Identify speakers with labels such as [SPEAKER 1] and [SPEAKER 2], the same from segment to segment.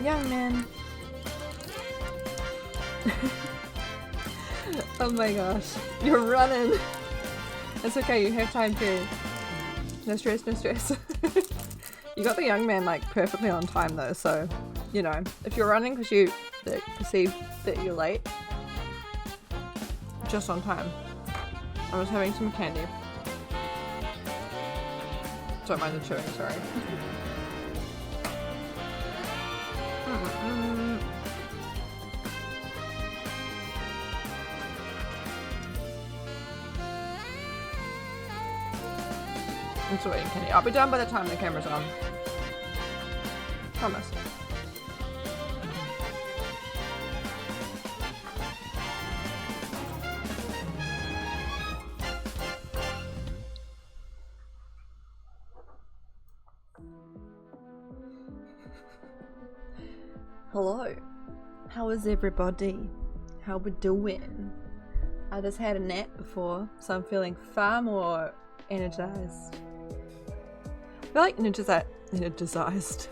[SPEAKER 1] Young man. Oh my gosh. You're running. It's okay, you have time too. No stress, no stress. You got the young man like perfectly on time though, so you know, if you're running because you perceive that you're late, just on time. I was having some candy. Don't mind the chewing, sorry. I'm still eating candy. I'll be done by the time the camera's on. Promise. Hello. How is everybody? How we doing? I just had a nap before, so I'm feeling far more energized. I feel like energized.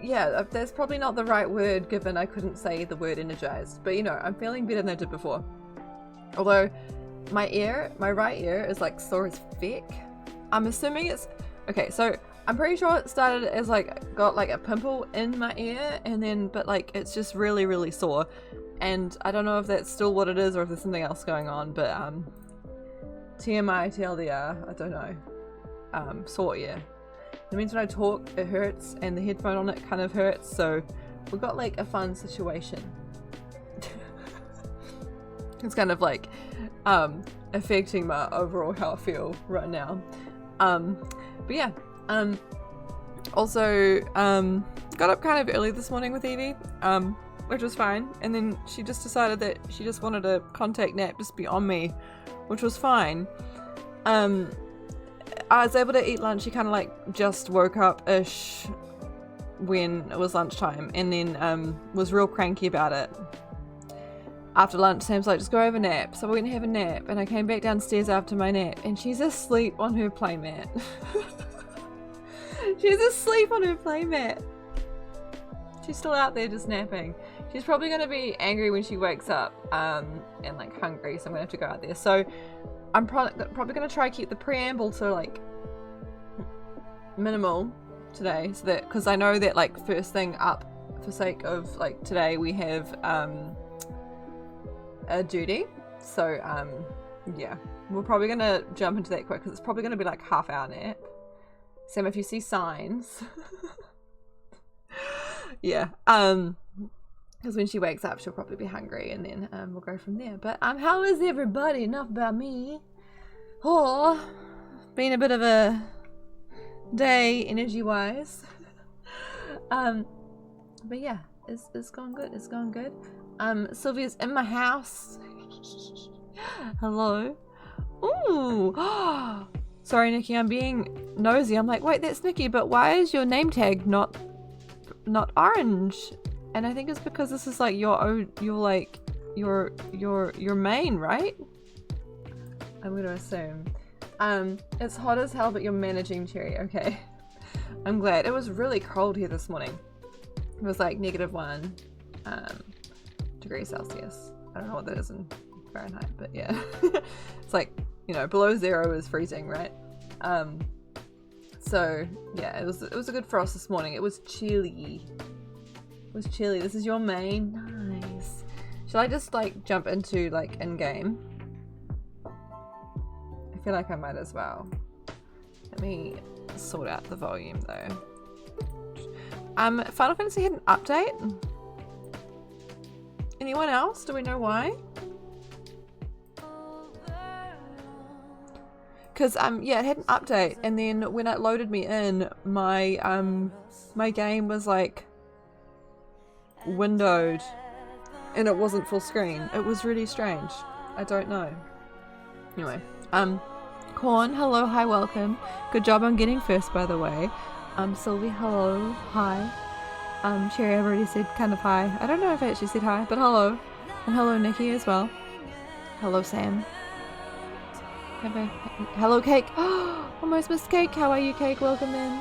[SPEAKER 1] Yeah, that's probably not the right word given I couldn't say the word energized, but you know, I'm feeling better than I did before. Although my right ear is like sore as feck. I'm assuming it's okay, so I'm pretty sure it started as like got like a pimple in my ear and then but like it's just really really sore, and I don't know if that's still what it is or if there's something else going on, but TMI TLDR, I don't know. Sore ear. It means when I talk it hurts and the headphone on it kind of hurts, so we've got like a fun situation. It's kind of like affecting my overall how I feel right now. But yeah. Also, got up kind of early this morning with Evie, which was fine, and then she just decided that she just wanted a contact nap just be on me, which was fine. I was able to eat lunch. She kind of like just woke up-ish when it was lunchtime, and then was real cranky about it. After lunch, Sam's like, just go have a nap. So we went to have a nap, and I came back downstairs after my nap, and she's asleep on her playmat. She's asleep on her playmat. She's still out there just napping. She's probably going to be angry when she wakes up and like hungry, so I'm going to have to go out there. So I'm probably going to try to keep the preamble to like minimal today, so that because I know that like first thing up, for sake of like today, we have a duty. So yeah, we're probably going to jump into that quick because it's probably going to be like half-hour nap. Sam, if you see signs. Yeah. Because when she wakes up, she'll probably be hungry, and then we'll go from there. But how is everybody? Enough about me. Oh, been a bit of a day energy-wise. But yeah, it's going good. It's going good. Sylvia's in my house. Hello. Ooh. Sorry, Nikki, I'm being nosy. I'm like, wait, that's Nikki, but why is your name tag not orange? And I think it's because this is like your main, right? I'm gonna assume. It's hot as hell, but you're managing, Cherry. Okay. I'm glad. It was really cold here this morning. It was like -1 degrees Celsius. I don't know what that is in Fahrenheit, but yeah. It's like, you know, below 0 is freezing, right? So yeah, it was a good frost this morning. It was chilly. It was chilly. This is your main. Nice. Shall I just like jump into like in-game? I feel like I might as well. Let me sort out the volume though. Final Fantasy had an update. Anyone else? Do we know why? Because yeah, it had an update, and then when it loaded me in, my my game was like windowed and it wasn't full screen. It was really strange. I don't know. Anyway, Corn, hello, hi, welcome. Good job on getting first, by the way. Sylvie, hello, hi. Cherry, I've already said kind of hi. I don't know if I actually said hi, but hello. And hello, Nikki, as well. Hello, Sam. Hello, Cake. Almost missed Cake. How are you, Cake? Welcome in.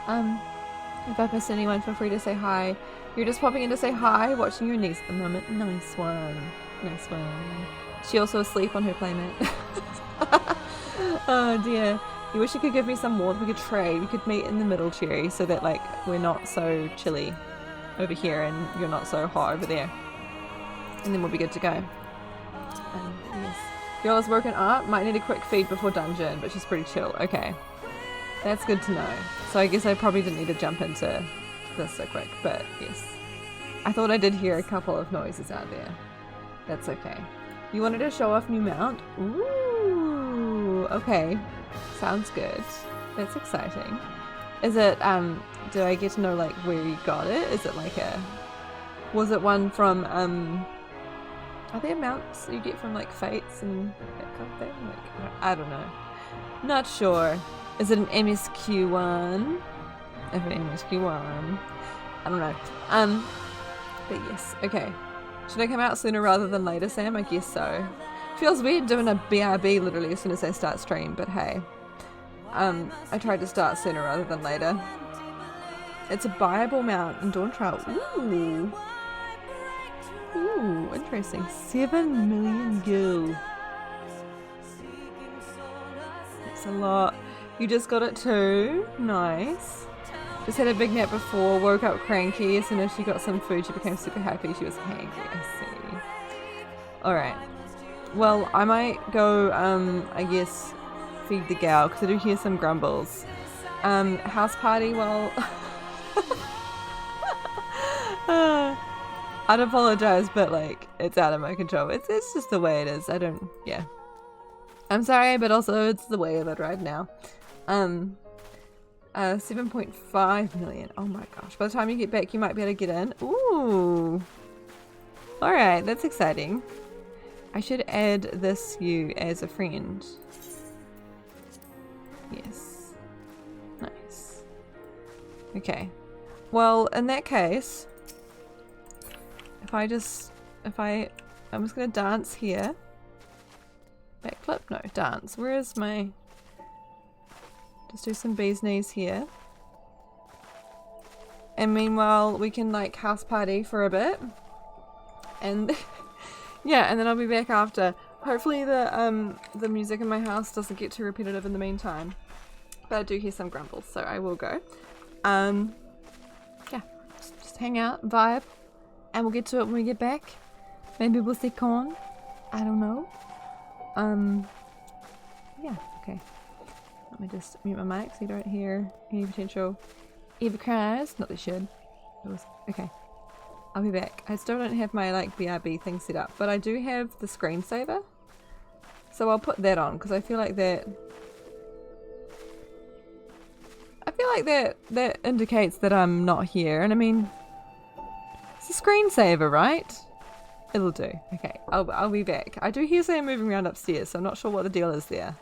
[SPEAKER 1] If I missed anyone, feel free to say hi. You're just popping in to say hi, watching your niece at the moment. Nice one. Nice one. She also asleep on her playmate. Oh dear. You wish you could give me some warmth. We could trade. We could meet in the middle, Cherry, so that like we're not so chilly over here and you're not so hot over there. And then we'll be good to go. Yes. Girl is woken up. Might need a quick feed before dungeon, but she's pretty chill. Okay. That's good to know. So I guess I probably didn't need to jump into this so quick, but yes. I thought I did hear a couple of noises out there. That's okay. You wanted to show off new mount? Ooh, okay. Sounds good. That's exciting. Is it, do I get to know like where you got it? Is it like a, was it one from, are there mounts you get from like Fates and that kind of thing? Like, I don't know. Not sure. Is it an MSQ one? If an MSQ one. I don't know. But yes, okay. Should I come out sooner rather than later, Sam? I guess so. Feels weird doing a BRB literally as soon as I start stream, but hey. I tried to start sooner rather than later. It's a buyable mount in Dawn Trial. Ooh. Ooh, interesting. 7 million gil. That's a lot. You just got it too? Nice. Just had a big nap before, woke up cranky. As soon as she got some food, she became super happy. She was hangry, I see. Alright. Well, I might go, I guess, feed the gal, because I do hear some grumbles. House party, well... I'd apologize, but, like, it's out of my control. It's just the way it is. I don't... yeah. I'm sorry, but also it's the way of it right now. 7.5 million. Oh my gosh. By the time you get back, you might be able to get in. Ooh. Alright, that's exciting. I should add this you as a friend. Yes. Nice. Okay. Well, in that case, I'm just gonna dance here. Backflip? No, dance. Where is my... Just do some bee's knees here. And meanwhile, we can like house party for a bit. And yeah, and then I'll be back after. Hopefully the music in my house doesn't get too repetitive in the meantime. But I do hear some grumbles, so I will go. Yeah, just hang out, vibe, and we'll get to it when we get back. Maybe we'll see Con. I don't know. Yeah, okay. Let me just mute my mic so you don't hear any potential Eva cries. Not that should. Okay. I'll be back. I still don't have my like BRB thing set up, but I do have the screensaver. So I'll put that on because I feel like that that indicates that I'm not here, and I mean it's a screensaver, right? It'll do. Okay, I'll be back. I do hear someone moving around upstairs, so I'm not sure what the deal is there.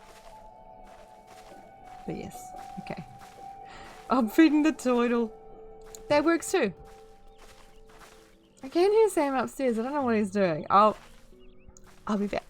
[SPEAKER 1] But yes, okay. I'm feeding the turtle. That works too. I can hear Sam upstairs. I don't know what he's doing. I'll be back.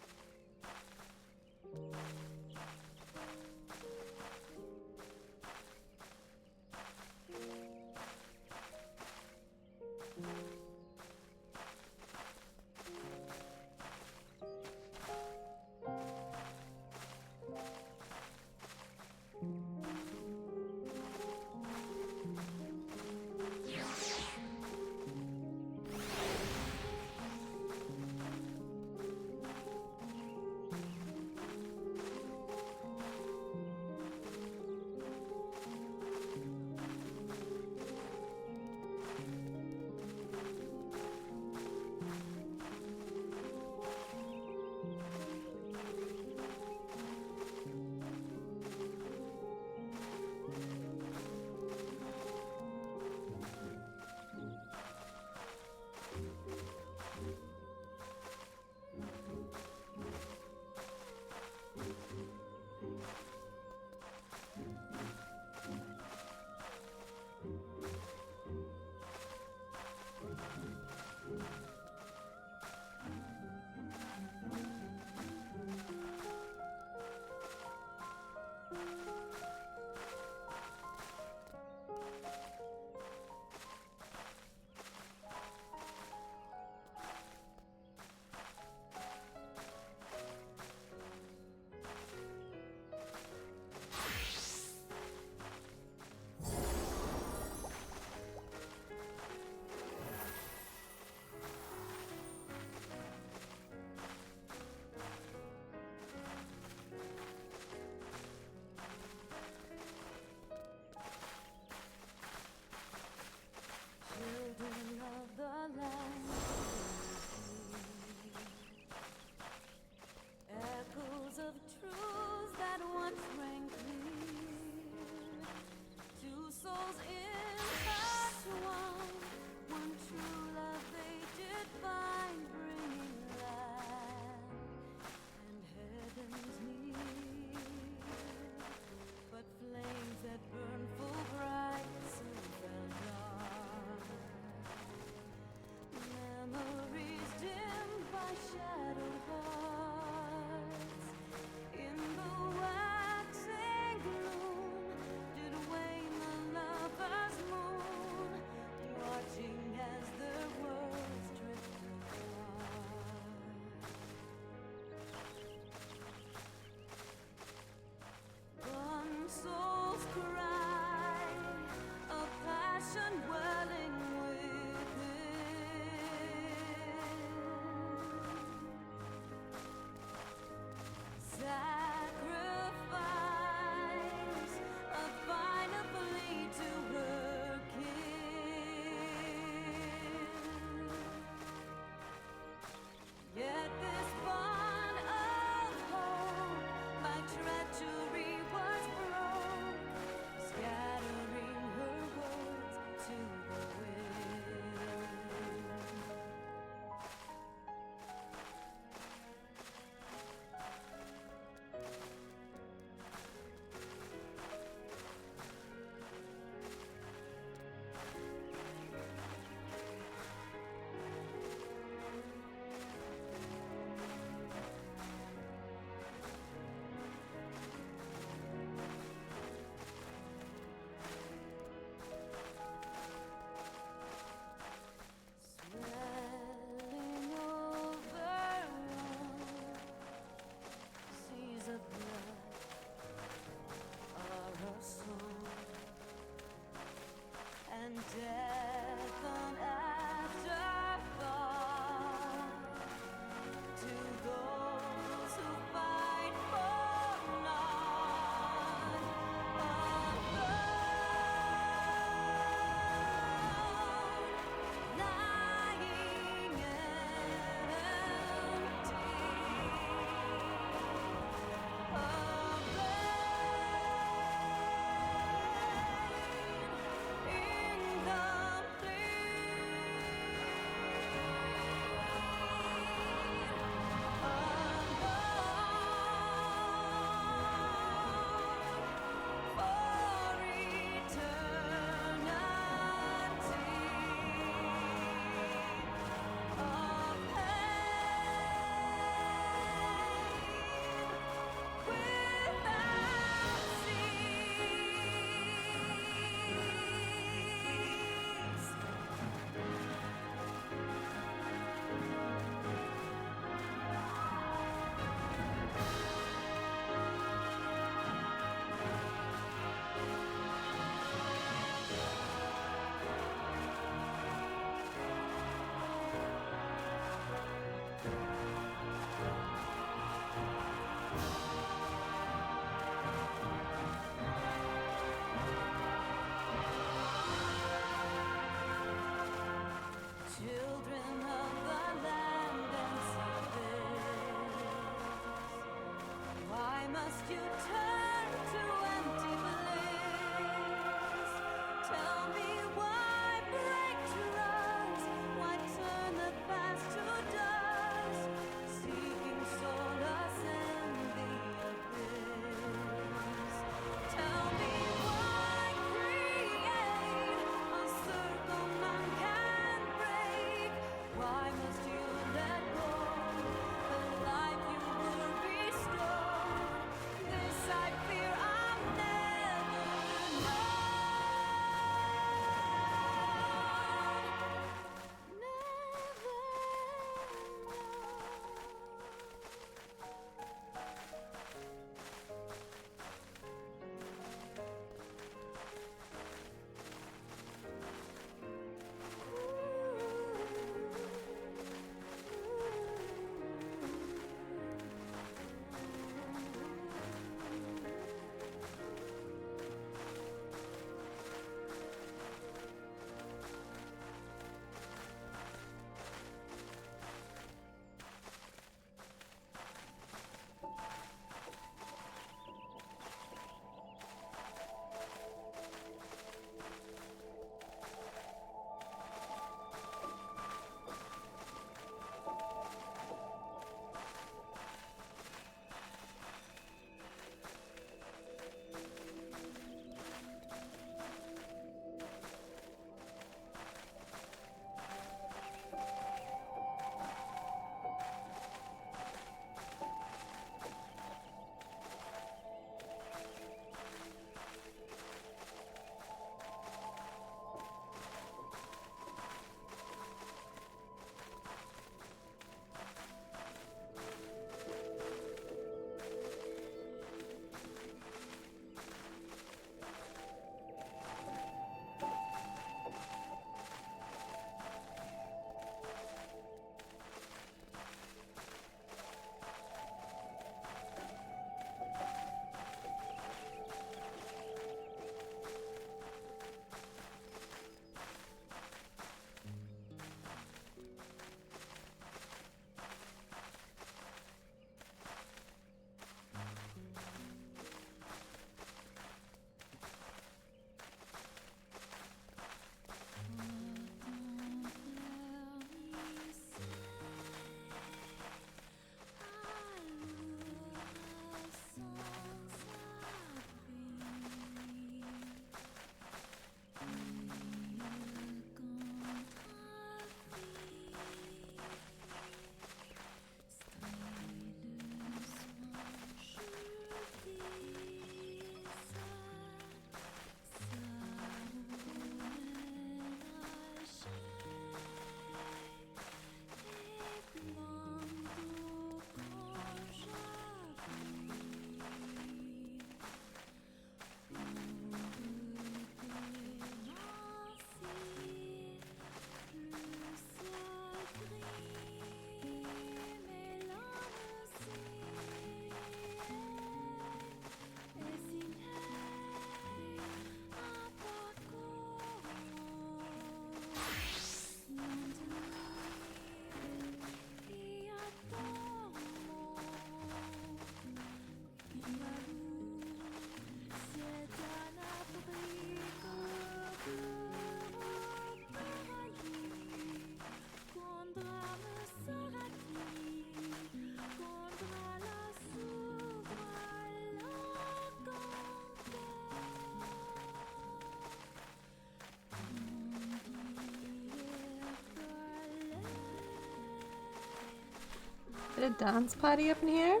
[SPEAKER 1] a dance party up in here?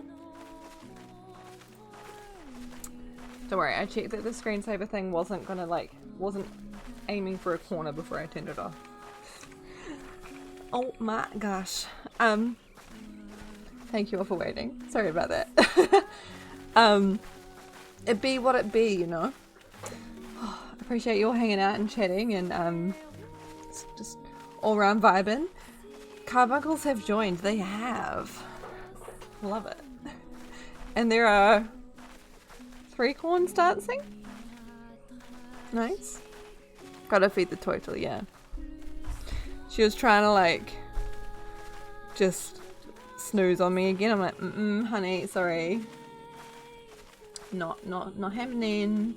[SPEAKER 1] Don't worry, I checked that the screensaver thing wasn't gonna wasn't aiming for a corner before I turned it off. Oh my gosh. Thank you all for waiting. Sorry about that. It be what it be, you know? Oh, appreciate you all hanging out and chatting and just all around vibing. Carbuncles have joined. They have. Love it. And there are 3 corns dancing. Nice. Gotta feed the turtle, yeah. She was trying to like just snooze on me again. I'm like, honey, sorry. Not happening.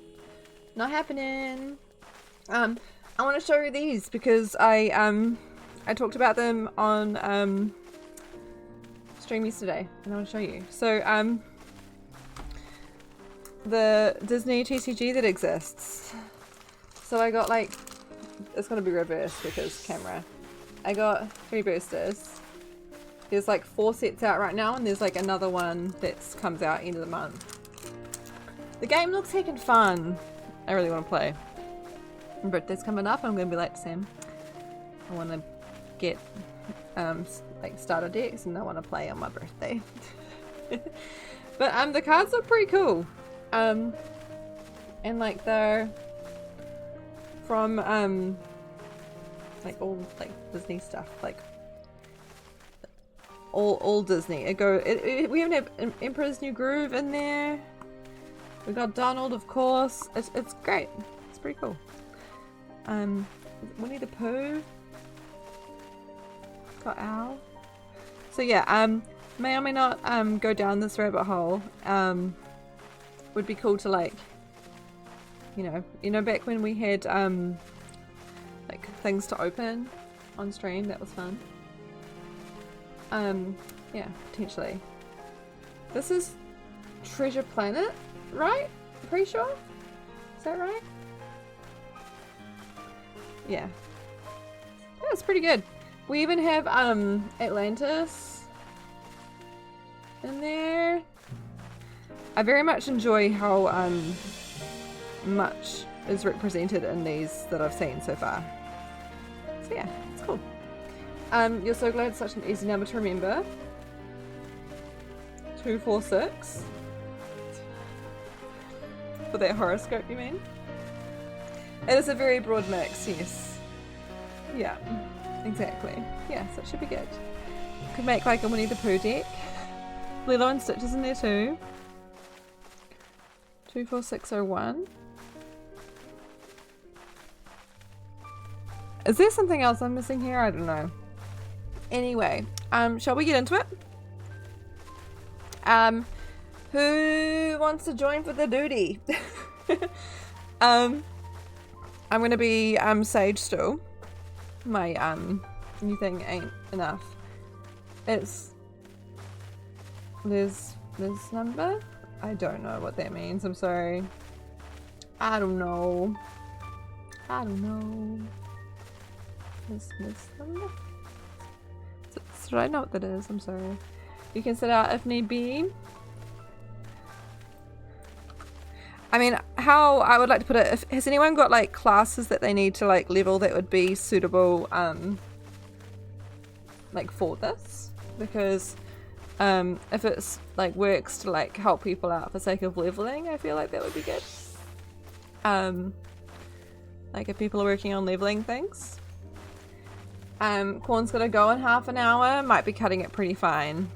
[SPEAKER 1] Not happening. I want to show you these because I talked about them on stream yesterday, and I want to show you. So the Disney TCG that exists. So I got like, it's gonna be reversed because camera. I got 3 boosters. There's like 4 sets out right now, and there's like another one that comes out end of the month. The game looks heckin' fun. I really want to play. My birthday's coming up. I'm gonna be like, Sam, I want to get like starter decks, and I want to play on my birthday. But the cards look pretty cool. And like they're from like all like Disney stuff, like all Disney. We even have Emperor's New Groove in there. We got Donald, of course. It's great. It's pretty cool. Winnie the Pooh. Got Owl. So yeah, may or may not go down this rabbit hole. Would be cool to like, you know back when we had like things to open on stream. That was fun. Yeah, potentially. This is Treasure Planet, right? Pretty sure? Is that right? Yeah. Yeah, it's pretty good. We even have Atlantis in there. I very much enjoy how much is represented in these that I've seen so far. So yeah, it's cool. You're so glad it's such an easy number to remember. 246. For that horoscope, you mean? It is a very broad mix, yes. Yeah, exactly. Yeah, so it should be good. Could make like a Winnie the Pooh deck. Lilo and Stitch is in there too. 24601. Is there something else I'm missing here? I don't know. Anyway, shall we get into it? Who wants to join for the duty? I'm gonna be Sage still. My new thing ain't enough. It's this number? I don't know what that means. I'm sorry. I don't know. This number? Should I know what that is? I'm sorry. You can sit out if need be. I mean, how I would like to put it, has anyone got like classes that they need to like level that would be suitable like for this? Because if it's like works to like help people out for sake of leveling, I feel like that would be good. Like if people are working on leveling things. Corn's gotta go in half an hour, might be cutting it pretty fine.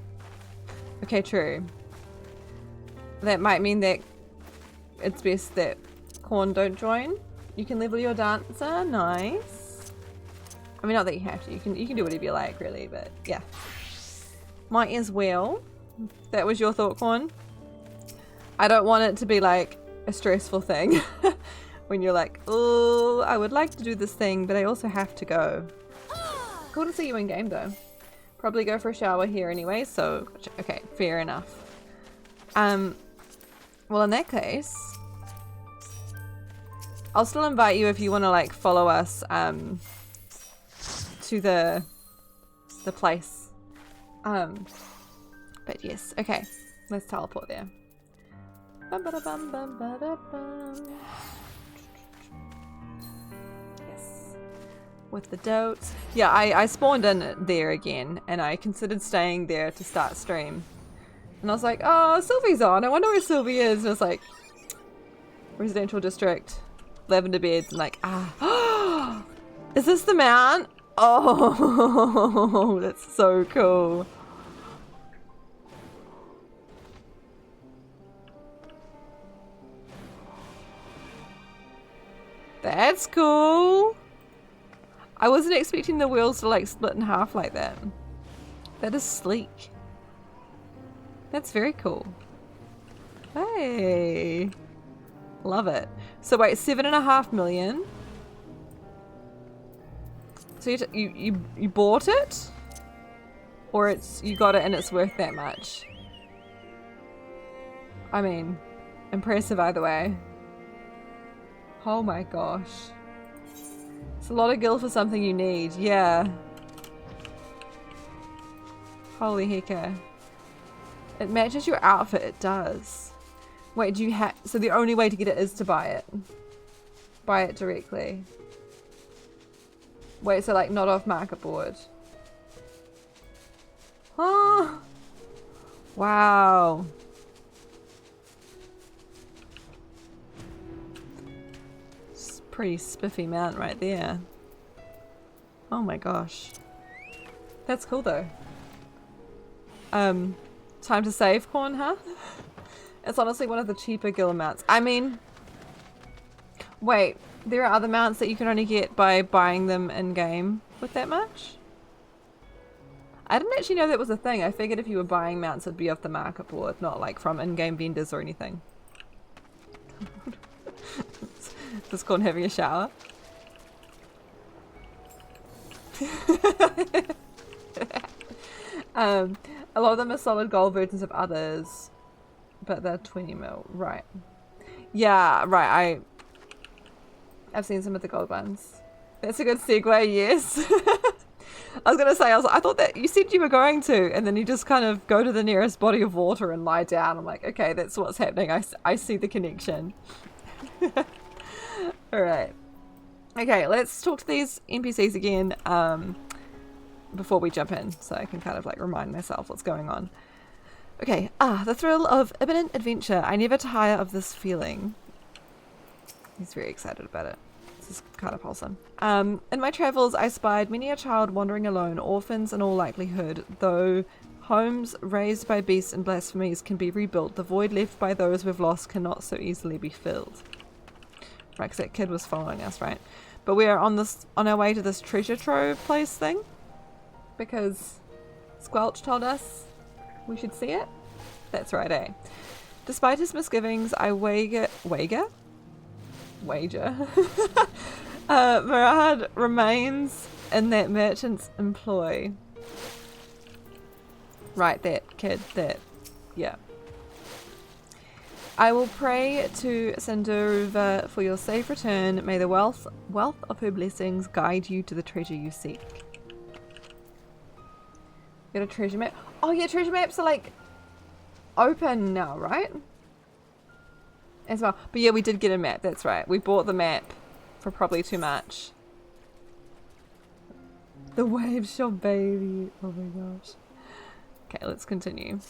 [SPEAKER 1] Okay, true. That might mean that it's best that Corn don't join. You can level your dancer, nice. I mean, not that you have to, you can do whatever you like really, but yeah. Might as well. That was your thought, Corn? I don't want it to be like a stressful thing. When you're like, oh, I would like to do this thing, but I also have to go. Cool to see you in game though. Probably go for a shower here anyway, so okay, fair enough. Well, in that case, I'll still invite you if you want to like follow us to the place. But yes, okay. Let's teleport there. Bum, ba, da, bum, bum, ba, da, bum. Yes. With the dotes. Yeah, I spawned in there again, and I considered staying there to start stream. And I was like, oh, Sylvie's on. I wonder where Sylvie is. And I was like, residential district, lavender beds, and like, ah. Is this the mount? Oh, that's so cool. That's cool. I wasn't expecting the wheels to like split in half like that. That is sleek. That's very cool. Hey. Love it. So wait, 7.5 million. So you bought it? Or you got it and it's worth that much? I mean, impressive either way. Oh my gosh. It's a lot of gil for something you need, yeah. Holy hecker. It matches your outfit, it does. Wait, do you have... So the only way to get it is to buy it. Buy it directly. Wait, so like not off market board. Oh! Wow. Pretty spiffy mount right there. Oh my gosh. That's cool though. Time to save corn, huh? It's honestly one of the cheaper gil mounts. I mean, wait, there are other mounts that you can only get by buying them in game with that much? I didn't actually know that was a thing. I figured if you were buying mounts it'd be off the market board, not like from in-game vendors or anything. This corn having a shower. A lot of them are solid gold versions of others, but they're 20 mil, right? Yeah, right. I've seen some of the gold ones. That's a good segue. Yes. I was gonna say, I thought that you said you were going to, and then you just kind of go to the nearest body of water and lie down. I'm like, okay, that's what's happening. I see the connection. Alright. Okay, let's talk to these NPCs again before we jump in, so I can kind of like remind myself what's going on. Okay, the thrill of imminent adventure. I never tire of this feeling. He's very excited about it. This is kind of wholesome. In my travels, I spied many a child wandering alone, orphans in all likelihood, though homes raised by beasts and blasphemies can be rebuilt. The void left by those we've lost cannot so easily be filled. Right, because that kid was following us, right? But we are on our way to this treasure trove place thing, because Squelch told us we should see it. That's right, eh? Despite his misgivings, I wager. Murad remains in that merchant's employ. Right, that kid, yeah. I will pray to Sanduruva for your safe return. May the wealth of her blessings guide you to the treasure you seek. Got a treasure map? Oh yeah, treasure maps are like open now, right? As well. But yeah, we did get a map, that's right. We bought the map for probably too much. The wave shop, baby. Oh my gosh. Okay, let's continue.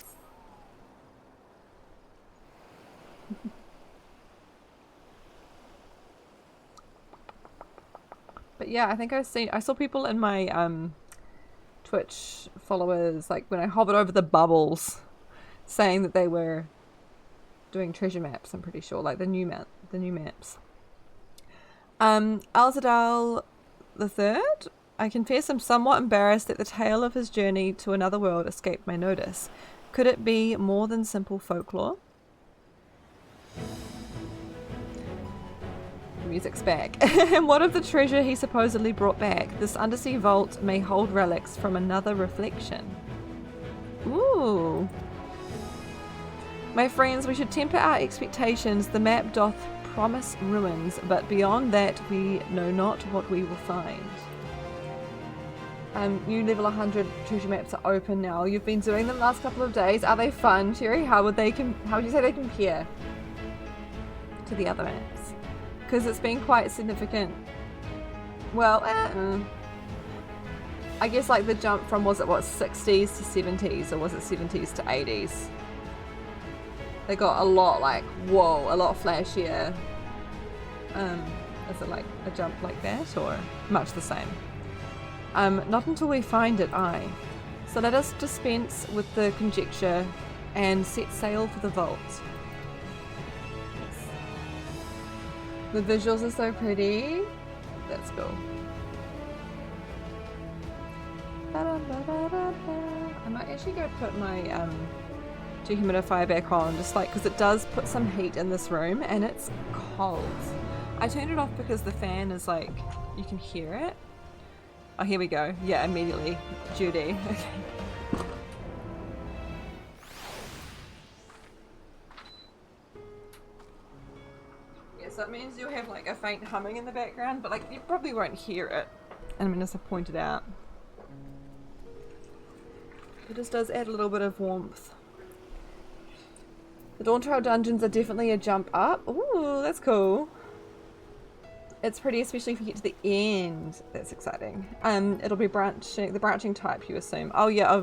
[SPEAKER 1] But yeah, I think I saw people in my Twitch followers, like when I hovered over the bubbles, saying that they were doing treasure maps. I'm pretty sure, like the new maps. Alzadal the Third. I confess I'm somewhat embarrassed that the tale of his journey to another world escaped my notice. Could it be more than simple folklore? The music's back. And what of the treasure he supposedly brought back? This undersea vault may hold relics from another reflection. Ooh. My friends, we should temper our expectations. The map doth promise ruins, but beyond that we know not what we will find. New level 100 treasure maps are open now. You've been doing them the last couple of days. Are they fun, Cherry? How would you say they compare to the other maps? Because it's been quite significant. Well, I guess like the jump from, was it what, 60s to 70s, or was it 70s to 80s? They got a lot, like, whoa, a lot flashier. Is it like a jump like that, or much the same? Not until we find it, aye. So let us dispense with the conjecture and set sail for the vault. Yes. The visuals are so pretty. That's cool. I might actually go put my dehumidifier back on, just like, because it does put some heat in this room and it's cold. I turned it off because the fan is like, you can hear it. Oh, here we go. Yeah, immediately. Judy. Okay. Yeah, so it means you'll have like a faint humming in the background, but like you probably won't hear it. And I mean, as I pointed out, it just does add a little bit of warmth. The Dawn Trail dungeons are definitely a jump up. Ooh, that's cool. It's pretty, especially if you get to the end. That's exciting. It'll be the branching type, you assume. Oh yeah,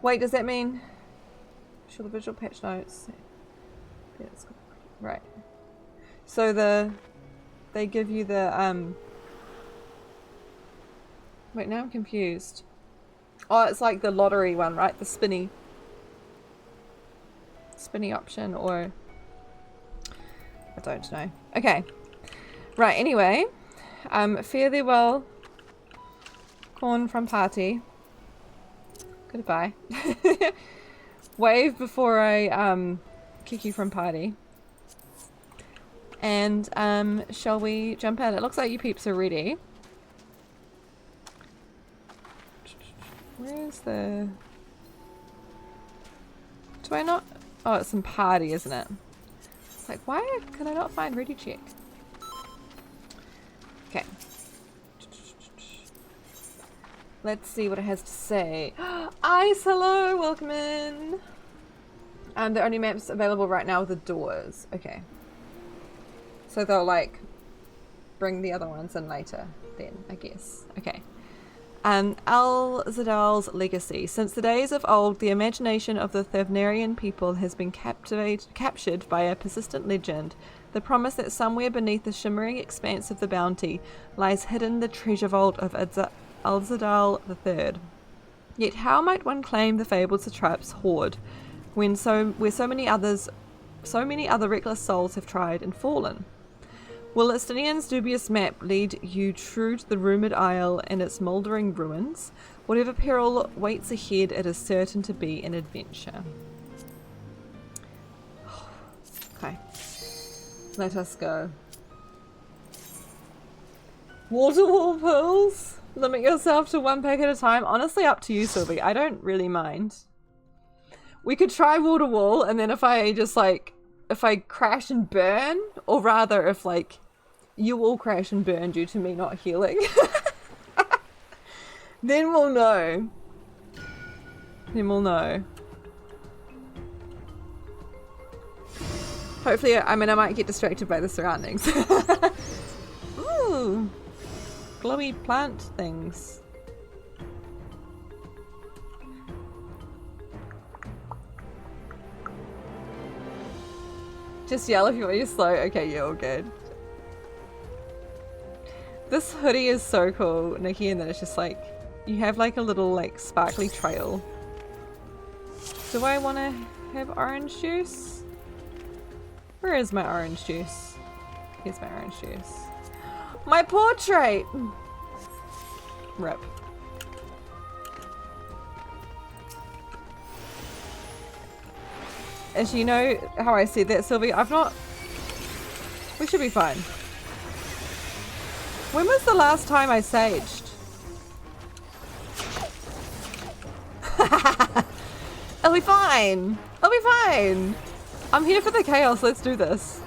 [SPEAKER 1] Wait, does that mean? Show the visual patch notes. Yes. Right. So they give you the Wait, now I'm confused. Oh, it's like the lottery one, right? The spinny option, or I don't know. Okay. Right, anyway. Fare thee well, corn from party. Goodbye. Wave before I kick you from party. And shall we jump out? It looks like you peeps are ready. Where's the... Do I not... Oh, it's in party, isn't it? It's like, why can I not find ready check? Okay. Let's see what it has to say. Ice, hello! Welcome in! The only maps available right now are the doors. Okay. So they'll, like, bring the other ones in later then, I guess. Okay. Al-Zadal's legacy. Since the days of old, the imagination of the Thavnarian people has been captured by a persistent legend, the promise that somewhere beneath the shimmering expanse of the bounty lies hidden the treasure vault of Al-Zadal III. Yet how might one claim the fabled satrap's hoard, where so many other reckless souls have tried and fallen? Will Estinian's dubious map lead you true to the rumoured isle and its mouldering ruins? Whatever peril waits ahead, it is certain to be an adventure. Okay. Let us go. Water wall pools? Limit yourself to one pack at a time? Honestly, up to you, Sylvie. I don't really mind. We could try water wall, and then if I crash and burn, or rather if like you all crash and burn due to me not healing, then we'll know. Hopefully, I might get distracted by the surroundings. Ooh, glowy plant things. Just yell if you want to slow. Okay, you're all good. This hoodie is so cool, Nikki, and then it's just like, you have like a little like sparkly trail. Do I want to have orange juice? Where is my orange juice? Here's my orange juice. My portrait! Rip. As you know how I said that, Sylvie, we should be fine. When was the last time I saged? It'll be fine. It'll be fine. I'm here for the chaos. Let's do this.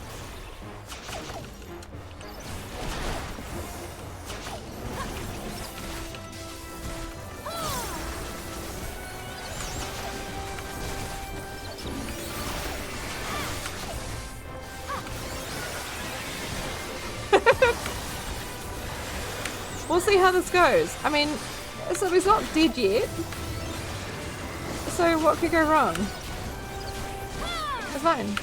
[SPEAKER 1] We'll see how this goes. I mean, so he's not dead yet. So what could go wrong? It's fine.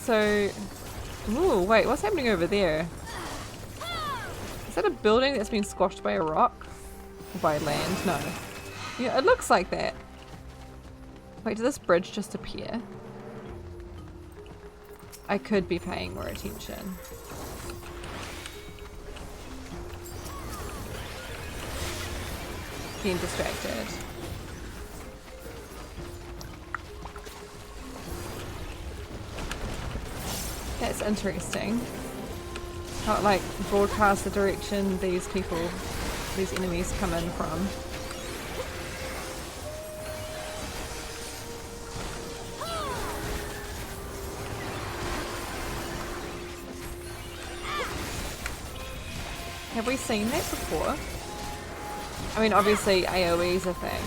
[SPEAKER 1] So, ooh, wait, what's happening over there? Is that a building that's been squashed by a rock? Or by land? No. Yeah, it looks like that. Wait, did this bridge just appear? I could be paying more attention. Being distracted. That's interesting. How it like broadcast the direction these people, these enemies come in from. Have we seen that before? I mean, obviously AoE's a thing,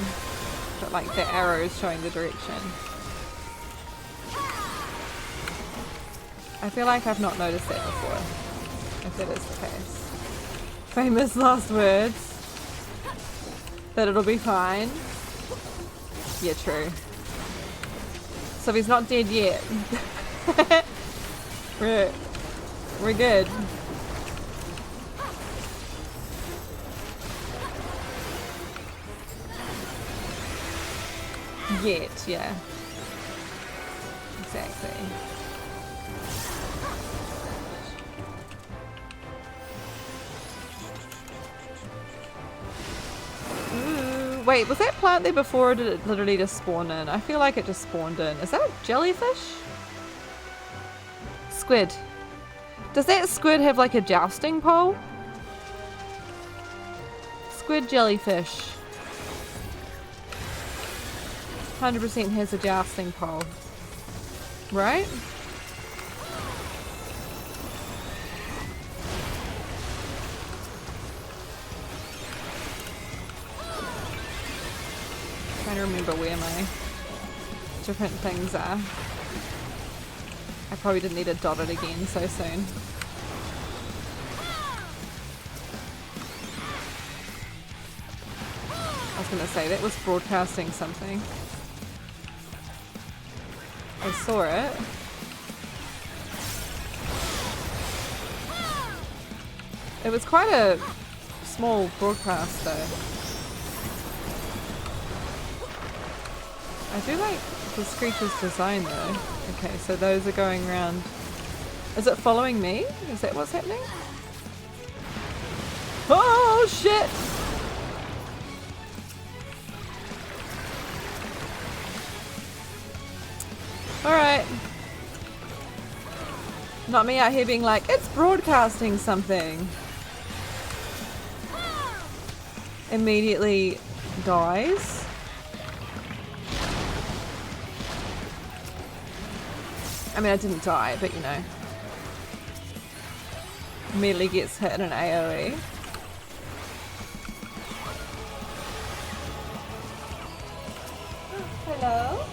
[SPEAKER 1] but like the arrows showing the direction. I feel like I've not noticed that before, if that is the case. Famous last words. That it'll be fine. Yeah, true. So he's not dead yet. We're good. Yet, yeah. Exactly. Ooh, wait, was that plant there before or did it literally just spawn in? I feel like it just spawned in. Is that a jellyfish? Squid. Does that squid have like a jousting pole? Squid jellyfish. 100% has a jousting pole. Right? Trying to remember where my different things are. I probably didn't need to dot it again so soon. I was gonna say that was broadcasting something. I saw it. It was quite a small broadcast though. I do like this creature's design though. Okay, so those are going around. Is it following me? Is that what's happening? Oh shit! Alright. Not me out here being like, it's broadcasting something. Immediately dies. I mean, I didn't die, but you know. Immediately gets hit in an AoE. Hello?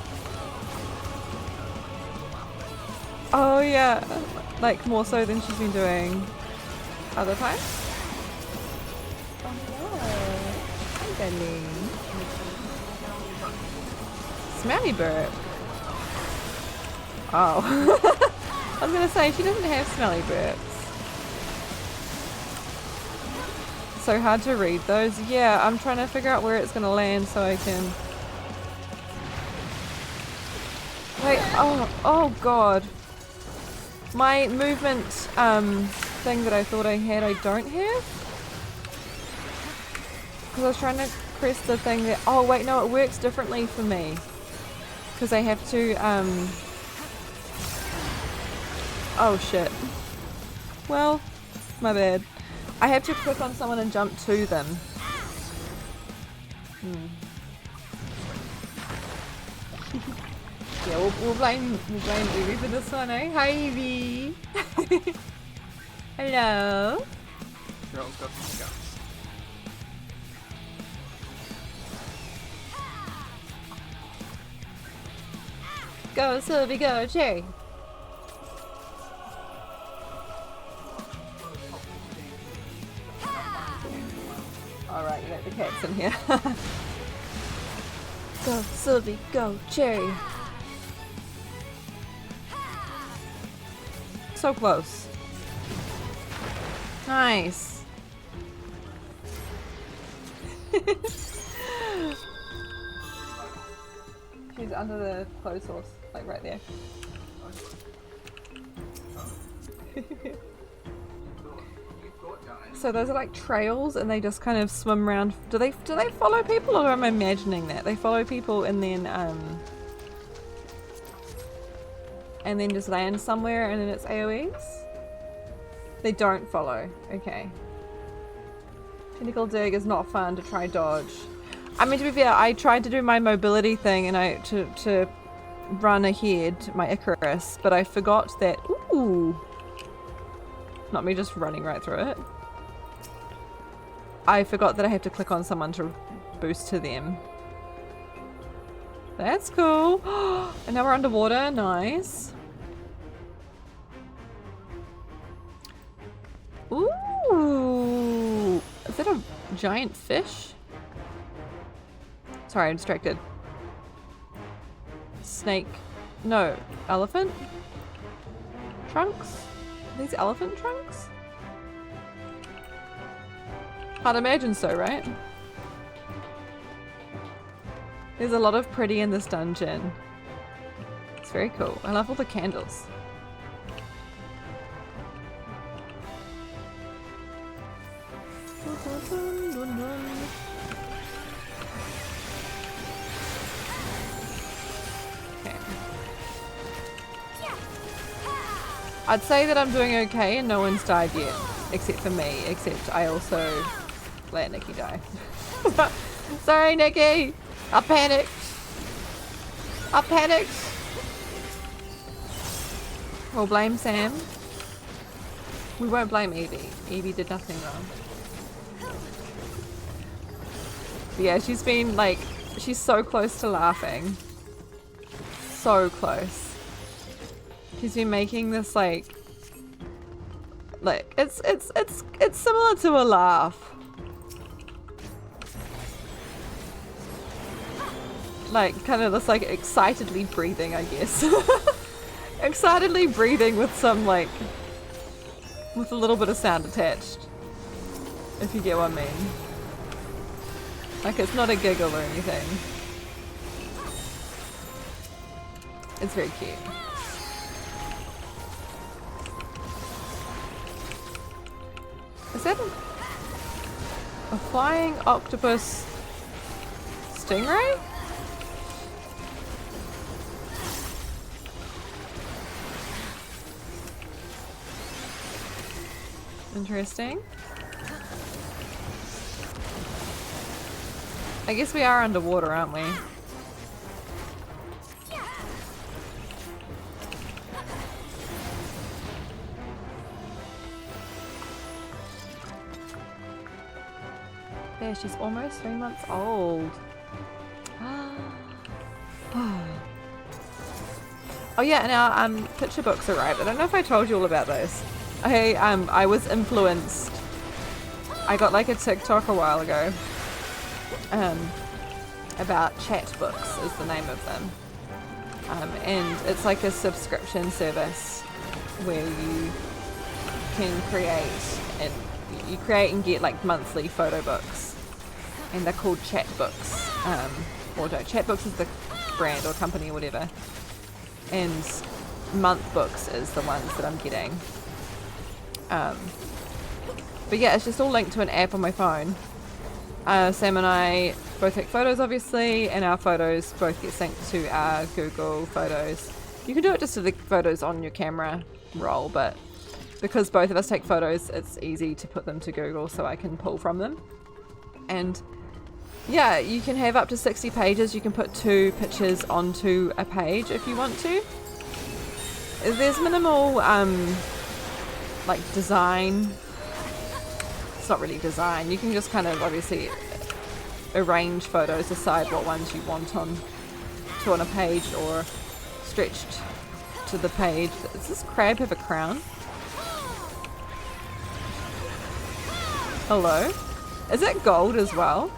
[SPEAKER 1] Oh yeah, like more so than she's been doing other times. Oh hello. Hi darling. Smelly burp. Oh. I was gonna say, she doesn't have smelly burps. So hard to read those. Yeah, I'm trying to figure out where it's gonna land so I can... Wait, oh god. My movement thing that I thought I had, I don't have? Because I was trying to press the thing that... Oh wait, no, it works differently for me. Because I have to... Oh shit. Well, my bad. I have to click on someone and jump to them. Yeah, we'll blame Evie for this one, eh? Hi Evie! Hello!
[SPEAKER 2] Girl's got some guts.
[SPEAKER 1] Go, Sylvie, go, Cherry. Alright, you let the cats in here. Go, Sylvie, go, Cherry. So close. Nice. She's under the clothes horse, like right there. So those are like trails, and they just kind of swim around. Do they follow people, or am I imagining that they follow people and then just land somewhere and then it's AoEs? They don't follow. Okay. Tentacle dig is not fun to try dodge. I mean, to be fair, I tried to do my mobility thing and to run ahead, my Icarus, but I forgot that. Ooh. Not me just running right through it. I forgot that I have to click on someone to boost to them. That's cool. And now we're underwater. Nice. Ooh. Is that a giant fish? Sorry, I'm distracted. Snake. No. Elephant? Trunks? Are these elephant trunks? I'd imagine so, right? There's a lot of pretty in this dungeon. It's very cool. I love all the candles. Okay. I'd say that I'm doing okay and no one's died yet. Except for me. Except I also let Nikki die. Sorry, Nikki! I panicked! I panicked! We'll blame Sam. We won't blame Evie. Evie did nothing wrong. But yeah, she's been like, she's so close to laughing. So close. She's been making this like it's similar to a laugh. Like kind of this like excitedly breathing, I guess. Excitedly breathing with some like with a little bit of sound attached. If you get what I mean. Like it's not a giggle or anything. It's very cute. Is that a flying octopus stingray? Interesting. I guess we are underwater, aren't we? There, she's almost 3 months old. Oh yeah, and our picture books arrived. I don't know if I told you all about those. I was influenced. I got like a TikTok a while ago. About chat books is the name of them. And it's like a subscription service where you can create and get like monthly photo books, and they're called chat books. Or no, chat books is the brand or company or whatever, and month books is the ones that I'm getting. But yeah, it's just all linked to an app on my phone. Sam and I both take photos, obviously, and our photos both get synced to our Google Photos. You can do it just to the photos on your camera roll, but because both of us take photos, it's easy to put them to Google so I can pull from them. And yeah, you can have up to 60 pages. You can put 2 pictures onto a page if you want to. There's minimal like design. It's not really design. You can just kind of obviously arrange photos, decide what ones you want on a page or stretched to the page. Does this crab have a crown? Hello? Is it gold as well?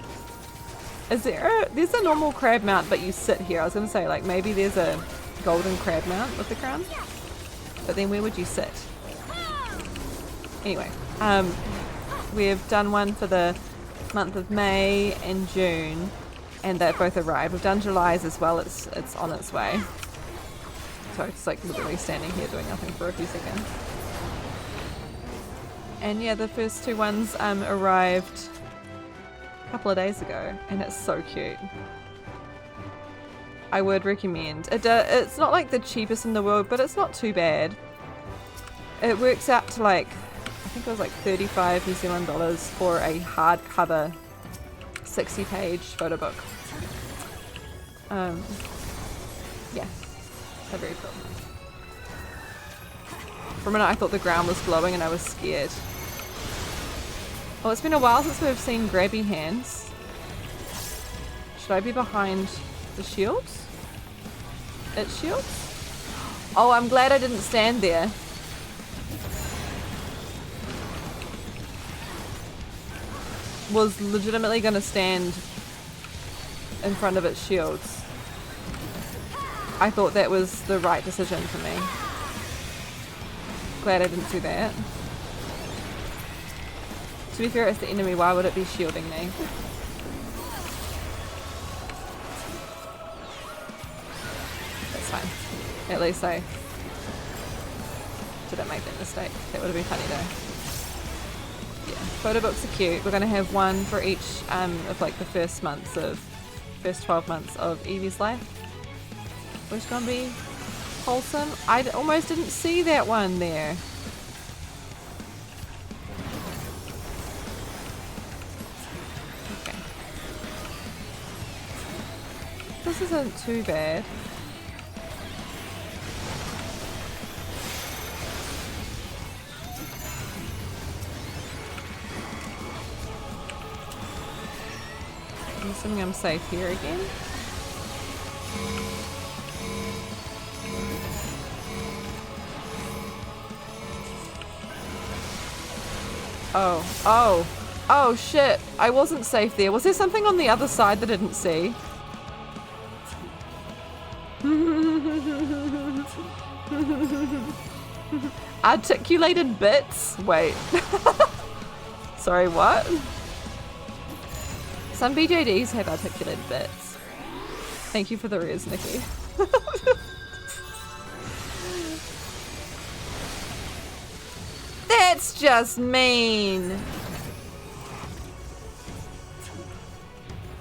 [SPEAKER 1] Is there's a normal crab mount but you sit here. I was gonna say like maybe there's a golden crab mount with the crown. But then where would you sit? Anyway, we've done one for the month of May and June, and they've both arrived. We've done July's as well. It's on its way. So it's like literally standing here doing nothing for a few seconds. And yeah, the first two ones arrived a couple of days ago, and it's so cute. I would recommend. It's not like the cheapest in the world, but it's not too bad. It works out to like, I think it was like 35 New Zealand dollars for a hardcover 60-page photo book. Yeah, they're very cool. For a minute I thought the ground was glowing and I was scared. Oh, it's been a while since we've seen grabby hands. Should I be behind the shields? It's shields? Oh, I'm glad I didn't stand there. Was legitimately gonna stand in front of its shields. I thought that was the right decision for me. Glad I didn't do that. To be fair, it's the enemy, why would it be shielding me? That's fine. At least I didn't make that mistake. That would have been funny though. Yeah, photo books are cute. We're going to have one for each of like the first 12 months of Evie's life. Which is going to be wholesome. I almost didn't see that one there. Okay. This isn't too bad. I'm assuming I'm safe here again. Oh shit, I wasn't safe there. Was there something on the other side that I didn't see? Articulated bits? Wait. Sorry, what? Some BJDs have articulated bits. Thank you for the res, Nikki. That's just mean.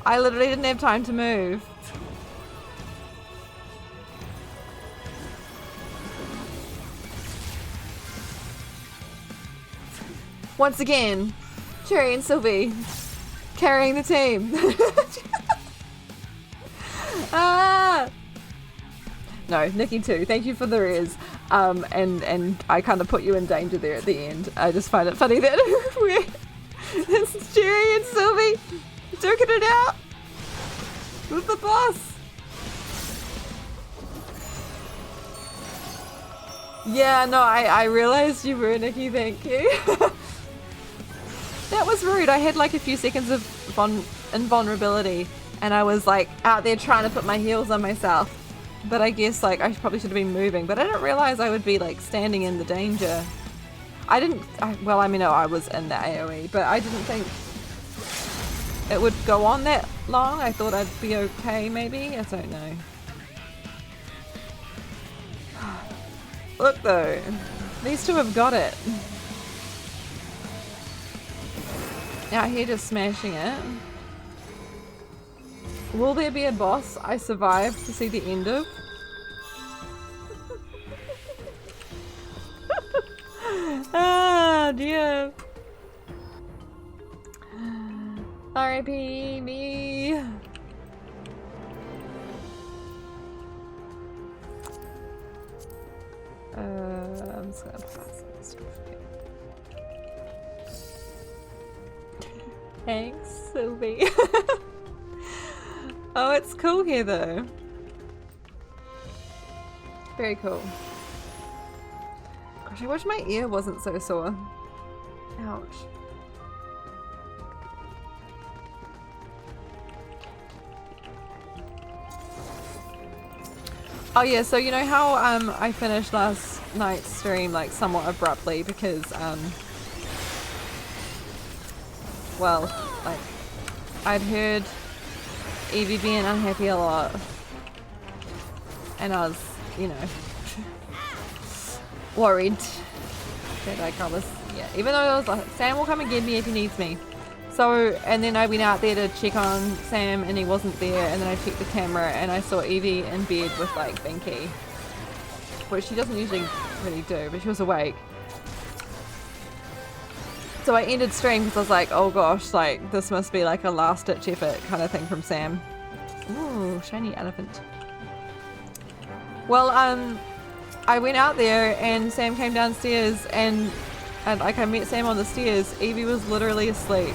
[SPEAKER 1] I literally didn't have time to move. Once again, Cherry and Sylvie carrying the team. Ah! No, Nikki too. Thank you for the res. And I kind of put you in danger there at the end. I just find it funny that it's Cherry and Sylvie duking it out with the boss. Yeah, no, I realized you were, Nikki. Thank you. That was rude. I had like a few seconds of invulnerability, and I was like out there trying to put my heels on myself. But I guess like I probably should have been moving, but I didn't realize I would be like standing in the danger. I was in the AoE, but I didn't think it would go on that long. I thought I'd be okay maybe. I don't know. Look though, these two have got it. Out here just smashing it. Will there be a boss I survive to see the end of? Ah, dear. R.I.P. me. I'm just gonna pass this stuff here. Thanks, Sylvie. Oh, it's cool here though. Very cool. Gosh, I wish my ear wasn't so sore. Ouch. Oh yeah, so you know how I finished last night's stream like somewhat abruptly because well, like I'd heard Evie being unhappy a lot and I was, you know, worried that like I was, yeah, even though I was like, Sam will come and get me if he needs me. So, and then I went out there to check on Sam and he wasn't there, and then I checked the camera and I saw Evie in bed with like Binky, which she doesn't usually really do, but she was awake. So I ended stream because I was like, oh gosh, like this must be like a last ditch effort kind of thing from Sam. Ooh, shiny elephant. Well, I went out there and Sam came downstairs and like I met Sam on the stairs. Evie was literally asleep.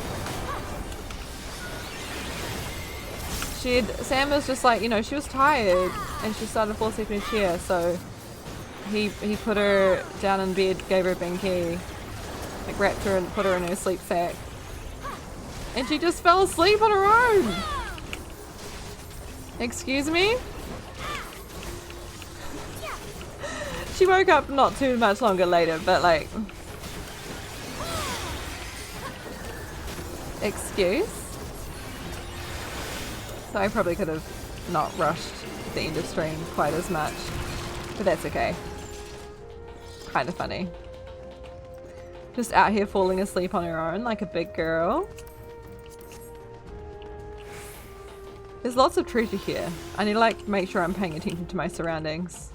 [SPEAKER 1] Sam was just like, you know, she was tired and she started to fall asleep in a chair, so he put her down in bed, gave her a binky, like wrapped her and put her in her sleep sack, and she just fell asleep on her own. Excuse me? She woke up not too much longer later, but like, excuse? So I probably could have not rushed the end of stream quite as much, but that's okay. Kind of funny. Just out here falling asleep on her own like a big girl. There's lots of treasure here. I need to like make sure I'm paying attention to my surroundings.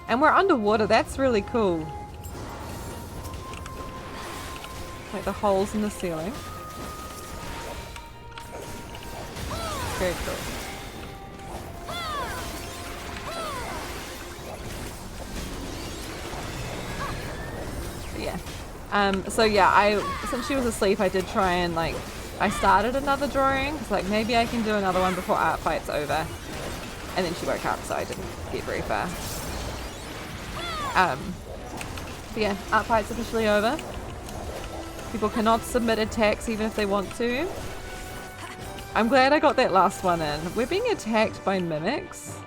[SPEAKER 1] And we're underwater, that's really cool. Like the holes in the ceiling. Very cool. But yeah. So yeah, since she was asleep, I did try and like, I started another drawing. It's like maybe I can do another one before art fight's over. And then she woke up, so I didn't get very far. But yeah, art fight's officially over. People cannot submit attacks even if they want to. I'm glad I got that last one in. We're being attacked by mimics.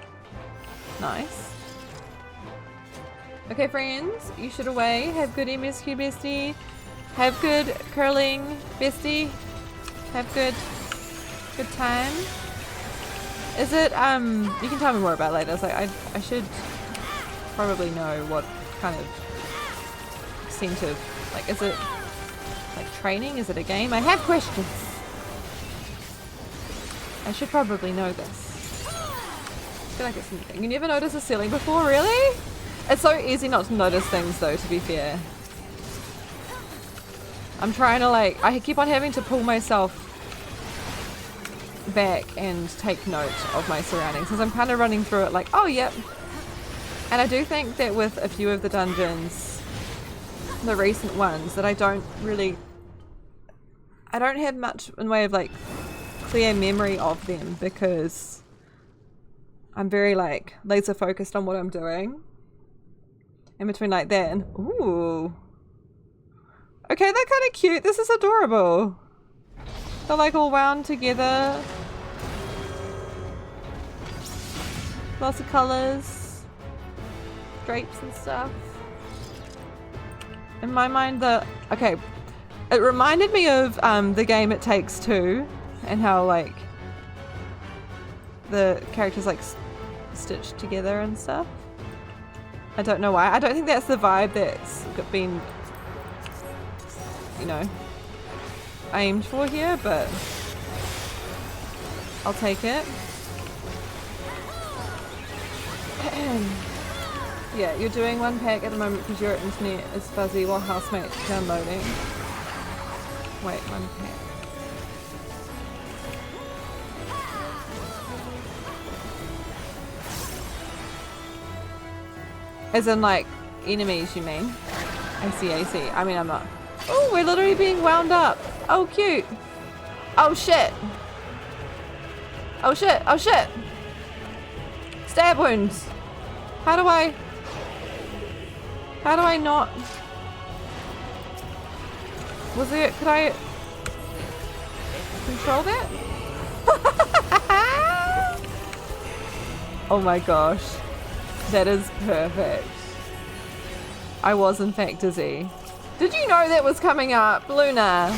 [SPEAKER 1] Nice. Okay friends, you should away. Have good MSQ bestie. Have good curling bestie. Have good time. Is it, you can tell me more about it later. It's like, I should probably know what kind of extent of, like, is it like training? Is it a game? I have questions. I should probably know this. I feel like it's something. You never noticed the ceiling before, really? It's so easy not to notice things though, to be fair. I'm trying to like, I keep on having to pull myself back and take note of my surroundings because I'm kind of running through it like, oh yep. And I do think that with a few of the dungeons, the recent ones, that I don't have much in way of like clear memory of them because I'm very like laser focused on what I'm doing. In between like that and ooh. Okay, they're kind of cute. This is adorable. They're like all wound together. Lots of colors. Drapes and stuff. In my mind okay. It reminded me of the game It Takes Two and how like the characters like stitched together and stuff. I don't know why. I don't think that's the vibe that's been, you know, aimed for here, but I'll take it. Yeah, you're doing one pack at the moment because your internet is fuzzy while housemate's downloading. Wait, one pack. As in like enemies, you mean? I see. I mean, I'm not. Oh, we're literally being wound up. Oh, cute. Oh, shit. Oh, shit. Oh, shit. Stab wounds. How do I not? Was it, could I control that? Oh my gosh. That is perfect. I was in fact dizzy. Did you know that was coming up, Luna?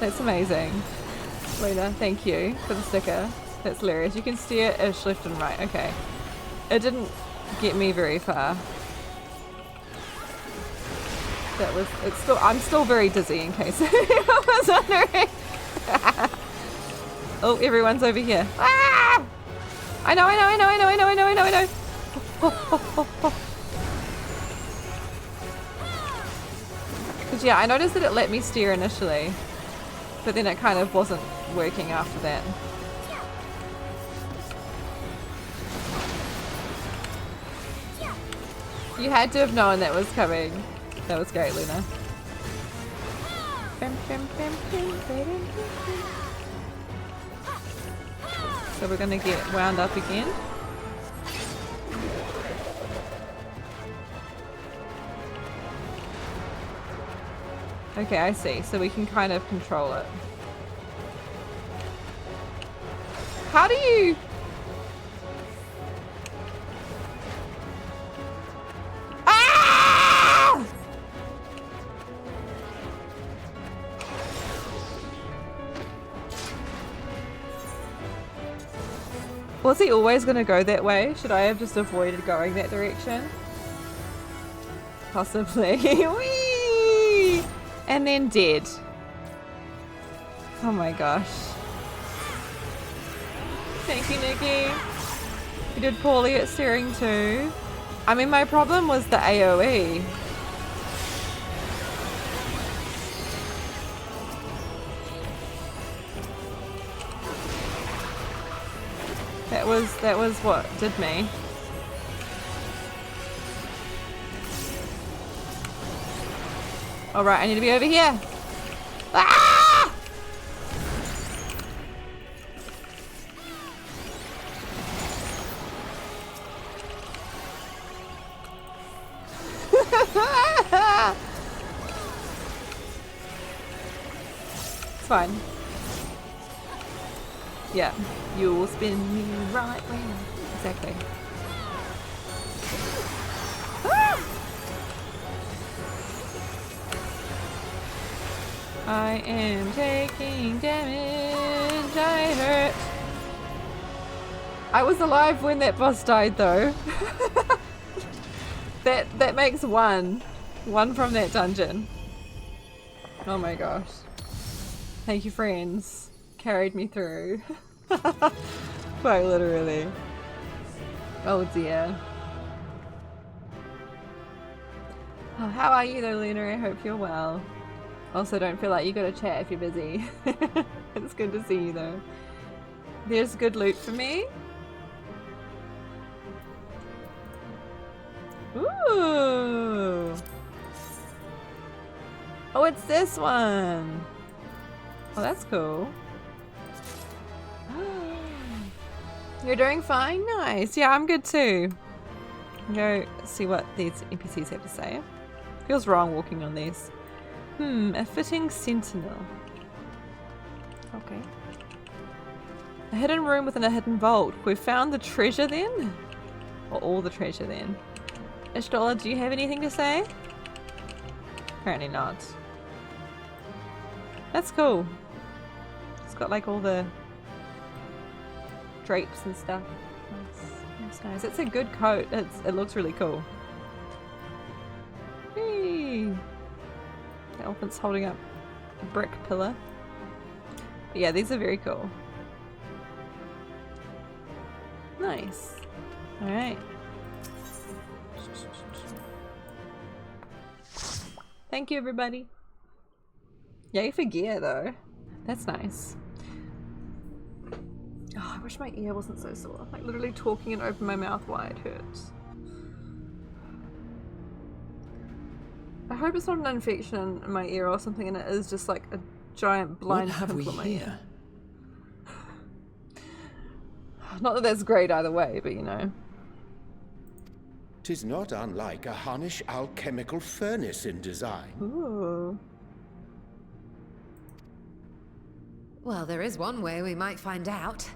[SPEAKER 1] That's amazing. Luna, thank you for the sticker. That's hilarious. You can steer ish left and right. Okay. It didn't get me very far. That was, it's still, I'm still very dizzy in case I was wondering. Oh, everyone's over here. Ah! I know. Because yeah, I noticed that it let me steer initially, but then it kind of wasn't working after that. You had to have known that was coming. That was great, Luna. So we're gonna get wound up again. Okay, I see. So we can kind of control it. How do you... Ah! Was he always going to go that way? Should I have just avoided going that direction? Possibly. Whee! And then dead. Oh my gosh. Thank you, Nikki. You did poorly at steering too. I mean, my problem was the AoE. That was what did me. All right, I need to be over here. Ah! It's fine. Yeah, you'll spin me right round. Exactly. Ah! I am taking damage. I hurt. I was alive when that boss died, though. that makes one from that dungeon. Oh my gosh. Thank you, friends. Carried me through. Quite literally. Oh dear. Oh, how are you though, Luna? I hope you're well. Also, don't feel like you gotta chat if you're busy. It's good to see you though. There's good loot for me. Ooh. Oh, it's this one. Oh, that's cool. You're doing fine? Nice. Yeah, I'm good too. Go see what these NPCs have to say. Feels wrong walking on these. A fitting sentinel. Okay. A hidden room within a hidden vault. We've found the treasure then? Or all the treasure then? Ishtola, do you have anything to say? Apparently not. That's cool. It's got like all the drapes and stuff. That's nice. It's a good coat. It looks really cool. Hey. The elephant's holding up a brick pillar. But yeah, these are very cool. Nice. Alright. Thank you, everybody. Yay for gear, though. That's nice. Oh, I wish my ear wasn't so sore. Like, literally talking and open my mouth wide hurts. I hope it's not an infection in my ear or something, and it is just like a giant blind pimple in my ear. Not that that's great either way, but you know.
[SPEAKER 2] 'Tis not unlike a Hunnish alchemical furnace in design.
[SPEAKER 1] Ooh.
[SPEAKER 3] Well, there is one way we might find out.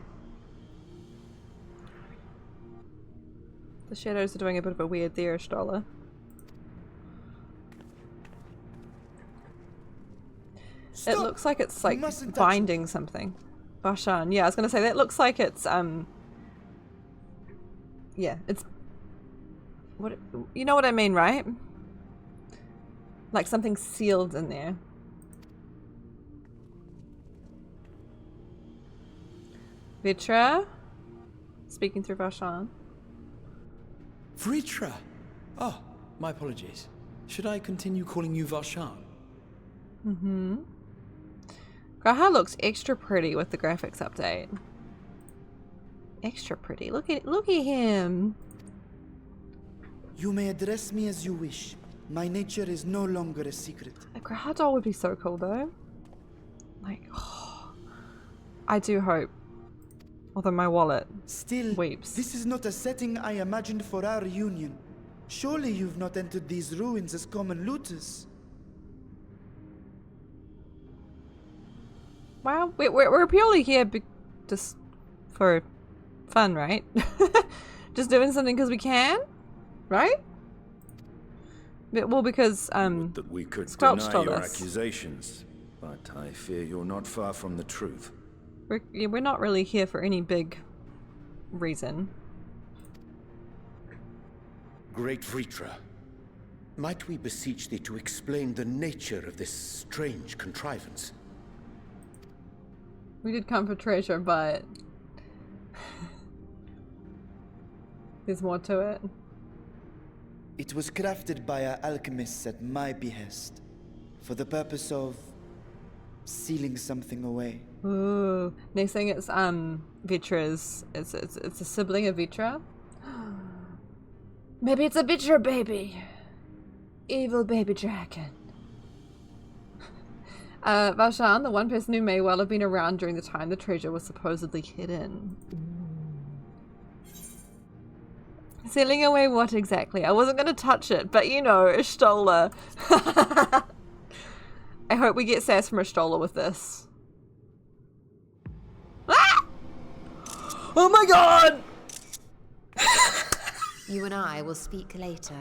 [SPEAKER 1] The shadows are doing a bit of a weird there, Stoller. It looks like it's like binding something. Varshan, yeah, I was gonna say that looks like it's yeah, it's what, you know what I mean, right? Like something sealed in there. Vitra, speaking through Varshan.
[SPEAKER 4] Vritra! Oh, my apologies. Should I continue calling you Varshan?
[SPEAKER 1] Mm-hmm. Graha looks extra pretty with the graphics update. Extra pretty. Look at him.
[SPEAKER 5] You may address me as you wish. My nature is no longer a secret.
[SPEAKER 1] A Graha doll would be so cool though. Like, oh, I do hope. Although my wallet
[SPEAKER 5] Still,
[SPEAKER 1] weeps.
[SPEAKER 5] this is not a setting I imagined for our reunion. Surely you've not entered these ruins as common looters.
[SPEAKER 1] Wow, we're purely here just for fun, right? Just doing something because we can, right? Well, because
[SPEAKER 2] Would that we could
[SPEAKER 1] Squelch
[SPEAKER 2] deny
[SPEAKER 1] told
[SPEAKER 2] your
[SPEAKER 1] us.
[SPEAKER 2] accusations, but I fear you're not far from the truth.
[SPEAKER 1] We're not really here for any big reason.
[SPEAKER 2] Great Vritra, might we beseech thee to explain the nature of this strange contrivance?
[SPEAKER 1] We did come for treasure, but there's more to it.
[SPEAKER 5] It was crafted by our alchemists at my behest, for the purpose of sealing something away.
[SPEAKER 1] Ooh, next thing it's Vitra's. It's a sibling of Vitra. Maybe it's a Vitra baby. Evil baby dragon. Varshan, the one person who may well have been around during the time the treasure was supposedly hidden. Sealing away what exactly? I wasn't going to touch it, but you know, Ishtola. I hope we get sass from Ishtola with this. Ah! Oh my god!
[SPEAKER 3] You and I will speak later.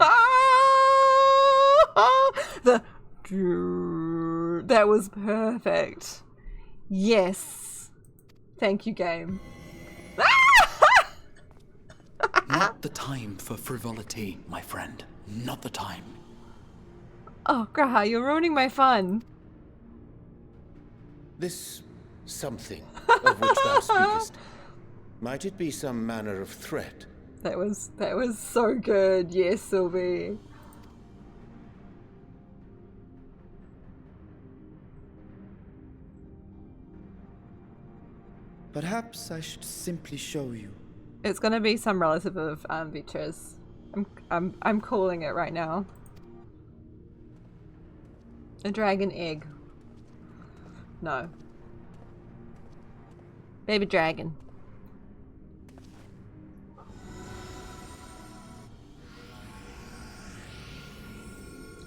[SPEAKER 1] That was perfect. Yes. Thank you, game.
[SPEAKER 4] Not the time for frivolity, my friend. Not the time.
[SPEAKER 1] Oh, Graha, you're ruining my fun.
[SPEAKER 2] This something of which thou speakest, might it be some manner of threat?
[SPEAKER 1] That was so good. Yes, Sylvie.
[SPEAKER 5] Perhaps I should simply show you.
[SPEAKER 1] It's gonna be some relative of Vitra's. I'm calling it right now. A dragon egg. No. Baby dragon.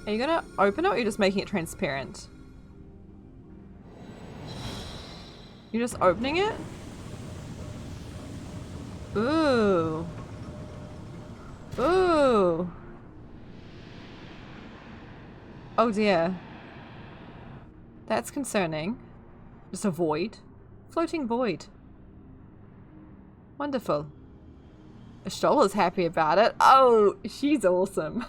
[SPEAKER 1] Are you gonna open it or are you just making it transparent? You're just opening it? Ooh. Ooh. Oh dear. That's concerning. Just a void. Floating void. Wonderful. Ishtola's happy about it. Oh, she's awesome.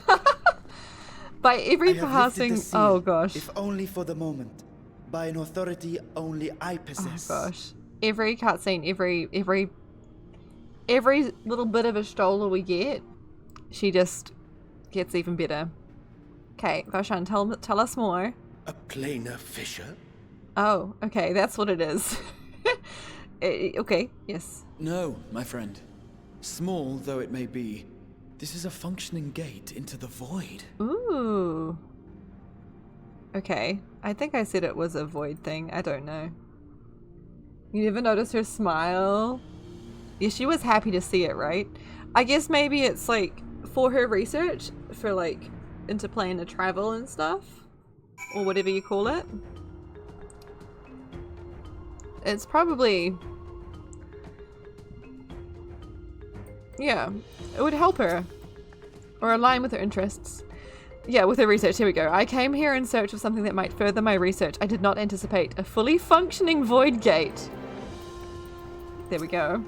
[SPEAKER 1] By every
[SPEAKER 5] I have lifted
[SPEAKER 1] every
[SPEAKER 5] the seal,
[SPEAKER 1] oh gosh.
[SPEAKER 5] if only for the moment, by an authority only I possess.
[SPEAKER 1] Oh gosh. Every cutscene, every little bit of Ishtola we get, she just gets even better. Okay, Varshan, tell us more.
[SPEAKER 2] A planar fissure?
[SPEAKER 1] Oh, okay, that's what it is. Okay, yes.
[SPEAKER 4] No, my friend. Small though it may be, this is a functioning gate into the void.
[SPEAKER 1] Ooh. Okay, I think I said it was a void thing. I don't know. You never noticed her smile? Yeah, she was happy to see it, right? I guess maybe it's like for her research, for like interplanar travel and stuff, or whatever you call it. It's probably, yeah, it would help her or align with her interests. Yeah, with her research. Here we go. I came here in search of something that might further my research. I did not anticipate a fully functioning void gate. There we go.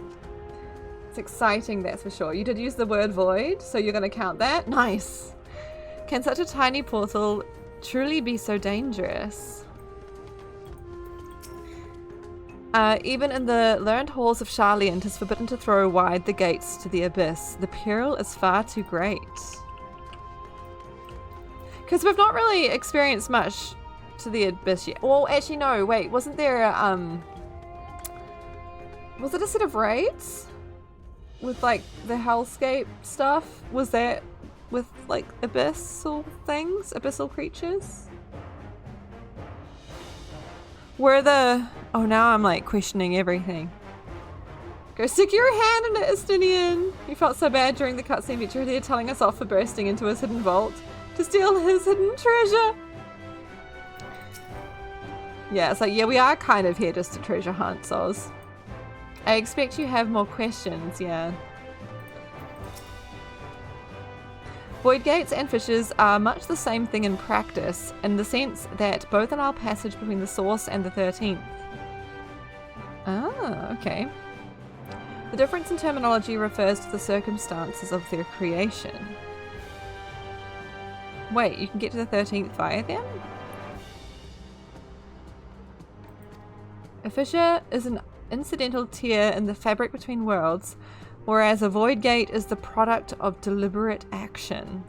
[SPEAKER 1] It's exciting, that's for sure. You did use the word void, so you're going to count that? Nice. Can such a tiny portal truly be so dangerous? Even in the learned halls of Charlian, 'tis forbidden to throw wide the gates to the abyss. The peril is far too great. Because we've not really experienced much to the abyss yet. Well, actually, no, wait. Wasn't there a, was it a set of raids? With, like, the hellscape stuff? Was that with, like, abyssal things? Abyssal creatures? Were the... Oh, now I'm, like, questioning everything. Go stick your hand in it, Estinian! You felt so bad during the cutscene, but you're there telling us off for bursting into his hidden vault to steal his hidden treasure. Yeah, it's like, yeah, we are kind of here just to treasure hunt, Soz. I expect you have more questions, yeah. Void gates and fissures are much the same thing in practice, in the sense that both allow passage between the source and the 13th. Ah, okay. The difference in terminology refers to the circumstances of their creation. Wait, you can get to the 13th via them? A fissure is an incidental tear in the fabric between worlds, whereas a void gate is the product of deliberate action.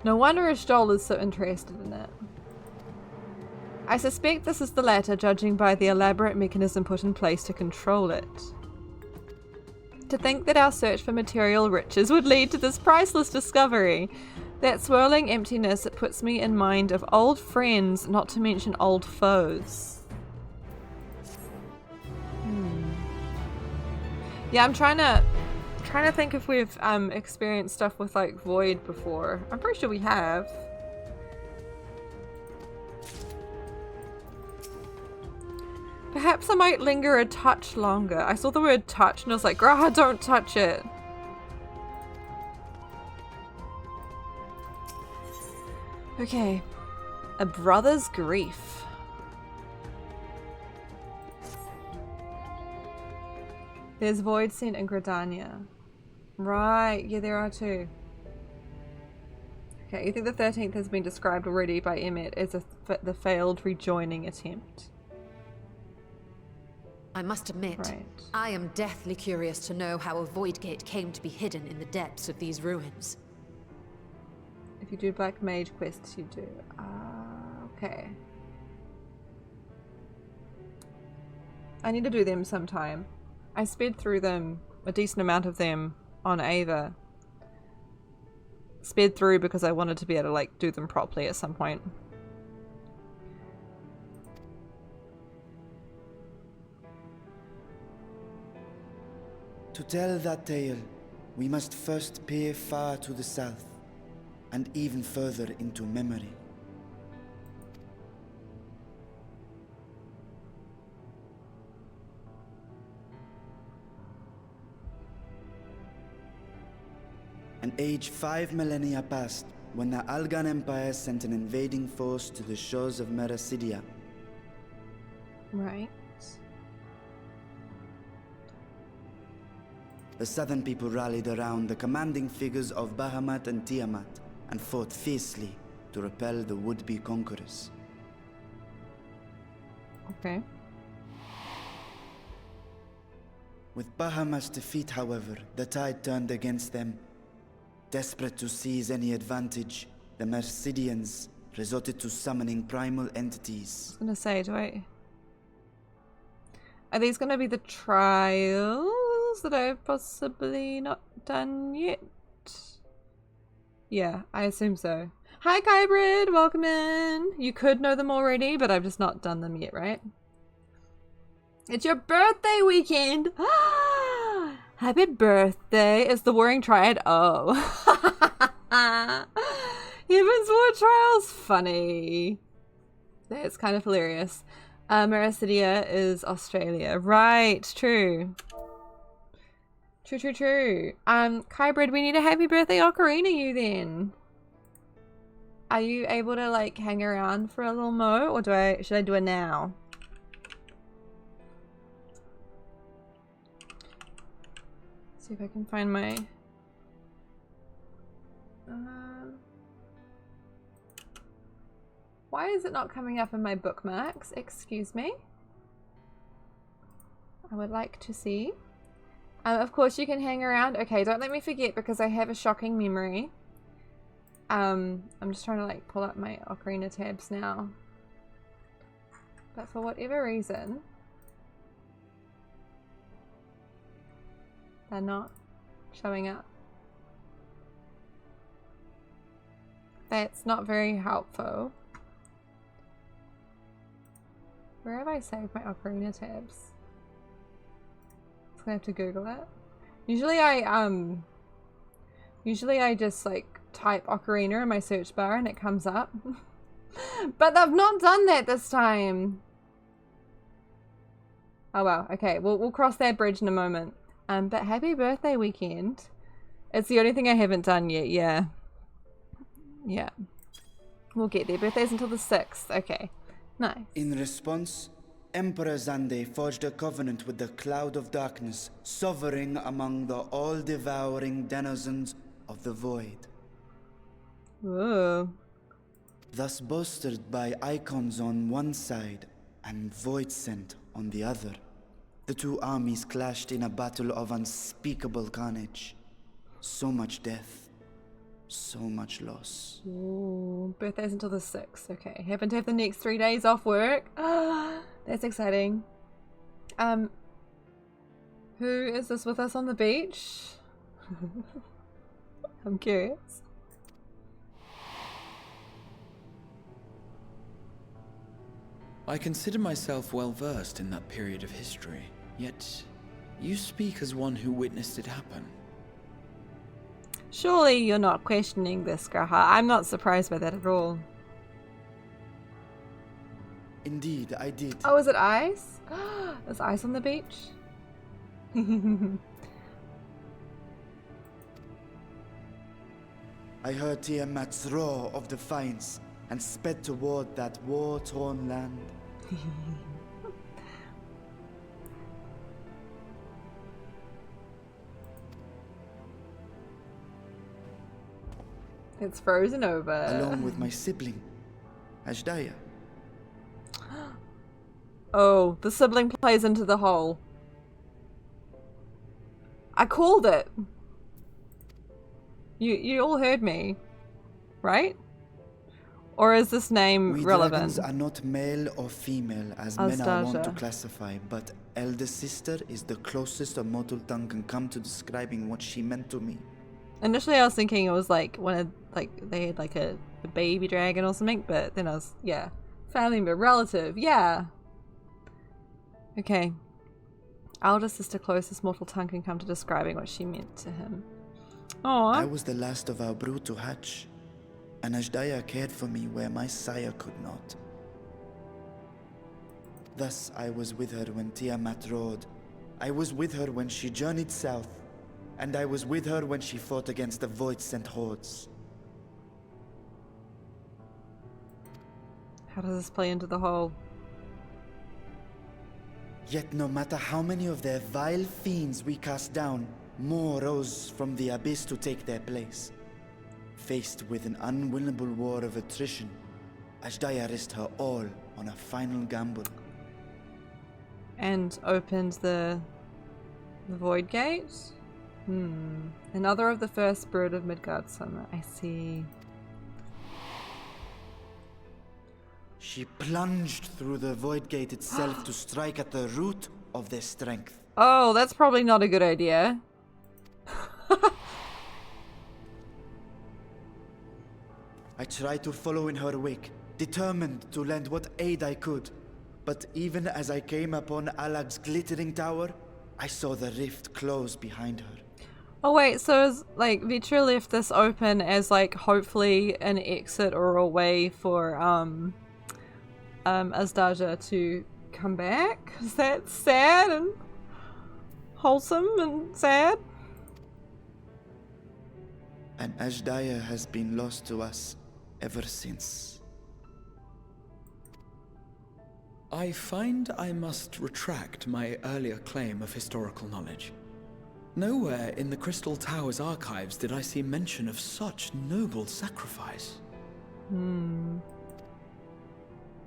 [SPEAKER 1] No wonder Ishjol is so interested in it. I suspect this is the latter, judging by the elaborate mechanism put in place to control it. To think that our search for material riches would lead to this priceless discovery. That swirling emptiness, it puts me in mind of old friends, not to mention old foes. Yeah, I'm trying to think if we've experienced stuff with like void before. I'm pretty sure we have. Perhaps I might linger a touch longer. I saw the word touch and I was like, "Grah, don't touch it." Okay. A brother's grief. There's Void Scent in Gridania. Right, yeah, there are two. Okay, you think the 13th has been described already by Emmet as the failed rejoining attempt.
[SPEAKER 3] I must admit,
[SPEAKER 1] Right.
[SPEAKER 3] I am deathly curious to know how a void gate came to be hidden in the depths of these ruins.
[SPEAKER 1] If you do Black Mage quests, you do. Okay. I need to do them sometime. I sped through them, a decent amount of them, on Ava. Sped through because I wanted to be able to like do them properly at some point.
[SPEAKER 5] To tell that tale, we must first peer far to the south, and even further into memory. An age 5 millennia passed when the Algan Empire sent an invading force to the shores of Meracidia.
[SPEAKER 1] Right.
[SPEAKER 5] The southern people rallied around the commanding figures of Bahamut and Tiamat and fought fiercely to repel the would-be conquerors.
[SPEAKER 1] Okay.
[SPEAKER 5] With Bahamut's defeat, however, the tide turned against them. Desperate to seize any advantage, the Mercidians resorted to summoning primal entities.
[SPEAKER 1] I was gonna say, are these gonna be the trials that I've possibly not done yet? Yeah, I assume so. Hi Kybrid, welcome in. You could know them already, but I've just not done them yet, right? It's your birthday weekend! Happy birthday. Is the Warring Triad? Oh. Heaven's War Trial's funny. That's kind of hilarious. Marasidia is Australia. Right, true. True. Kybrid, we need a happy birthday ocarina you then. Are you able to like hang around for a little mo, or should I do it now? See if I can find my why is it not coming up in my bookmarks? Excuse me. I would like to see. Of course you can hang around. Okay, don't let me forget because I have a shocking memory. I'm just trying to like pull up my ocarina tabs now. But for whatever reason, they're not showing up. That's not very helpful. Where have I saved my ocarina tabs? I'm gonna have to Google it. Usually I just like type ocarina in my search bar and it comes up. But I've not done that this time. Oh well, okay, we'll cross that bridge in a moment. But happy birthday weekend. It's the only thing I haven't done yet, yeah. Yeah. We'll get there. Birthday's until the 6th. Okay. Nice.
[SPEAKER 5] In response, Emperor Zande forged a covenant with the Cloud of Darkness, sovereign among the all-devouring denizens of the Void.
[SPEAKER 1] Whoa.
[SPEAKER 5] Thus bolstered by icons on one side and Void Scent on the other, the two armies clashed in a battle of unspeakable carnage. So much death, so much loss.
[SPEAKER 1] Ooh, birthday's until the 6th. Okay. Happen to have the next 3 days off work. That's exciting. Who is this with us on the beach? I'm curious.
[SPEAKER 4] I consider myself well versed in that period of history, yet you speak as one who witnessed it happen.
[SPEAKER 1] Surely you're not questioning this, Graha. I'm not surprised by that at all.
[SPEAKER 5] Indeed, I did.
[SPEAKER 1] Oh, is it ice? There's ice on the beach?
[SPEAKER 5] I heard Tiamat's roar of defiance and sped toward that war-torn land.
[SPEAKER 1] It's frozen over.
[SPEAKER 5] Along with my sibling, Ashdaya.
[SPEAKER 1] Oh, the sibling plays into the hole. I called it. You all heard me, right? Or is this name
[SPEAKER 5] We
[SPEAKER 1] relevant?
[SPEAKER 5] dragons are not male or female as men are wont to classify, but elder sister is the closest a mortal tongue can come to describing what she meant to me.
[SPEAKER 1] Initially I was thinking it was like one of, like, they had like a baby dragon or something, but then I was, yeah. Family member, relative, yeah. Okay. Eldest sister, closest mortal tongue can come to describing what she meant to him. Aww.
[SPEAKER 5] I was the last of our brood to hatch, and Ashdaya cared for me where my sire could not. Thus I was with her when Tiamat roared. I was with her when she journeyed south, and I was with her when she fought against the Void-sent hordes.
[SPEAKER 1] How does this play into the whole?
[SPEAKER 5] Yet no matter how many of their vile fiends we cast down, more rose from the abyss to take their place. Faced with an unwinnable war of attrition, Ashdaya risked her all on a final gamble.
[SPEAKER 1] And opened the Void Gate? Another of the first brood of Midgard Summer. I see.
[SPEAKER 5] She plunged through the Void Gate itself to strike at the root of their strength.
[SPEAKER 1] Oh, that's probably not a good idea.
[SPEAKER 5] I tried to follow in her wake, determined to lend what aid I could. But even as I came upon Alag's glittering tower, I saw the rift close behind her.
[SPEAKER 1] Oh wait, so is, like, Vitra left this open as, like, hopefully an exit or a way for, Asdaja to come back? Is that sad and wholesome and sad?
[SPEAKER 5] And Ashdaya has been lost to us ever since.
[SPEAKER 4] I find I must retract my earlier claim of historical knowledge. Nowhere in the Crystal Tower's archives did I see mention of such noble sacrifice.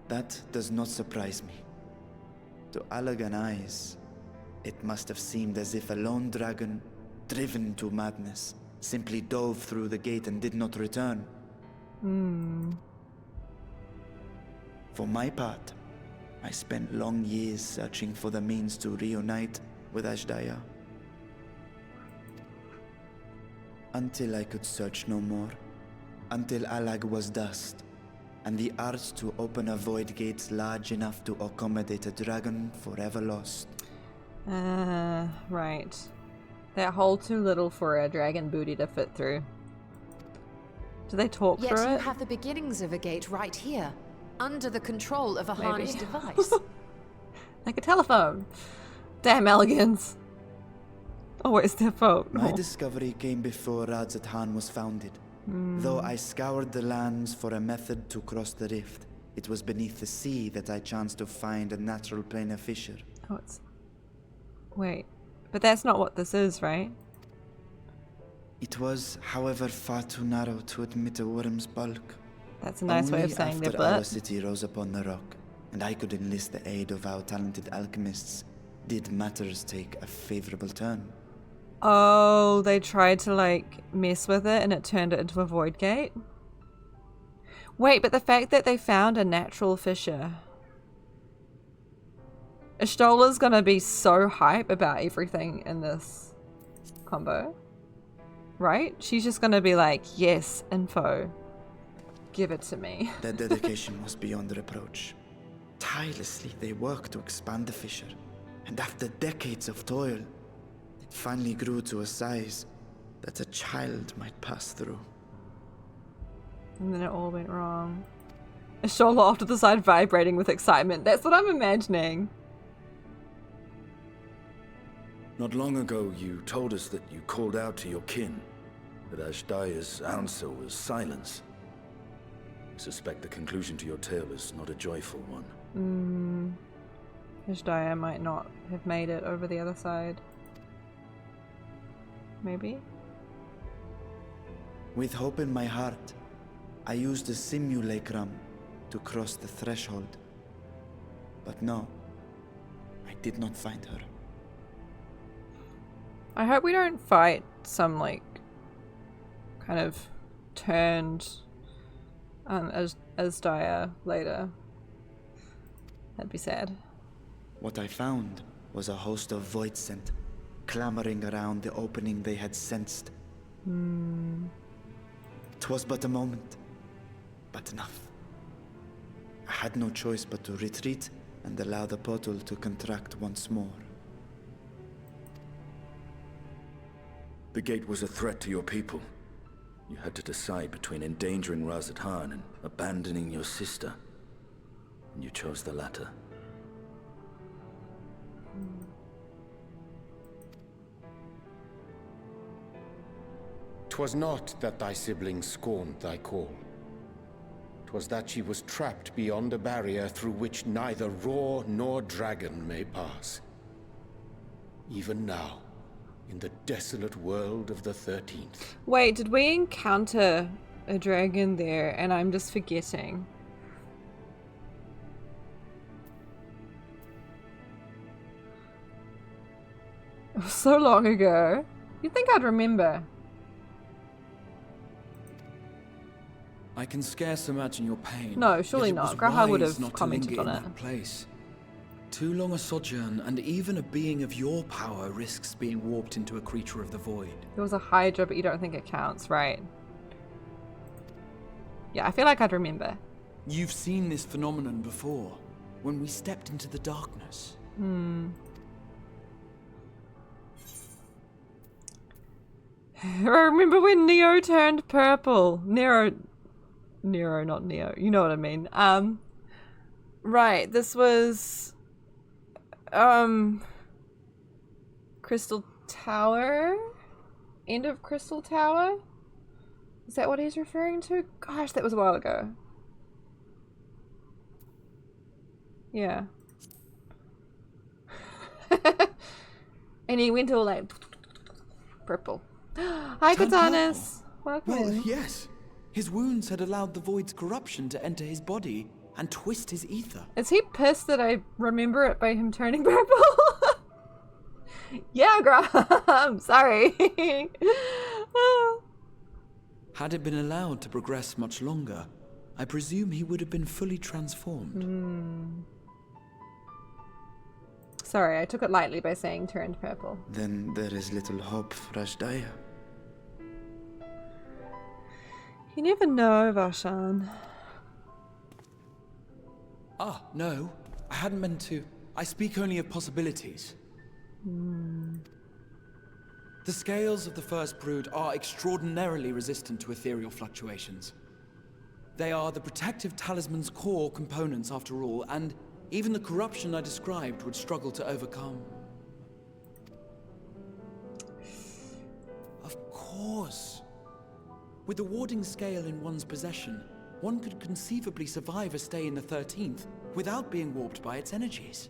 [SPEAKER 5] That does not surprise me. To Allagan eyes, it must have seemed as if a lone dragon, driven to madness, simply dove through the gate and did not return. For my part, I spent long years searching for the means to reunite with Ashdaya. Until I could search no more. Until Allag was dust, and the arts to open a void gate large enough to accommodate a dragon forever lost.
[SPEAKER 1] Right. That hole too little for a dragon booty to fit through. Do they talk
[SPEAKER 3] Yet
[SPEAKER 1] through
[SPEAKER 3] you
[SPEAKER 1] it?
[SPEAKER 3] have the beginnings of a gate right here, under the control of a
[SPEAKER 1] Maybe.
[SPEAKER 3] harnessed device.
[SPEAKER 1] Like a telephone. Damn elegance. Always their fault.
[SPEAKER 5] My discovery came before Radzat was founded. Though I scoured the lands for a method to cross the rift, it was beneath the sea that I chanced to find a natural planar fissure.
[SPEAKER 1] Oh, it's... Wait. But that's not what this is, right?
[SPEAKER 5] It was, however, far too narrow to admit a worm's bulk.
[SPEAKER 1] That's a nice way of
[SPEAKER 5] Only
[SPEAKER 1] saying their
[SPEAKER 5] after our
[SPEAKER 1] butt.
[SPEAKER 5] city rose upon the rock, and I could enlist the aid of our talented alchemists, did matters take a favorable turn.
[SPEAKER 1] Oh, they tried to, like, mess with it and it turned it into a void gate? Wait, but the fact that they found a natural fissure... Ishtola's gonna be so hype about everything in this combo. Right? She's just gonna be like, yes, info. Give it to me.
[SPEAKER 5] Their dedication was beyond reproach. Tirelessly they worked to expand the fissure, and after decades of toil, it finally grew to a size that a child might pass through.
[SPEAKER 1] And then it all went wrong. Ishola off to the side vibrating with excitement. That's what I'm imagining.
[SPEAKER 2] Not long ago, you told us that you called out to your kin, that Ashdaya's answer was silence. I suspect the conclusion to your tale is not a joyful one.
[SPEAKER 1] Ashdaya might not have made it over the other side. Maybe?
[SPEAKER 5] With hope in my heart, I used the simulacrum to cross the threshold. But no, I did not find her.
[SPEAKER 1] I hope we don't fight some, like, kind of turned Ashdaya later. That'd be sad.
[SPEAKER 5] What I found was a host of void scent, clamoring around the opening they had sensed. 'Twas but a moment, but enough. I had no choice but to retreat and allow the portal to contract once more.
[SPEAKER 2] The gate was a threat to your people. You had to decide between endangering Razathan and abandoning your sister. And you chose the latter. 'Twas not that thy siblings scorned thy call. 'Twas that she was trapped beyond a barrier through which neither roar nor dragon may pass. Even now, in the desolate world of the 13th.
[SPEAKER 1] Wait, did we encounter a dragon there and I'm just forgetting? It was so long ago. You'd think I'd remember.
[SPEAKER 4] I can scarce imagine your pain.
[SPEAKER 1] No, surely
[SPEAKER 4] yet it
[SPEAKER 1] not.
[SPEAKER 4] was
[SPEAKER 1] Graha would
[SPEAKER 4] wise
[SPEAKER 1] have
[SPEAKER 4] not to
[SPEAKER 1] commented
[SPEAKER 4] linger
[SPEAKER 1] on
[SPEAKER 4] in
[SPEAKER 1] it.
[SPEAKER 4] that place. Too long a sojourn, and even a being of your power risks being warped into a creature of the void.
[SPEAKER 1] There was a Hydra, but you don't think it counts, right? Yeah, I feel like I'd remember.
[SPEAKER 4] You've seen this phenomenon before, when we stepped into the darkness.
[SPEAKER 1] I remember when Neo turned purple. Nero, not Neo. You know what I mean. Right. This was, Crystal Tower? End of Crystal Tower? Is that what he's referring to? Gosh, that was a while ago. Yeah. And he went all like purple. Hi, Katanis. Welcome.
[SPEAKER 4] Well, yes. His wounds had allowed the void's corruption to enter his body and twist his ether.
[SPEAKER 1] Is he pissed that I remember it by him turning purple? Yeah, Graham. Sorry.
[SPEAKER 4] Had it been allowed to progress much longer, I presume he would have been fully transformed.
[SPEAKER 1] Sorry, I took it lightly by saying turned purple.
[SPEAKER 5] Then there is little hope for Ashdaya.
[SPEAKER 1] You never know, Varshan.
[SPEAKER 4] Ah, no. I hadn't meant to. I speak only of possibilities. The scales of the first brood are extraordinarily resistant to ethereal fluctuations. They are the protective talisman's core components after all, and even the corruption I described would struggle to overcome. Of course. With the warding scale in one's possession, one could conceivably survive a stay in the 13th without being warped by its energies.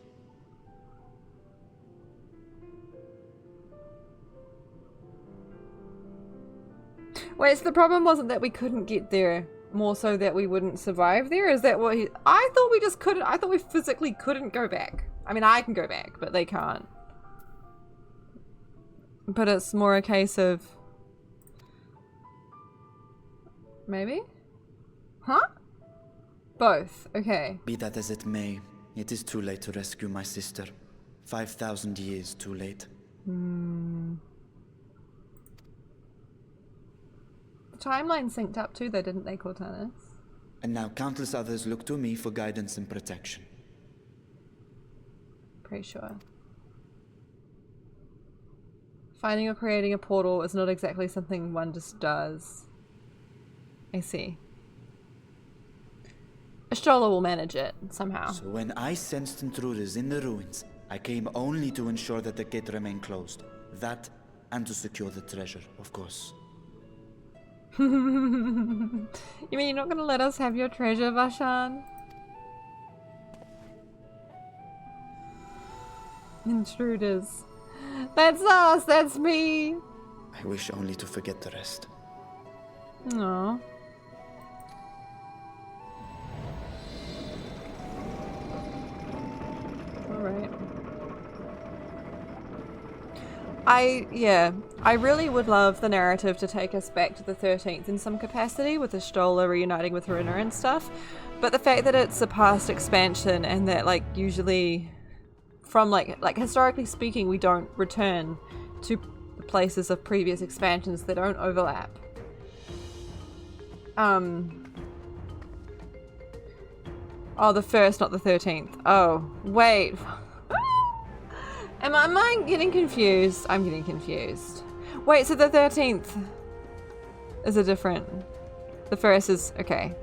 [SPEAKER 1] Wait, so the problem wasn't that we couldn't get there, more so that we wouldn't survive there? Is that what he... I thought we just couldn't... I thought we physically couldn't go back. I mean, I can go back, but they can't. But it's more a case of... Maybe? Huh? Both. Okay.
[SPEAKER 5] Be that as it may, it is too late to rescue my sister. 5,000 years too late.
[SPEAKER 1] The timeline synced up too, though, didn't they, Cortanus?
[SPEAKER 5] And now countless others look to me for guidance and protection.
[SPEAKER 1] Pretty sure. Finding or creating a portal is not exactly something one just does. I see. Astrola will manage it, somehow.
[SPEAKER 5] So when I sensed intruders in the ruins, I came only to ensure that the gate remained closed. That, and to secure the treasure, of course.
[SPEAKER 1] You mean you're not gonna let us have your treasure, Varshan? Intruders. That's us, that's me!
[SPEAKER 5] I wish only to forget the rest.
[SPEAKER 1] Aww. Alright. I really would love the narrative to take us back to the 13th in some capacity, with Ashtola reuniting with Runa and stuff. But the fact that it's a past expansion and that, like, usually from, like historically speaking, we don't return to the places of previous expansions that don't overlap. Oh, the first, not the 13th. Oh, wait. Am I getting confused? I'm getting confused. Wait, so the 13th is a different... The first is... Okay.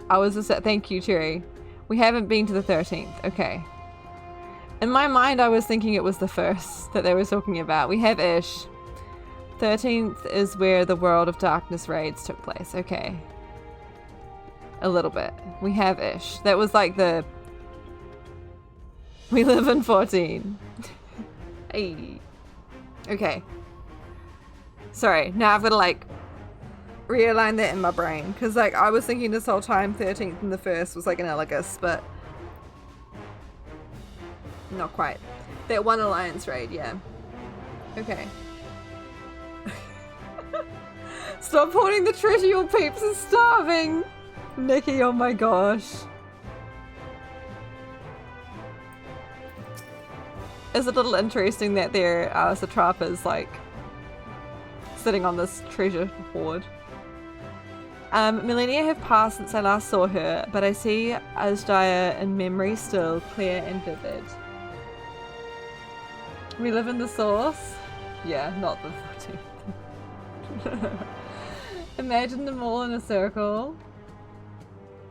[SPEAKER 1] I was just... Thank you, Cherry. We haven't been to the 13th. Okay. In my mind, I was thinking it was the first that they were talking about. We have Ish. 13th is where the World of Darkness raids took place. Okay. A little bit. We have Ish. That was like the... We live in 14. Hey. Okay. Sorry. Now I've got to like realign that in my brain. Because like I was thinking this whole time 13th and the 1st was like analogous, but not quite. That one alliance raid, yeah. Okay. Stop hoarding the treasure, your peeps are starving! Nikki, oh my gosh. It's a little interesting that their satrapa is like sitting on this treasure hoard. Millennia have passed since I last saw her, but I see Asdaya in memory still, clear and vivid. We live in the source? Yeah, not the 14th. Imagine them all in a circle.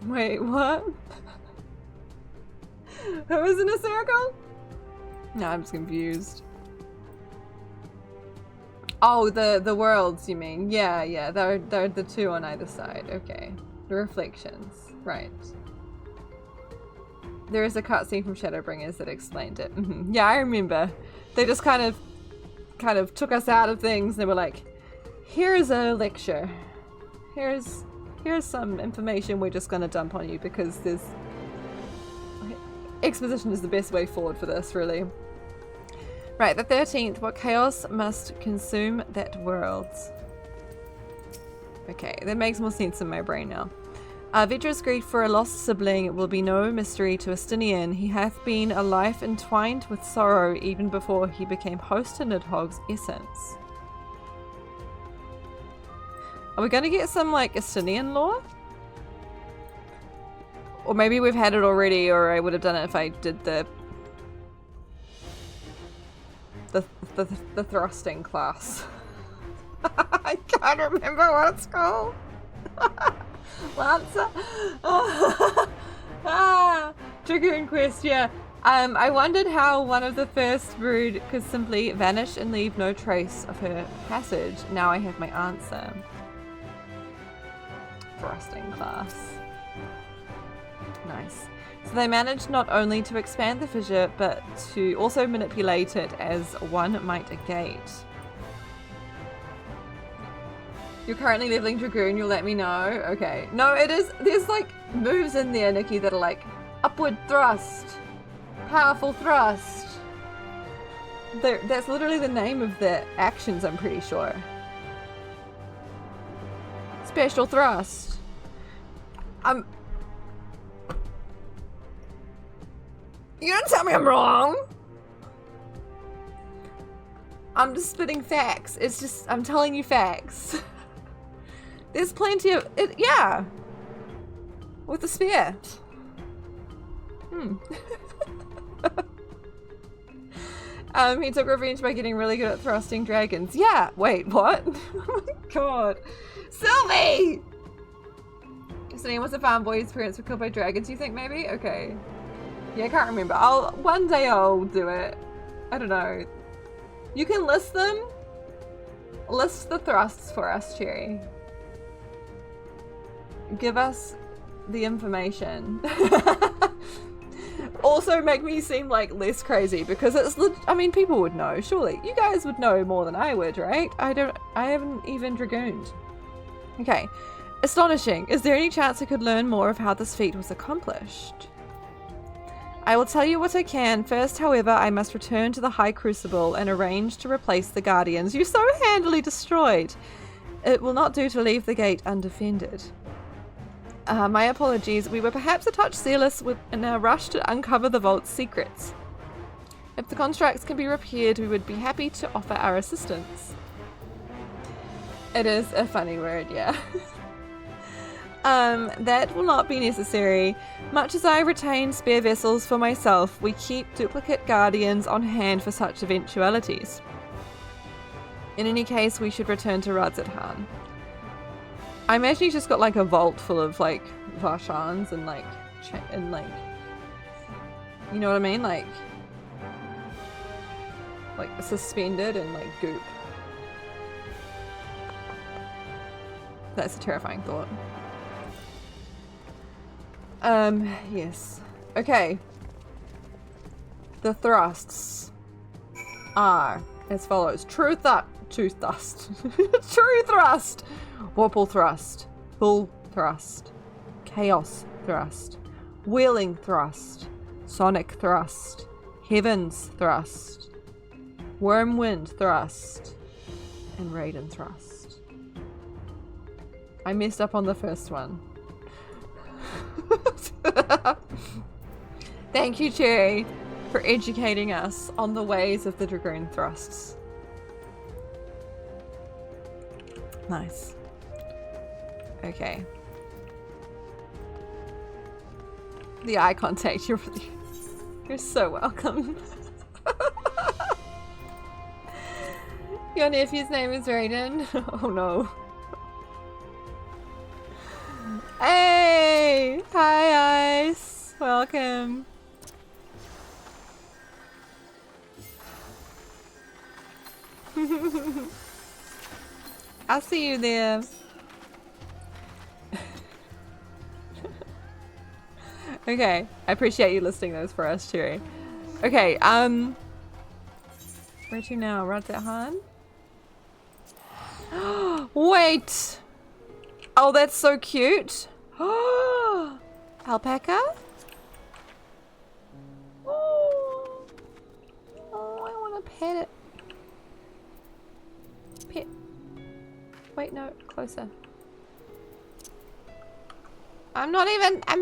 [SPEAKER 1] Wait, what? Who is in a circle? No, I'm just confused. Oh, the worlds, you mean? Yeah, they're the two on either side. Okay. The reflections. Right. There is a cutscene from Shadowbringers that explained it. Yeah, I remember. They just kind of took us out of things and they were like, here's a lecture. Here's some information we're just gonna dump on you because there's exposition is the best way forward for this, really. Right, the 13th. What chaos must consume that world? Okay, that makes more sense in my brain now. Vedra's grief for a lost sibling will be no mystery to Estinian. He hath been a life entwined with sorrow even before he became host to Nidhogg's essence. Are we going to get some, like, Estinian lore? Or maybe we've had it already, or I would have done it if I did the thrusting class. I can't remember what it's called. Lancer. Dragoon Quest, yeah. I wondered how one of the first brood could simply vanish and leave no trace of her passage. Now I have my answer. Thrusting class. Nice. So they managed not only to expand the fissure, but to also manipulate it as one might a gate. You're currently leveling Dragoon, you'll let me know. Okay. No, it is, there's like moves in there, Nikki, that are like upward thrust, powerful thrust. That's literally the name of the actions, I'm pretty sure. Special thrust. You don't tell me I'm wrong! I'm just spitting facts. It's just, I'm telling you facts. There's plenty of it, yeah. With the spear. He took revenge by getting really good at thrusting dragons. Yeah, wait, what? Oh my god. Sylvie! So he was a farm boy, his parents were killed by dragons, you think maybe? Okay. Yeah, I can't remember. One day I'll do it. I don't know. You can list them. List the thrusts for us, Cherry. Give us the information. Also make me seem like less crazy because it's I mean, people would know, surely. You guys would know more than I would, right? I haven't even dragooned. Okay. Astonishing. Is there any chance I could learn more of how this feat was accomplished? I will tell you what I can. First, however, I must return to the High Crucible and arrange to replace the Guardians you so handily destroyed. It will not do to leave the gate undefended. My apologies. We were perhaps a touch zealous in our rush to uncover the vault's secrets. If the constructs can be repaired, we would be happy to offer our assistance. It is a funny word, yeah. That will not be necessary. Much as I retain spare vessels for myself, we keep duplicate guardians on hand for such eventualities. In any case, we should return to Radzathan. I imagine he's just got like a vault full of like Varshans and like, you know what I mean? Like suspended and like goop. That's a terrifying thought. Yes. Okay. The thrusts are as follows. True thrust. True thrust. Warple thrust. Full thrust. Chaos thrust. Wheeling thrust. Sonic thrust. Heavens thrust. Wormwind thrust. And Raiden thrust. I messed up on the first one. Thank you, Cherry, for educating us on the ways of the Dragoon thrusts. Nice. Okay. The eye contact, you're so welcome. Your nephew's name is Raiden. Oh no. Hey! Hi, Ice! Welcome. I'll see you there. Okay, I appreciate you listing those for us, Cherry. Okay, where to now? Radzethan? Wait! Oh, that's so cute! Alpaca? Oh, I want to pet it. Pet. Wait, no, closer. I'm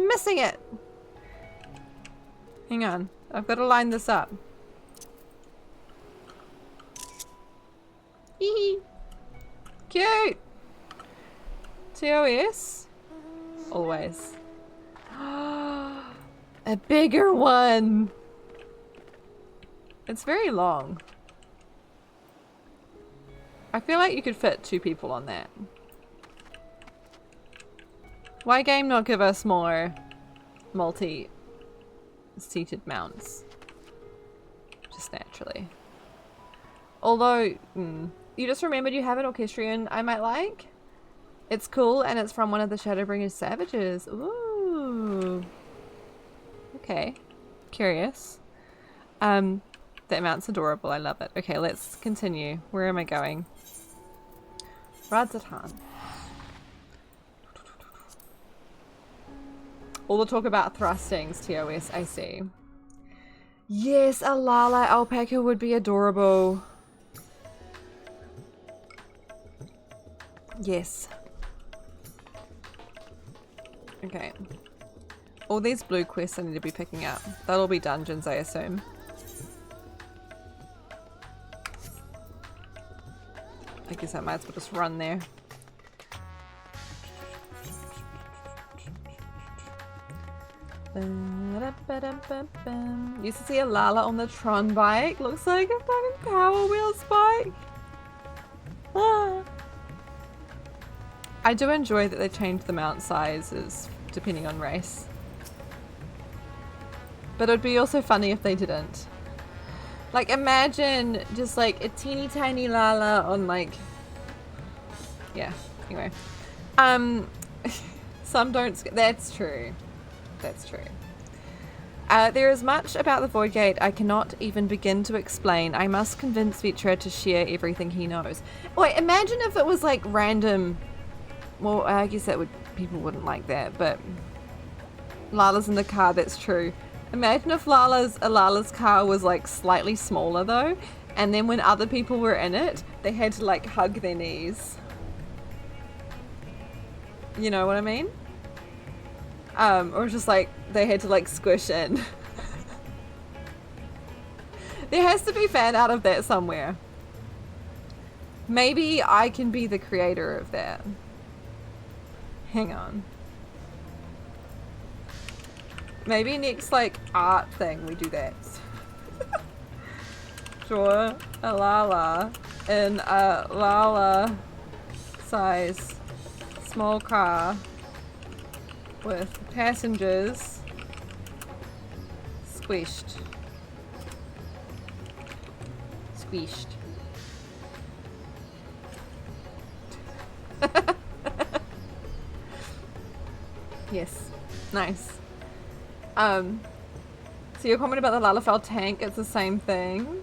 [SPEAKER 1] missing it! Hang on, I've got to line this up. Hee cute! TOS? Always. A bigger one! It's very long. I feel like you could fit 2 people on that. Why game not give us more multi-seated mounts? Just naturally. Although, you just remembered you have an Orchestrion I might like? It's cool and it's from one of the Shadowbringers Savages. Ooh. Okay. Curious. That mount's adorable. I love it. Okay, let's continue. Where am I going? Radzethan. All the talk about thrustings, TOS, I see. Yes, a Lala alpaca would be adorable. Yes. Okay. All these blue quests I need to be picking up. That'll be dungeons, I assume. I guess I might as well just run there. Used to see a Lala on the Tron bike. Looks like a fucking Power Wheels bike. Ah. I do enjoy that they changed the mount sizes depending on race. But it'd be also funny if they didn't. Like, imagine just like a teeny tiny Lala on like... Yeah, anyway. Some don't... That's true. That's true. There is much about the Void Gate I cannot even begin to explain. I must convince Vitra to share everything he knows. Wait, imagine if it was like random... Well, I guess that would... People wouldn't like that, but... Lala's in the car, that's true. Imagine if Lala's car was like slightly smaller though, and then when other people were in it, they had to like hug their knees. You know what I mean? Or just like they had to like squish in. There has to be fan out of that somewhere. Maybe I can be the creator of that. Hang on. Maybe next like art thing we do that. Draw a Lala in a Lala size small car with passengers squished. Squished. Yes. Nice. So your comment about the Lalafell tank, it's the same thing.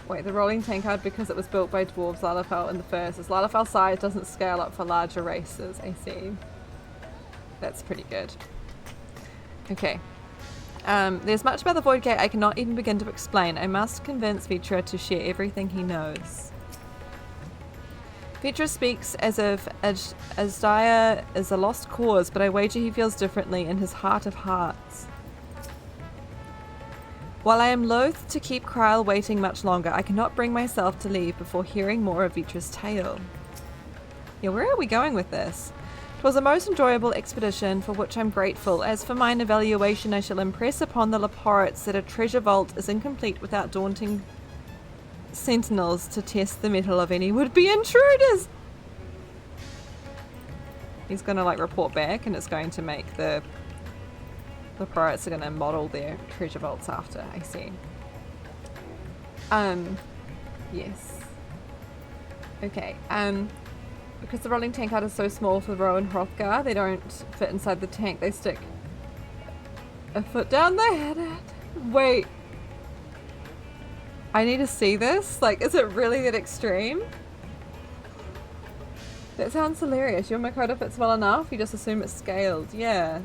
[SPEAKER 1] Wait, the rolling tankard because it was built by dwarves Lalafell in the first. As Lalafell size doesn't scale up for larger races, I see. That's pretty good. Okay. There's much about the Void Gate I cannot even begin to explain. I must convince Vitra to share everything he knows. Vitra speaks as if Azdia is a lost cause, but I wager he feels differently in his heart of hearts. While I am loath to keep Kryle waiting much longer, I cannot bring myself to leave before hearing more of Vitra's tale. Yeah, where are we going with this? It was a most enjoyable expedition for which I'm grateful. As for mine evaluation, I shall impress upon the Laportes that a treasure vault is incomplete without daunting sentinels to test the mettle of any would-be intruders. He's gonna like report back, and it's going to make the Laportes are gonna model their treasure vaults after. I see. Yes. Okay. Because the rolling tank hut is so small for Ro and Hrothgar, they don't fit inside the tank. They stick a foot down their head. Wait. I need to see this? Like, is it really that extreme? That sounds hilarious. Your Makota fits well enough, you just assume it's scaled. Yeah.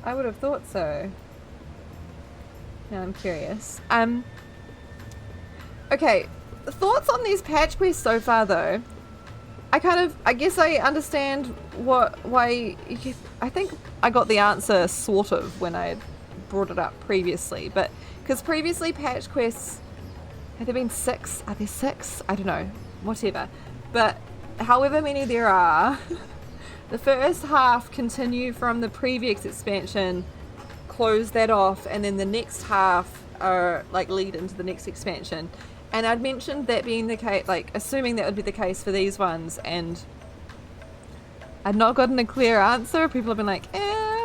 [SPEAKER 1] I would have thought so. Now I'm curious. Okay. Thoughts on these patch quests so far, though? I guess I understand why. I think I got the answer sort of when I brought it up previously, but because previously patch quests, have there been 6? Are there 6? I don't know. Whatever. But however many there are, the first half continue from the previous expansion, close that off, and then the next half are like lead into the next expansion. And I'd mentioned that being the case, like, assuming that would be the case for these ones, and I'd not gotten a clear answer. People have been like,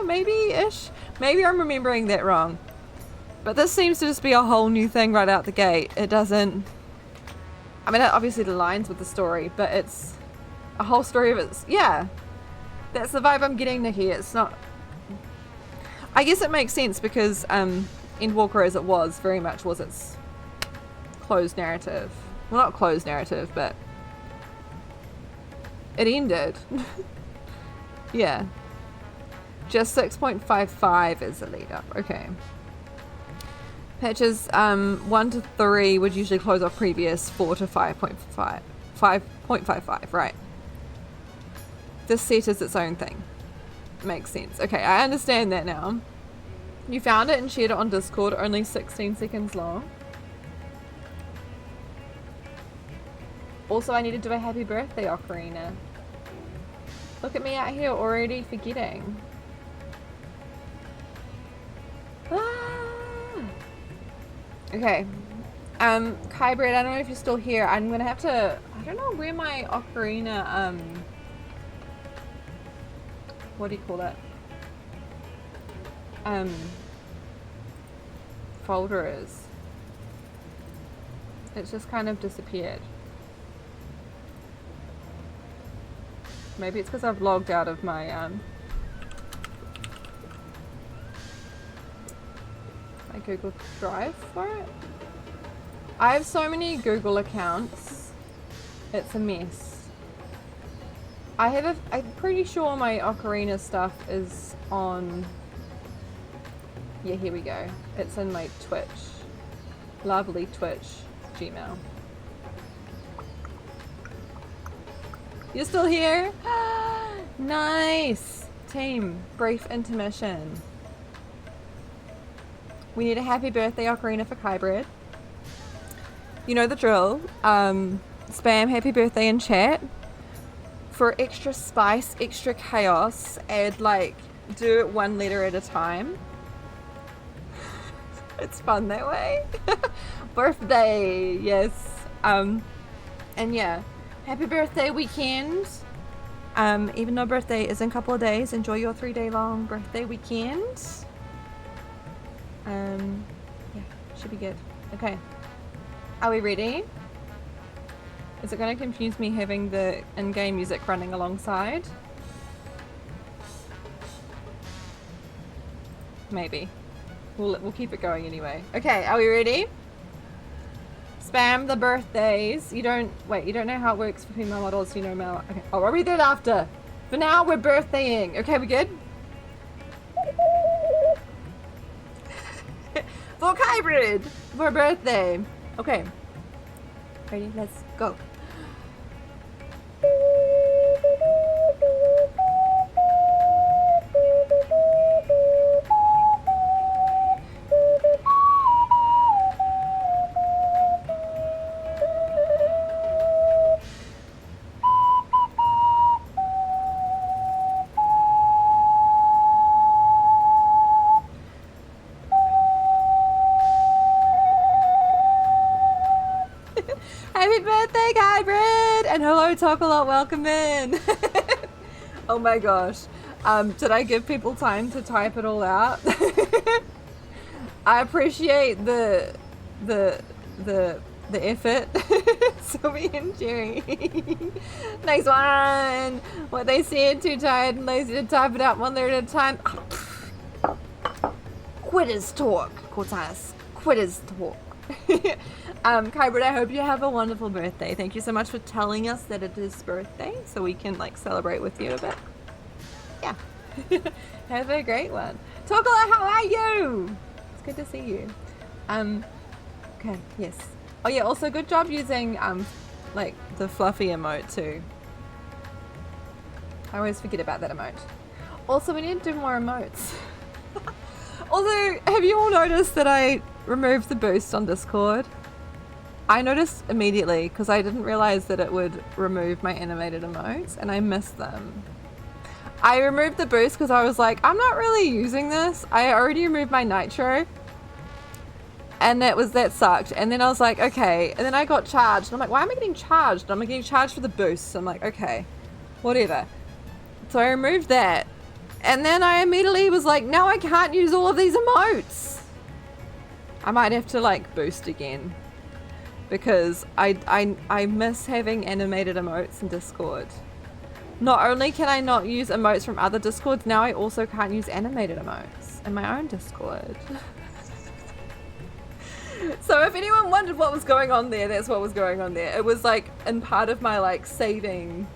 [SPEAKER 1] maybe-ish. Maybe I'm remembering that wrong. But this seems to just be a whole new thing right out the gate. It doesn't... I mean, it obviously aligns with the story, but it's a whole story of its... Yeah. That's the vibe I'm getting to here. It's not... I guess it makes sense because Endwalker, as it was, very much was its... closed narrative. Well, not closed narrative, but it ended. Yeah. Just 6.55 is the lead up. Okay. Patches 1 to 3 would usually close off previous 4 to 5.5. 5.55, right. This set is its own thing. Makes sense. Okay, I understand that now. You found it and shared it on Discord, only 16 seconds long. Also, I need to do a happy birthday ocarina. Look at me out here already forgetting. Ah! Okay. Kybrid, I don't know if you're still here. I'm gonna have to... I don't know where my ocarina, what do you call it? Folder is. It's just kind of disappeared. Maybe it's because I've logged out of my my Google Drive for it. I have so many Google accounts. It's a mess. I'm pretty sure my ocarina stuff is on... Yeah, here we go. It's in my Twitch. Lovely Twitch Gmail. You're still here? Nice! Team, brief intermission. We need a happy birthday ocarina for Kybrid. You know the drill. Spam happy birthday in chat. For extra spice, extra chaos, add like, do it one letter at a time. It's fun that way. Birthday, yes. And yeah. Happy birthday weekend. Even though birthday is in a couple of days, enjoy your 3-day long birthday weekend. Yeah, should be good. Okay. Are we ready? Is it going to confuse me having the in-game music running alongside? Maybe. We'll keep it going anyway. Okay, are we ready? Spam the birthdays. You don't know how it works for female models, you know male. Okay. Oh, I'll read that after. For now, we're birthdaying. Okay, we good? For Kybrid! For birthday. Okay. Ready? Let's go. birthday, Hybrid! And hello, Talk-A-Lot, welcome in! Oh my gosh. Did I give people time to type it all out? I appreciate the effort. Sylvie and Jerry. Next one! What they said, too tired and lazy to type it out one letter at a time. Quitters talk, Cortez. Quitters talk. Hybrid, I hope you have a wonderful birthday. Thank you so much for telling us that it is birthday, so we can like celebrate with you a bit. Yeah. Have a great one. Talk-A-Lot, how are you? It's good to see you. Okay, yes. Oh yeah, also good job using like the fluffy emote too. I always forget about that emote. Also, we need to do more emotes. Also, have you all noticed that I removed the boost on Discord? I noticed immediately because I didn't realize that it would remove my animated emotes and I missed them. I removed the boost because I was like, I'm not really using this. I already removed my nitro. And that sucked. And then I was like, okay. And then I got charged. I'm like, why am I getting charged? I'm getting charged for the boost. So I'm like, okay, whatever. So I removed that. And then I immediately was like, now I can't use all of these emotes. I might have to like boost again. Because I miss having animated emotes in Discord. Not only can I not use emotes from other Discords, now I also can't use animated emotes in my own Discord. So if anyone wondered what was going on there, that's what was going on there. It was like in part of my like saving,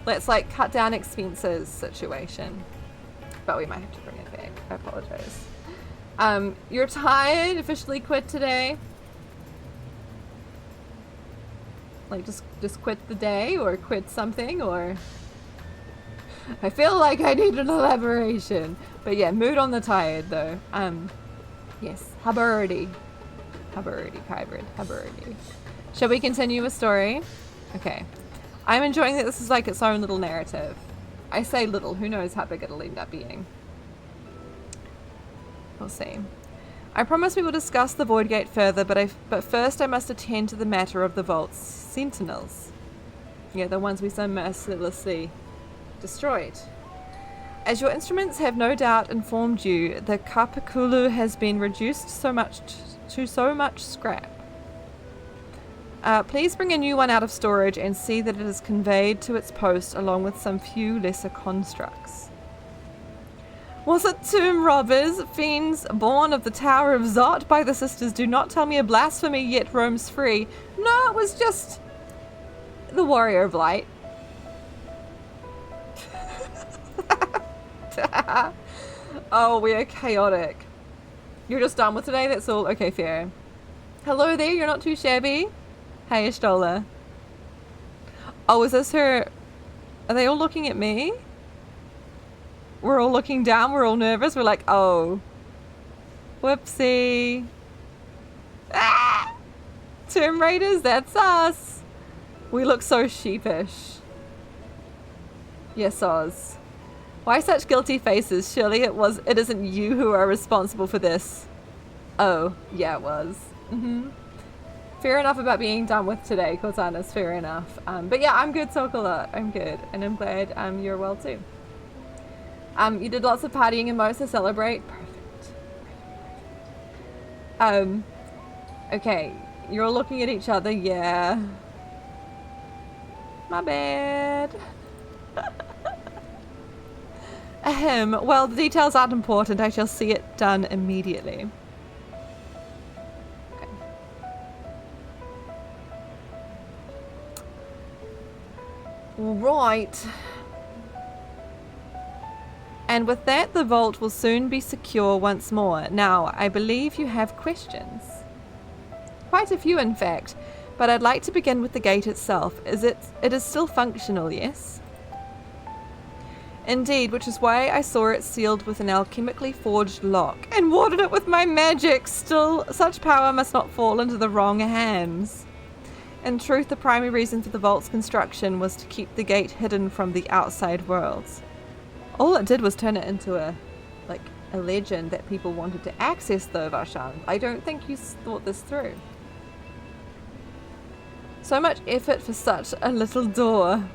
[SPEAKER 1] let's like cut down expenses situation. But we might have to bring it back. I apologize. You're tired? Officially quit today? Like just quit the day or quit something, or I feel like I need an elaboration. But yeah, mood on the tired though. Yes, Hybrid, hybrid. Shall we continue with story? Okay. I'm enjoying that this is like its own little narrative. I say little, who knows how big it'll end up being. We'll see. I promise we will discuss the Void Gate further, but first I must attend to the matter of the Vault's sentinels. Yeah, the ones we so mercilessly destroyed. As your instruments have no doubt informed you, the Kapakulu has been reduced to so much scrap. Please bring a new one out of storage and see that it is conveyed to its post along with some few lesser constructs. Was it tomb robbers, fiends born of the Tower of Zot by the Sisters Do Not Tell Me a Blasphemy Yet Roams Free? No, it was just the Warrior of Light. Oh, we are chaotic. You're just done with today? That's all? Okay, fair. Hello there, you're not too shabby. Hey, Ashtola. Oh, is this her? Are they all looking at me? We're all looking down, we're all nervous. We're like, oh. Whoopsie. Ah! Tomb Raiders, that's us. We look so sheepish. Yes, Oz. Why such guilty faces? Surely it isn't you who are responsible for this. Oh, yeah, it was. Fair enough about being done with today, Cortana's fair enough. But yeah, I'm good, Talk-A-Lot. I'm good. And I'm glad you're well too. You did lots of partying emotes to celebrate. Perfect. Okay. You're all looking at each other, yeah. My bad. Ahem. Well, the details aren't important. I shall see it done immediately. Okay. Right. And with that, the vault will soon be secure once more. Now, I believe you have questions. Quite a few, in fact. But I'd like to begin with the gate itself. It is still functional, yes? Indeed, which is why I saw it sealed with an alchemically forged lock and warded it with my magic. Still, such power must not fall into the wrong hands. In truth, the primary reason for the vault's construction was to keep the gate hidden from the outside worlds. All it did was turn it into a legend that people wanted to access, though, Varshan. I don't think you thought this through. So much effort for such a little door.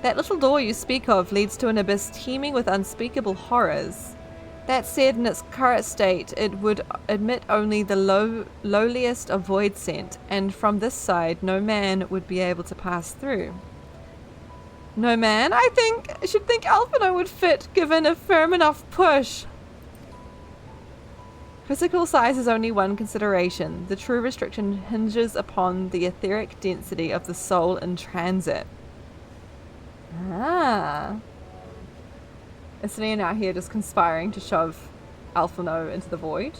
[SPEAKER 1] That little door you speak of leads to an abyss teeming with unspeakable horrors. That said, in its current state, it would admit only the lowliest of void scent, and from this side, no man would be able to pass through. No man? I should think Alphino would fit, given a firm enough push. Physical size is only one consideration. The true restriction hinges upon the etheric density of the soul in transit. Ah. Isn't out here just conspiring to shove Alphino into the void?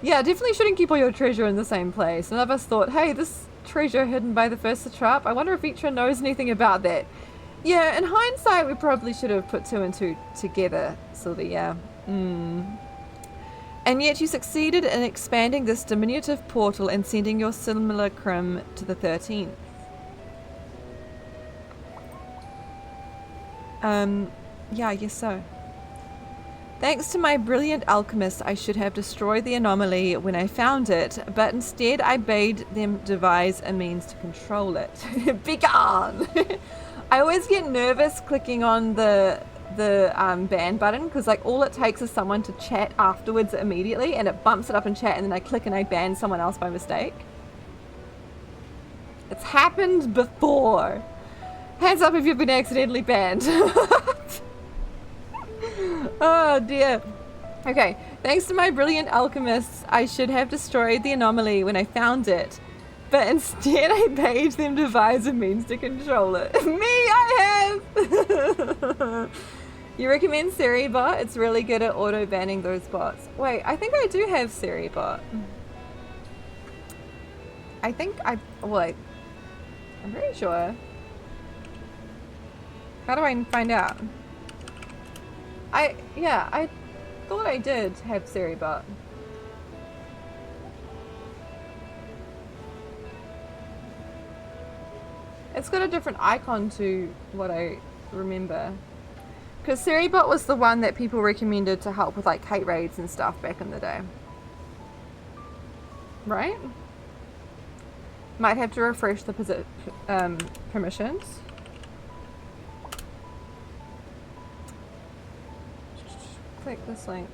[SPEAKER 1] Yeah, definitely shouldn't keep all your treasure in the same place. None of us thought, hey, this treasure hidden by the first satrap, I wonder if Vitra knows anything about that. Yeah, in hindsight, we probably should have put 2 and 2 together, Sylvie, yeah. And yet you succeeded in expanding this diminutive portal and sending your simulacrum to the 13th. Yeah, I guess so. Thanks to my brilliant alchemist, I should have destroyed the anomaly when I found it, but instead I bade them devise a means to control it. Begone! I always get nervous clicking on the ban button, because like all it takes is someone to chat afterwards immediately, and it bumps it up in chat, and then I click and I ban someone else by mistake. It's happened before. Hands up if you've been accidentally banned. Oh dear. Okay, thanks to my brilliant alchemists, I should have destroyed the anomaly when I found it. But instead I bade them devise a means to control it. Me, I have! You recommend Seribot? It's really good at auto-banning those bots. Wait, I think I do have Seribot. I'm pretty sure. How do I find out? I thought I did have Seribot. It's got a different icon to what I remember. Because Seribot was the one that people recommended to help with like hate raids and stuff back in the day. Right? Might have to refresh the permissions. Click this link.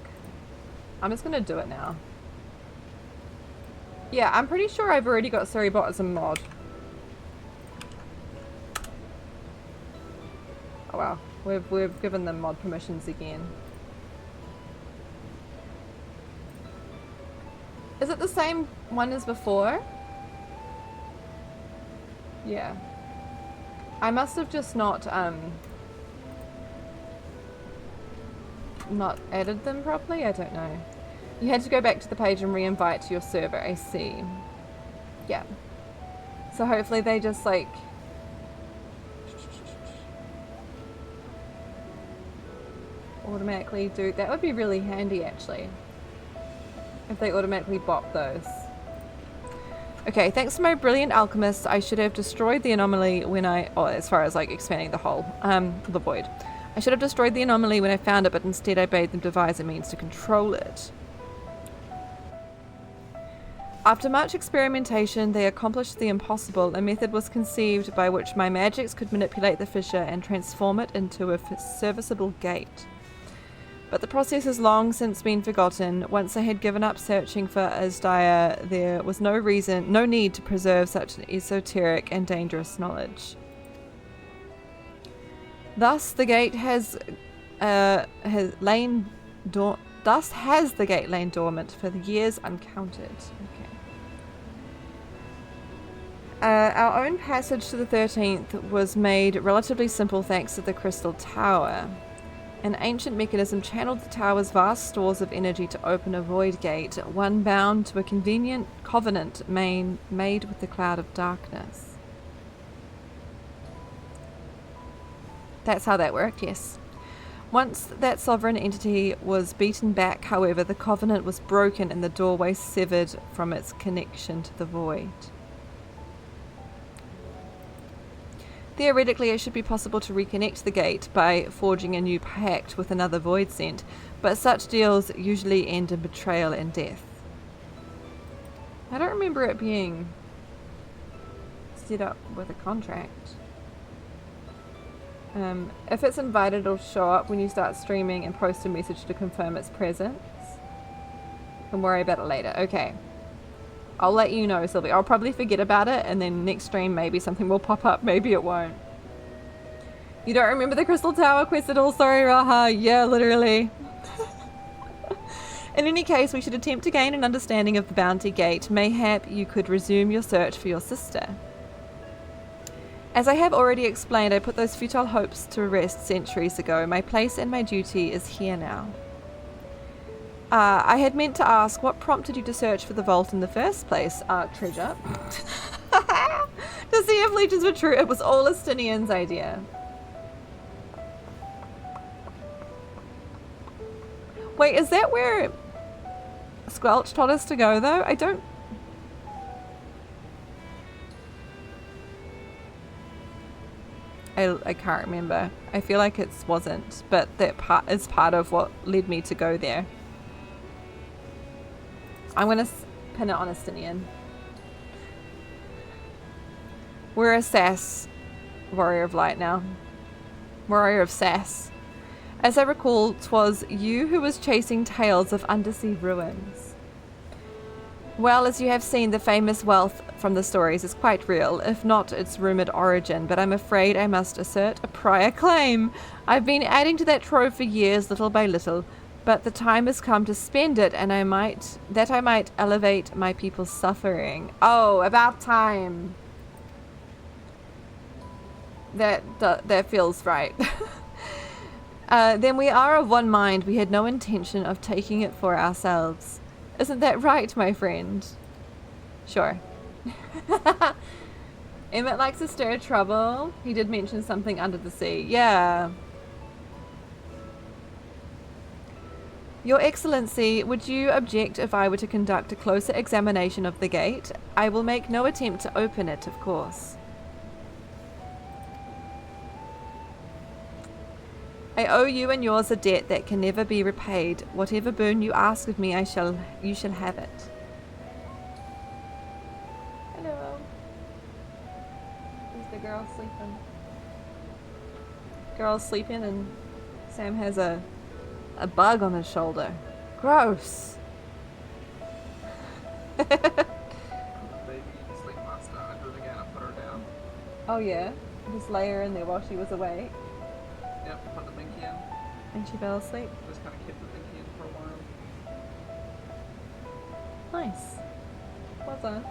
[SPEAKER 1] I'm just gonna do it now. Yeah, I'm pretty sure I've already got Seribot as a mod. Oh wow, we've given them mod permissions again. Is it the same one as before? Yeah. I must have just not added them properly? I don't know. You had to go back to the page and re-invite to your server, I see. Yeah. So hopefully they just like... automatically do... That would be really handy actually. If they automatically bop those. Okay, thanks to my brilliant alchemist, I should have destroyed the anomaly when I... Oh, as far as like expanding the whole, the void. I should have destroyed the anomaly when I found it, but instead I bade them devise a means to control it. After much experimentation, they accomplished the impossible. A method was conceived by which my magics could manipulate the fissure and transform it into a serviceable gate. But the process has long since been forgotten. Once I had given up searching for Asdaya, there was no need to preserve such an esoteric and dangerous knowledge. Thus the gate has lain dormant for the years uncounted. Okay. Our own passage to the 13th was made relatively simple thanks to the Crystal Tower. An ancient mechanism channeled the tower's vast stores of energy to open a void gate, one bound to a convenient covenant made with the cloud of darkness. That's how that worked, yes. Once that sovereign entity was beaten back, however, the covenant was broken and the doorway severed from its connection to the void. Theoretically, it should be possible to reconnect the gate by forging a new pact with another void sent, but such deals usually end in betrayal and death. I don't remember it being set up with a contract. If it's invited, it'll show up when you start streaming and post a message to confirm its presence. Can worry about it later. Okay. I'll let you know, Sylvie. I'll probably forget about it, and then next stream maybe something will pop up, maybe it won't. You don't remember the Crystal Tower quest at all? Sorry, Raha. Yeah, literally. In any case, we should attempt to gain an understanding of the Bounty Gate. Mayhap you could resume your search for your sister. As I have already explained, I put those futile hopes to rest centuries ago. My place and my duty is here now. I had meant to ask, what prompted you to search for the vault in the first place, Treasure? To see if leeches were true. It was all Estinian's idea. Wait, is that where Squelch told us to go, though? I can't remember. I feel like it wasn't, but that part is part of what led me to go there. I'm gonna pin it on Estinian. We're a Sass Warrior of Light now. Warrior of Sass. As I recall, 'twas you who was chasing tales of undersea ruins. Well, as you have seen, the famous wealth from the stories is quite real, if not its rumoured origin, but I'm afraid I must assert a prior claim. I've been adding to that trove for years, little by little, but the time has come to spend it, and I might elevate my people's suffering. Oh, about time. That feels right. Then we are of one mind. We had no intention of taking it for ourselves. Isn't that right, my friend? Sure. Emmett likes to stir trouble. He did mention something under the sea. Yeah. Your Excellency, would you object if I were to conduct a closer examination of the gate? I will make no attempt to open it, of course. I owe you and yours a debt that can never be repaid. Whatever boon you ask of me, you shall have it. Hello. Is the girl sleeping? Girl's sleeping and Sam has a bug on his shoulder. Gross.
[SPEAKER 6] Baby sleep last night. I did it again. I put her down.
[SPEAKER 1] Oh yeah? Just lay her in there while she was awake.
[SPEAKER 6] Yep, put the minky in.
[SPEAKER 1] And she fell asleep.
[SPEAKER 6] Just kind of kept the minky in for a while.
[SPEAKER 1] Nice. Well done.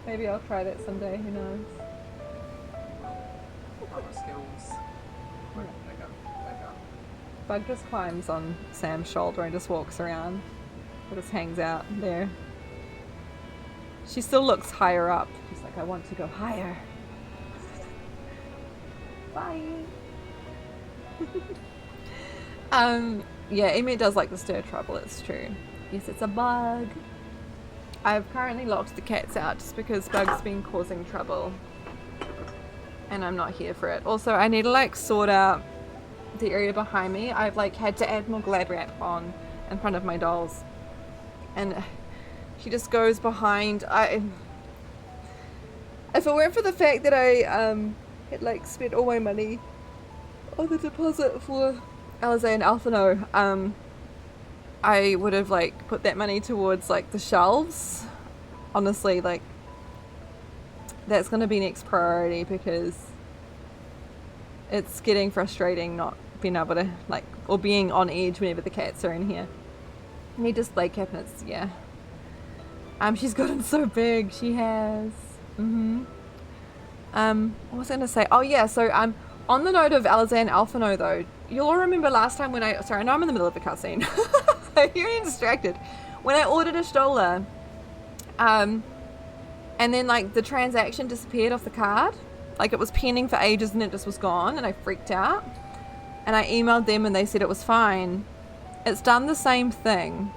[SPEAKER 1] Maybe I'll try that someday, who knows.
[SPEAKER 6] Proper skills. Wake up.
[SPEAKER 1] Bug just climbs on Sam's shoulder and just walks around. Or just hangs out there. She still looks higher up. She's like, I want to go higher. Bye. Yeah, Emmett does like to stir trouble, it's true. Yes, it's a bug. I've currently locked the cats out just because Bug's been causing trouble. And I'm not here for it. Also, I need to like sort out the area behind me. I've like had to add more glad wrap on in front of my dolls. And she just goes behind. If it weren't for the fact that I had like spent all my money on the deposit for Alize and Alphino, I would have like put that money towards like the shelves. Honestly, like that's gonna be next priority because it's getting frustrating not being able to like, or being on edge whenever the cats are in here. I need display cabinets, yeah. She's gotten so big, she has. What was I gonna say? Oh yeah, so on the note of Alize and Alphino though, you'll all remember last time when sorry, I know I'm in the middle of a cutscene. I'm getting distracted. When I ordered a Stola, and then like the transaction disappeared off the card. Like it was pending for ages and it just was gone and I freaked out. And I emailed them and they said it was fine. It's done the same thing.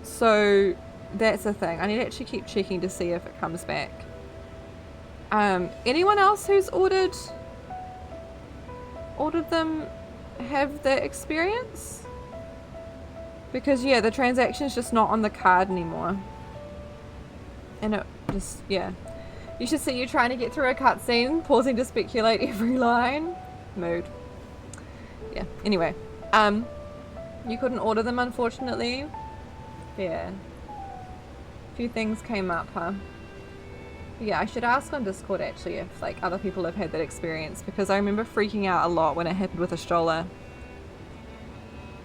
[SPEAKER 1] So that's the thing. I need to actually keep checking to see if it comes back. Anyone else who's ordered them have that experience? Because, yeah, the transaction's just not on the card anymore. And it just, yeah. You should see you trying to get through a cutscene, pausing to speculate every line. Mood. Yeah, anyway. You couldn't order them, unfortunately. Yeah. A few things came up, huh? Yeah, I should ask on Discord, actually, if, like, other people have had that experience, because I remember freaking out a lot when it happened with a stroller.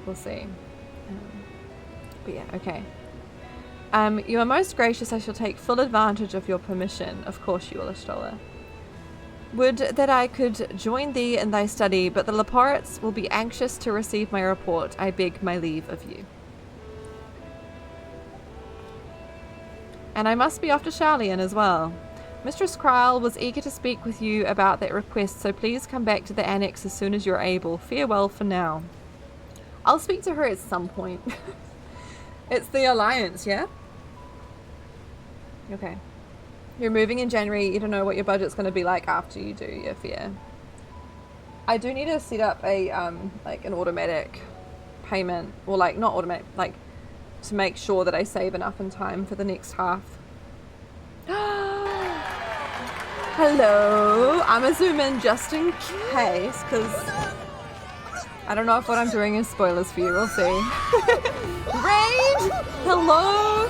[SPEAKER 1] We'll see. But yeah, okay. You are most gracious. I shall take full advantage of your permission. Of course you will, Astrola. Would that I could join thee in thy study, but the Laporats will be anxious to receive my report. I beg my leave of you. And I must be off to Charlian as well. Mistress Kryle was eager to speak with you about that request, so please come back to the annex as soon as you're able. Farewell for now. I'll speak to her at some point. It's the Alliance, yeah? Okay. You're moving in January. You don't know what your budget's going to be like after you do your fair. I do need to set up a, like, an automatic payment. Or, like, not automatic, like, to make sure that I save enough in time for the next half. Hello. I'm going to zoom in just in case, because I don't know if what I'm doing is spoilers for you. We'll see. Raid! Hello!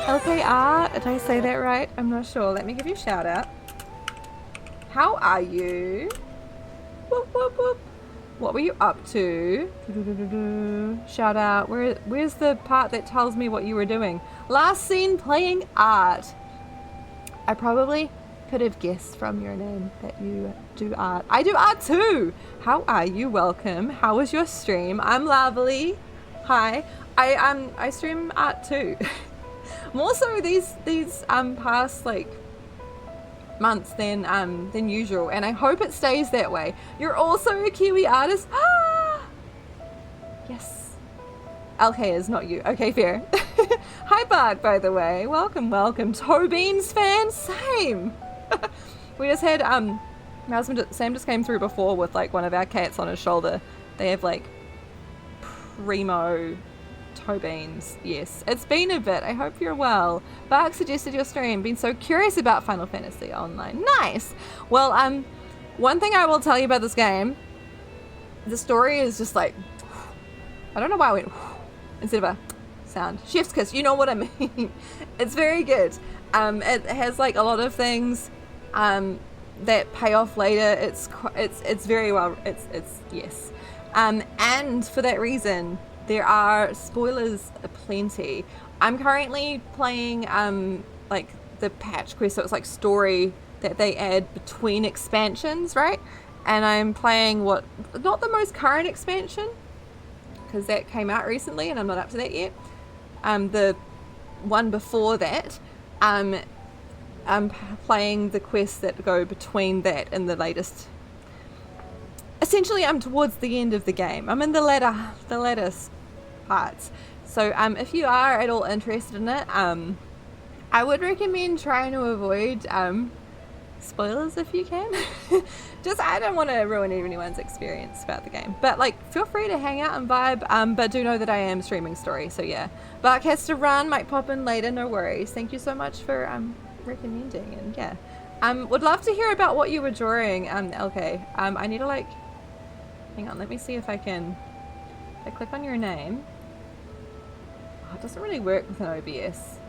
[SPEAKER 1] LKR, did I say that right? I'm not sure. Let me give you a shout out. How are you? Whoop, whoop, whoop. What were you up to? Shout out. Where's the part that tells me what you were doing? Last seen playing art. I probably could have guessed from your name that you do art. I do art too. How are you? Welcome. How was your stream? I'm lovely. Hi. I stream art too. More so these past like months than usual, and I hope it stays that way. You're also a Kiwi artist. Ah! Yes. LK is not you. Okay, fair. Hi Bart, by the way. Welcome, welcome. Toe Beans fan? Same. We just had my husband Sam just came through before with like one of our cats on his shoulder. They have like primo toe beans. Yes, it's been a bit. I hope you're well. Bark suggested your stream. Been so curious about Final Fantasy Online. Nice. Well, one thing I will tell you about this game, the story is just like, I don't know why I went instead of a sound. Chef's kiss. You know what I mean. It's very good. It has like a lot of things that pay off later. It's very well. It's yes. And for that reason, there are spoilers aplenty. I'm currently playing like the patch quest, so it's like story that they add between expansions, right? And I'm playing not the most current expansion, because that came out recently and I'm not up to that yet. The one before that, I'm playing the quests that go between that and the latest. Essentially, I'm towards the end of the game. I'm in the latter parts. So if you are at all interested in it, I would recommend trying to avoid spoilers if you can. Just, I don't want to ruin anyone's experience about the game. But like, feel free to hang out and vibe. But do know that I am streaming story. So yeah, Bark has to run. Might pop in later. No worries. Thank you so much for recommending. And yeah, would love to hear about what you were drawing. LK. I need to like. Hang on, let me see if I can. If I click on your name. Oh, it doesn't really work with an OBS.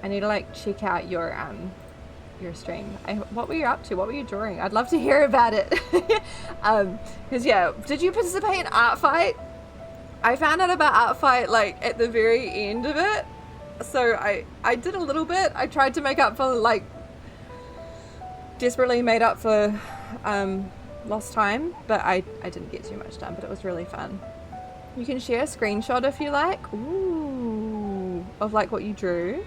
[SPEAKER 1] I need to like check out your stream. What were you up to? What were you drawing? I'd love to hear about it. Because yeah, did you participate in Art Fight? I found out about Art Fight like at the very end of it. So I did a little bit. I tried to make up for like desperately made up for lost time, but I didn't get too much done, but it was really fun. You can share a screenshot if you like. Ooh, of like what you drew.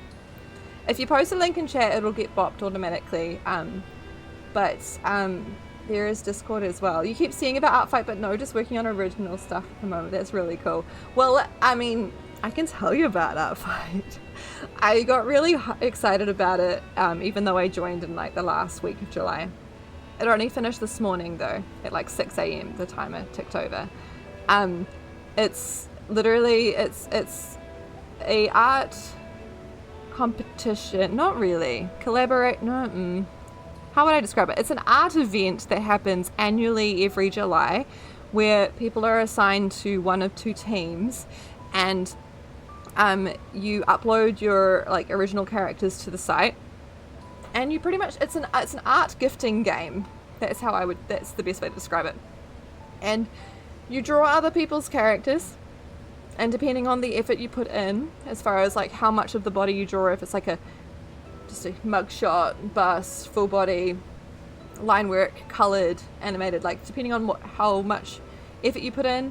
[SPEAKER 1] If you post a link in chat, it'll get bopped automatically. But there is Discord as well. You keep seeing about Art Fight, but no, just working on original stuff at the moment. That's really cool. Well, I mean, I can tell you about Art Fight. I got really excited about it, even though I joined in like the last week of July. It only finished this morning though, at like 6 a.m. the timer ticked over. It's literally, it's a art competition. Not really. Collaborate. No. How would I describe it? It's an art event that happens annually every July, where people are assigned to one of two teams, and you upload your like original characters to the site, and you pretty much it's an art gifting game. That's the best way to describe it. And you draw other people's characters, and depending on the effort you put in, as far as like how much of the body you draw, if it's like just a mugshot, bust, full body, line work, colored, animated, like depending on how much effort you put in,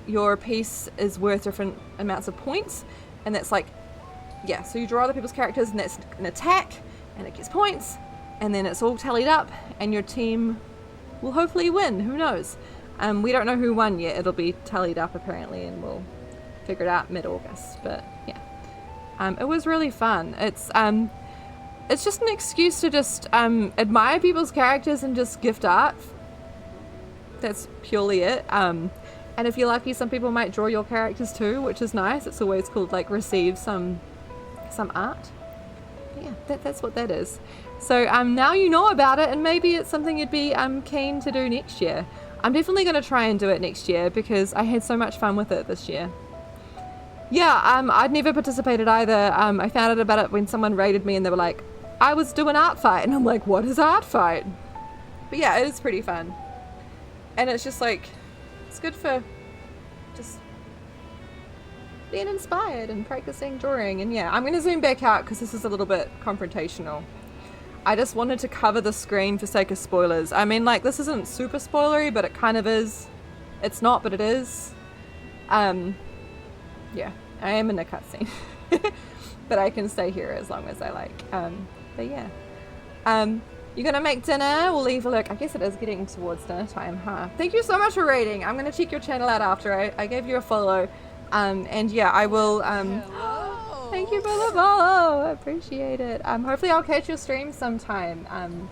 [SPEAKER 1] your piece is worth different amounts of points. And that's like, yeah, so you draw other people's characters, and that's an attack, and it gets points, and then it's all tallied up, and your team will hopefully win. Who knows? We don't know who won yet. It'll be tallied up apparently, and we'll figure it out mid-August. But yeah, it was really fun. It's just an excuse to just admire people's characters and just gift art. That's purely it. And if you're lucky, some people might draw your characters too, which is nice. It's always cool to like receive some art. But yeah, that's what that is. So now you know about it, and maybe it's something you'd be keen to do next year. I'm definitely going to try and do it next year because I had so much fun with it this year. Yeah, I'd never participated either. I found out about it when someone raided me and they were like, I was doing art fight, and I'm like, what is art fight? But yeah, it is pretty fun. And it's just like, it's good for just being inspired and practicing drawing. And yeah, I'm going to zoom back out because this is a little bit confrontational. I just wanted to cover the screen for sake of spoilers. I mean, like, this isn't super spoilery, but it kind of is. It's not, but it is. Yeah, I am in a cutscene. But I can stay here as long as I like. But yeah. You're gonna make dinner? We'll leave a look. I guess it is getting towards dinner time, huh? Thank you so much for raiding. I'm gonna check your channel out after. I gave you a follow. And yeah, I will, thank you for the follow. I appreciate it. Hopefully I'll catch your stream sometime.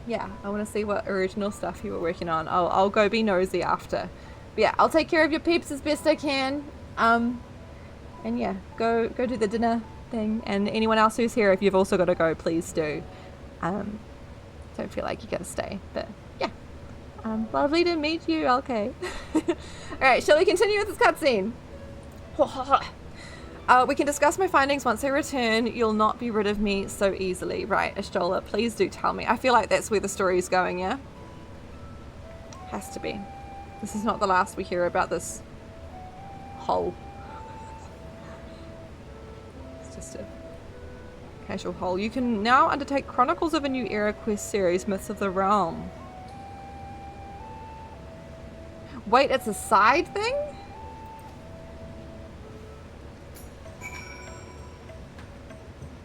[SPEAKER 1] Yeah, I want to see what original stuff you were working on. I'll go be nosy after. But yeah, I'll take care of your peeps as best I can. And yeah, go do the dinner thing. And anyone else who's here, if you've also got to go, please do. Don't feel like you gotta stay. But yeah, lovely to meet you. Okay. All right, shall we continue with this cutscene? We can discuss my findings once I return. You'll not be rid of me so easily. Right, Ashtola, please do tell me. I feel like that's where the story is going, yeah? Has to be. This is not the last we hear about this hole. It's just a casual hole. You can now undertake Chronicles of a New Era quest series, Myths of the Realm. Wait, it's a side thing?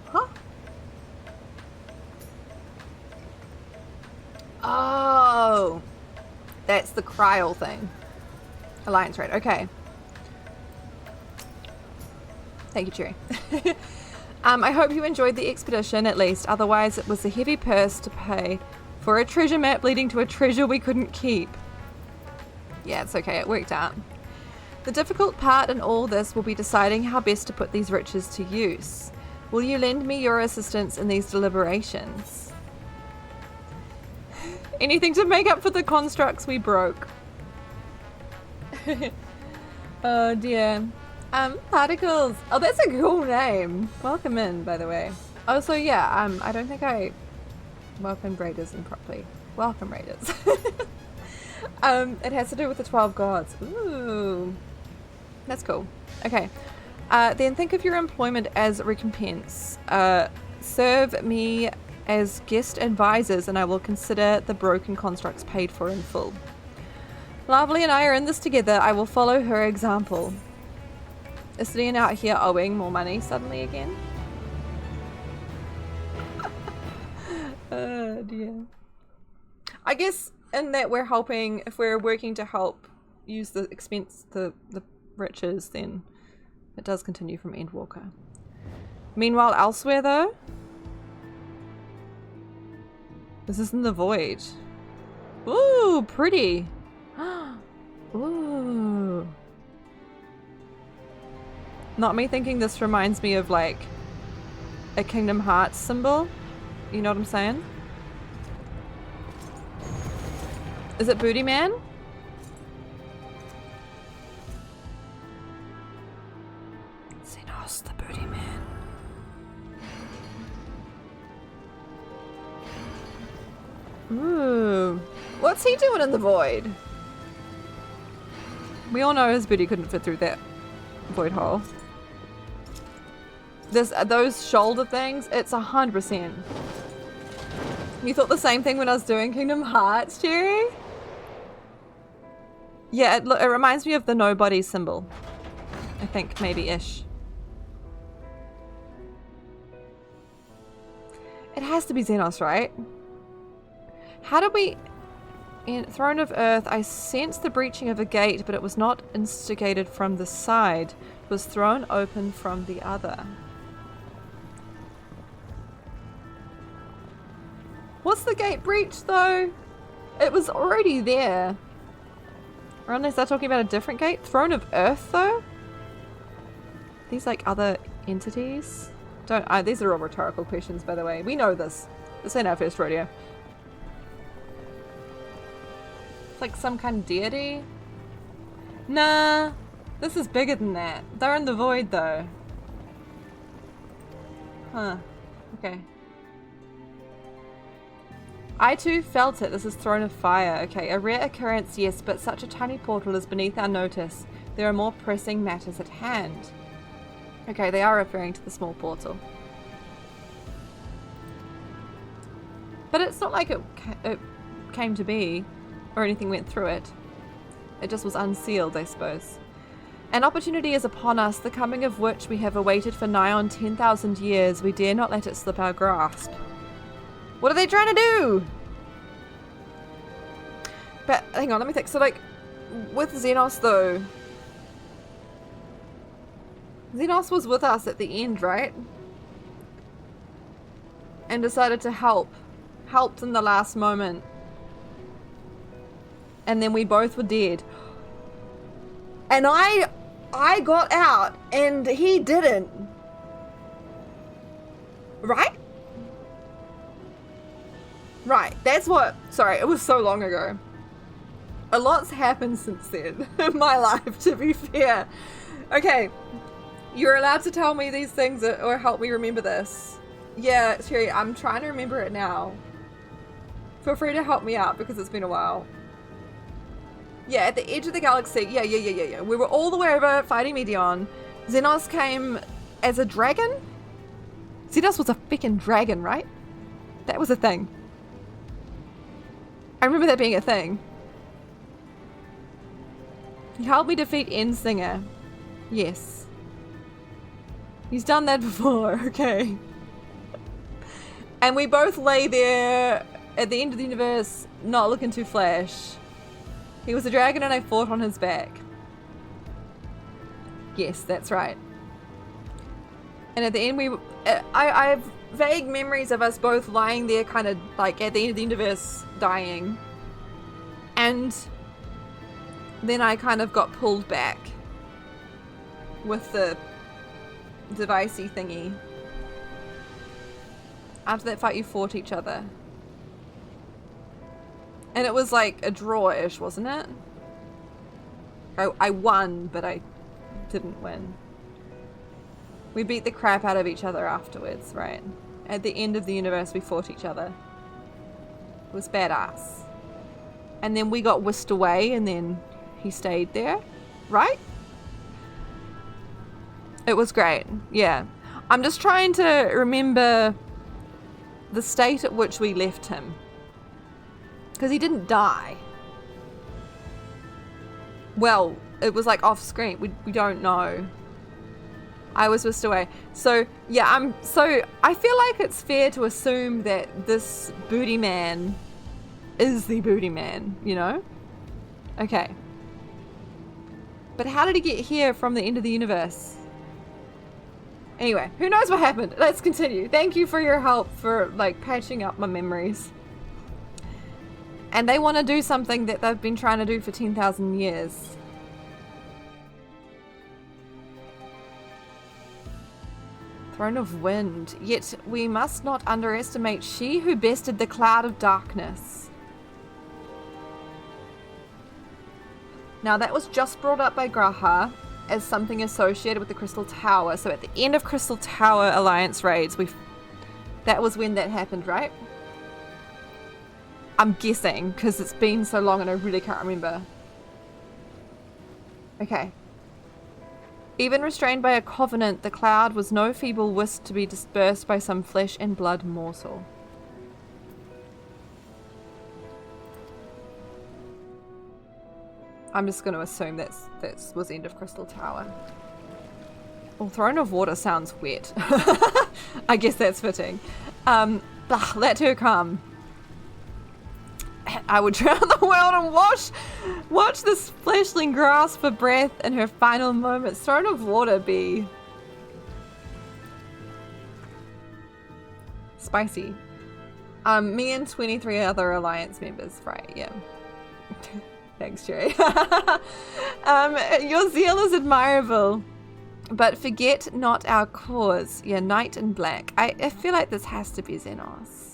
[SPEAKER 1] Huh? Oh, that's the Kryl thing. Alliance raid. Okay. Thank you, Cherry. I hope you enjoyed the expedition at least. Otherwise, it was a heavy purse to pay for a treasure map leading to a treasure we couldn't keep. Yeah, it's okay. It worked out. The difficult part in all this will be deciding how best to put these riches to use. Will you lend me your assistance in these deliberations? Anything to make up for the constructs we broke. Oh dear. Particles. Oh, that's a cool name. Welcome in, by the way. Oh, so yeah, I don't think I welcomed raiders in properly. Welcome raiders. It has to do with the 12 gods. Ooh. That's cool. Okay. Then think of your employment as recompense. Serve me as guest advisors and I will consider the broken constructs paid for in full. Lovely and I are in this together. I will follow her example. Is Lian out here owing more money suddenly again? Oh dear. I guess in that we're helping, if we're working to help use the riches, then it does continue from Endwalker. Meanwhile, elsewhere though, this is in the void. Ooh, pretty. Ooh. Not me thinking this reminds me of like a Kingdom Hearts symbol. You know what I'm saying? Is it Booty Man? Xenos the Booty Man. Ooh. What's he doing in the void? We all know his booty couldn't fit through that void hole. Those shoulder things, it's 100%. You thought the same thing when I was doing Kingdom Hearts, Jerry? Yeah, it reminds me of the nobody symbol. I think, maybe-ish. It has to be Xenos, right? How did we... In Throne of Earth, I sensed the breaching of a gate, but it was not instigated from the side. It was thrown open from the other. What's the gate breach, though? It was already there. Or unless they're talking about a different gate? Throne of Earth, though? These, like, other entities? These are all rhetorical questions, by the way. We know this. This ain't our first rodeo. It's like some kind of deity? Nah. This is bigger than that. They're in the void, though. Huh. Okay. I too felt it. This is Throne of Fire. Okay, a rare occurrence, yes, but such a tiny portal is beneath our notice. There are more pressing matters at hand. Okay, they are referring to the small portal. But it's not like it came to be, or anything went through it. It just was unsealed, I suppose. An opportunity is upon us, the coming of which we have awaited for nigh on 10,000 years. We dare not let it slip our grasp. What are they trying to do? But, hang on, let me think. So, like, with Xenos, though... Xenos was with us at the end, right? And decided to help. Helped in the last moment. And then we both were dead. And I got out, and he didn't. Right? Right, that's what... Sorry, it was so long ago. A lot's happened since then in my life, to be fair. Okay, you're allowed to tell me these things or help me remember this. Yeah, Sherry, I'm trying to remember it now. Feel free to help me out because it's been a while. Yeah, at the edge of the galaxy. Yeah. We were all the way over fighting Medion. Xenos came as a dragon? Xenos was a freaking dragon, right? That was a thing. I remember that being a thing. He helped me defeat Endsinger. Yes. He's done that before, okay. And we both lay there at the end of the universe, not looking too flash. He was a dragon and I fought on his back. Yes, that's right. And at the end I have vague memories of us both lying there kind of like at the end of the universe dying. And then I kind of got pulled back with the devicey thingy. After that fight you fought each other. And it was like a draw-ish, wasn't it? I won, but I didn't win. We beat the crap out of each other afterwards, right? At the end of the universe, we fought each other. It was badass. And then we got whisked away, and then he stayed there, right? It was great, yeah. I'm just trying to remember the state at which we left him. Because he didn't die. Well, it was like off screen. We don't know. I was whisked away. So, yeah, I feel like it's fair to assume that this booty man is the booty man, you know? Okay. But how did he get here from the end of the universe? Anyway, who knows what happened? Let's continue. Thank you for your help for, like, patching up my memories. And they want to do something that they've been trying to do for 10,000 years. Throne of Wind. Yet we must not underestimate she who bested the Cloud of Darkness. Now that was just brought up by Graha as something associated with the Crystal Tower. So at the end of Crystal Tower Alliance raids, that was when that happened, right? I'm guessing, because it's been so long and I really can't remember. Okay. Even restrained by a covenant, the cloud was no feeble wisp to be dispersed by some flesh and blood morsel. I'm just going to assume that was end of Crystal Tower. Well, Throne of Water sounds wet. I guess that's fitting. Let her come. I would drown the world and watch this fleshling grasp for breath in her final moments. Throne of Water be spicy. Me and 23 other Alliance members, right? Yeah. Thanks, Jerry. Your zeal is admirable, but forget not our cause. Yeah, Knight in Black. I feel like this has to be Xenos.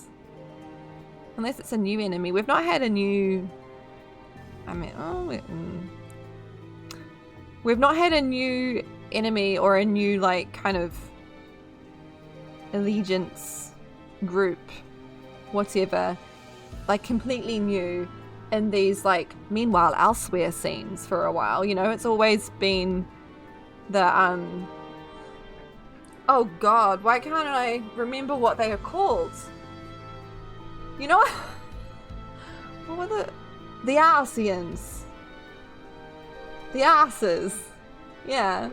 [SPEAKER 1] Unless it's a new enemy. We've not had a new... We've not had a new enemy or a new, like, kind of allegiance group, whatever. Like, completely new in these, like, meanwhile elsewhere scenes for a while. You know, it's always been the, Oh, God, why can't I remember what they are called? You know what were the Arceans? The Arces. Yeah.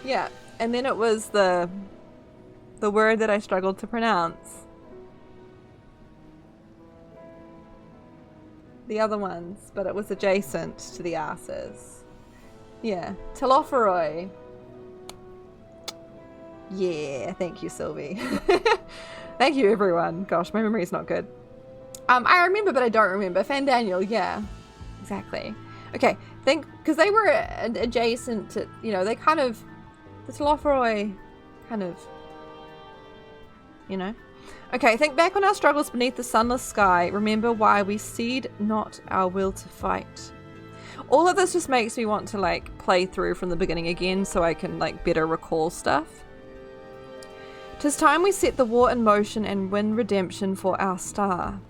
[SPEAKER 1] Yeah. And then it was the word that I struggled to pronounce. The other ones, but it was adjacent to the Arces. Yeah. Telophoroi. Yeah, thank you, Sylvie. Thank you, everyone. Gosh, my memory is not good. I remember, but I don't remember. Fandaniel, yeah. Exactly. Okay, because they were adjacent to, you know, they kind of, the Telophoroi kind of, you know. Okay, think back on our struggles beneath the sunless sky. Remember why we cede not our will to fight. All of this just makes me want to, like, play through from the beginning again so I can, like, better recall stuff. 'Tis time we set the war in motion and win redemption for our star.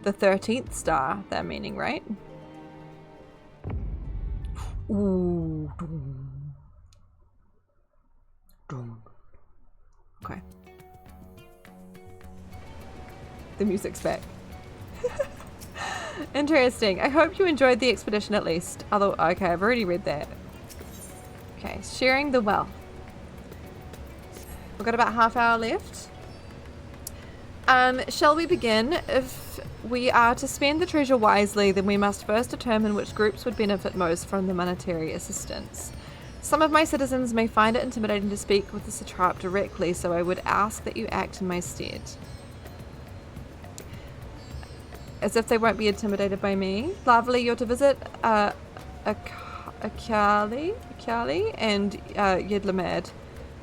[SPEAKER 1] The 13th star, they're meaning, right? Ooh. Okay. The music's back. Interesting. I hope you enjoyed the expedition at least. Okay, I've already read that. Okay, sharing the wealth. We've got about half hour left. Shall we begin? If we are to spend the treasure wisely, then we must first determine which groups would benefit most from the monetary assistance. Some of my citizens may find it intimidating to speak with the satrap directly, so I would ask that you act in my stead. As if they won't be intimidated by me. Lovely, you're to visit Akali and Yidlamad.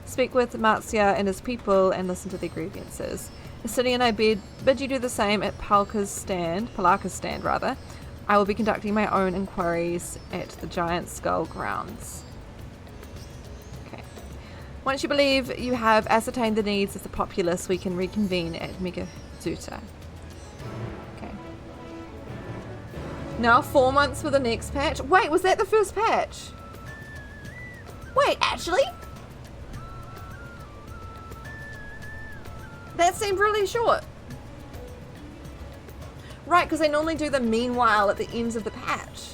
[SPEAKER 1] Speak with Matsya and his people and listen to their grievances. City and I bid you do the same at Palaka's stand. I will be conducting my own inquiries at the Giant Skull grounds. Okay. Once you believe you have ascertained the needs of the populace, we can reconvene at Megazuta. Okay. Now 4 months for the next patch. Wait, was that the first patch? Wait, actually? That seemed really short. Right, because they normally do the meanwhile at the ends of the patch.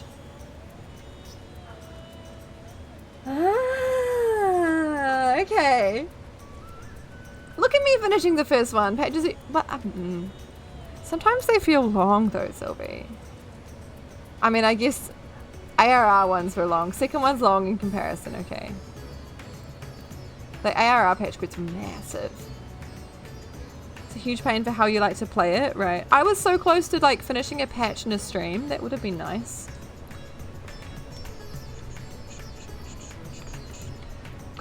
[SPEAKER 1] Ah, okay. Look at me finishing the first one. Pages, but sometimes they feel long though, Sylvie. I mean, I guess ARR ones were long. Second one's long in comparison, okay. The ARR patch gets massive. It's a huge pain for how you like to play it, right? I was so close to like finishing a patch in a stream. That would have been nice.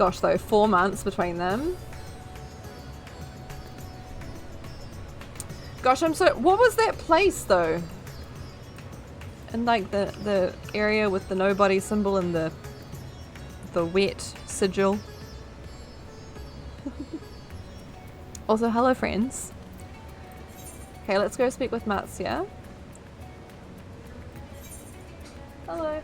[SPEAKER 1] Gosh, though, 4 months between them. Gosh, I'm so... What was that place, though? And like the area with the nobody symbol and the wet sigil. Also, hello friends. Okay, let's go speak with Matsuya. Hello.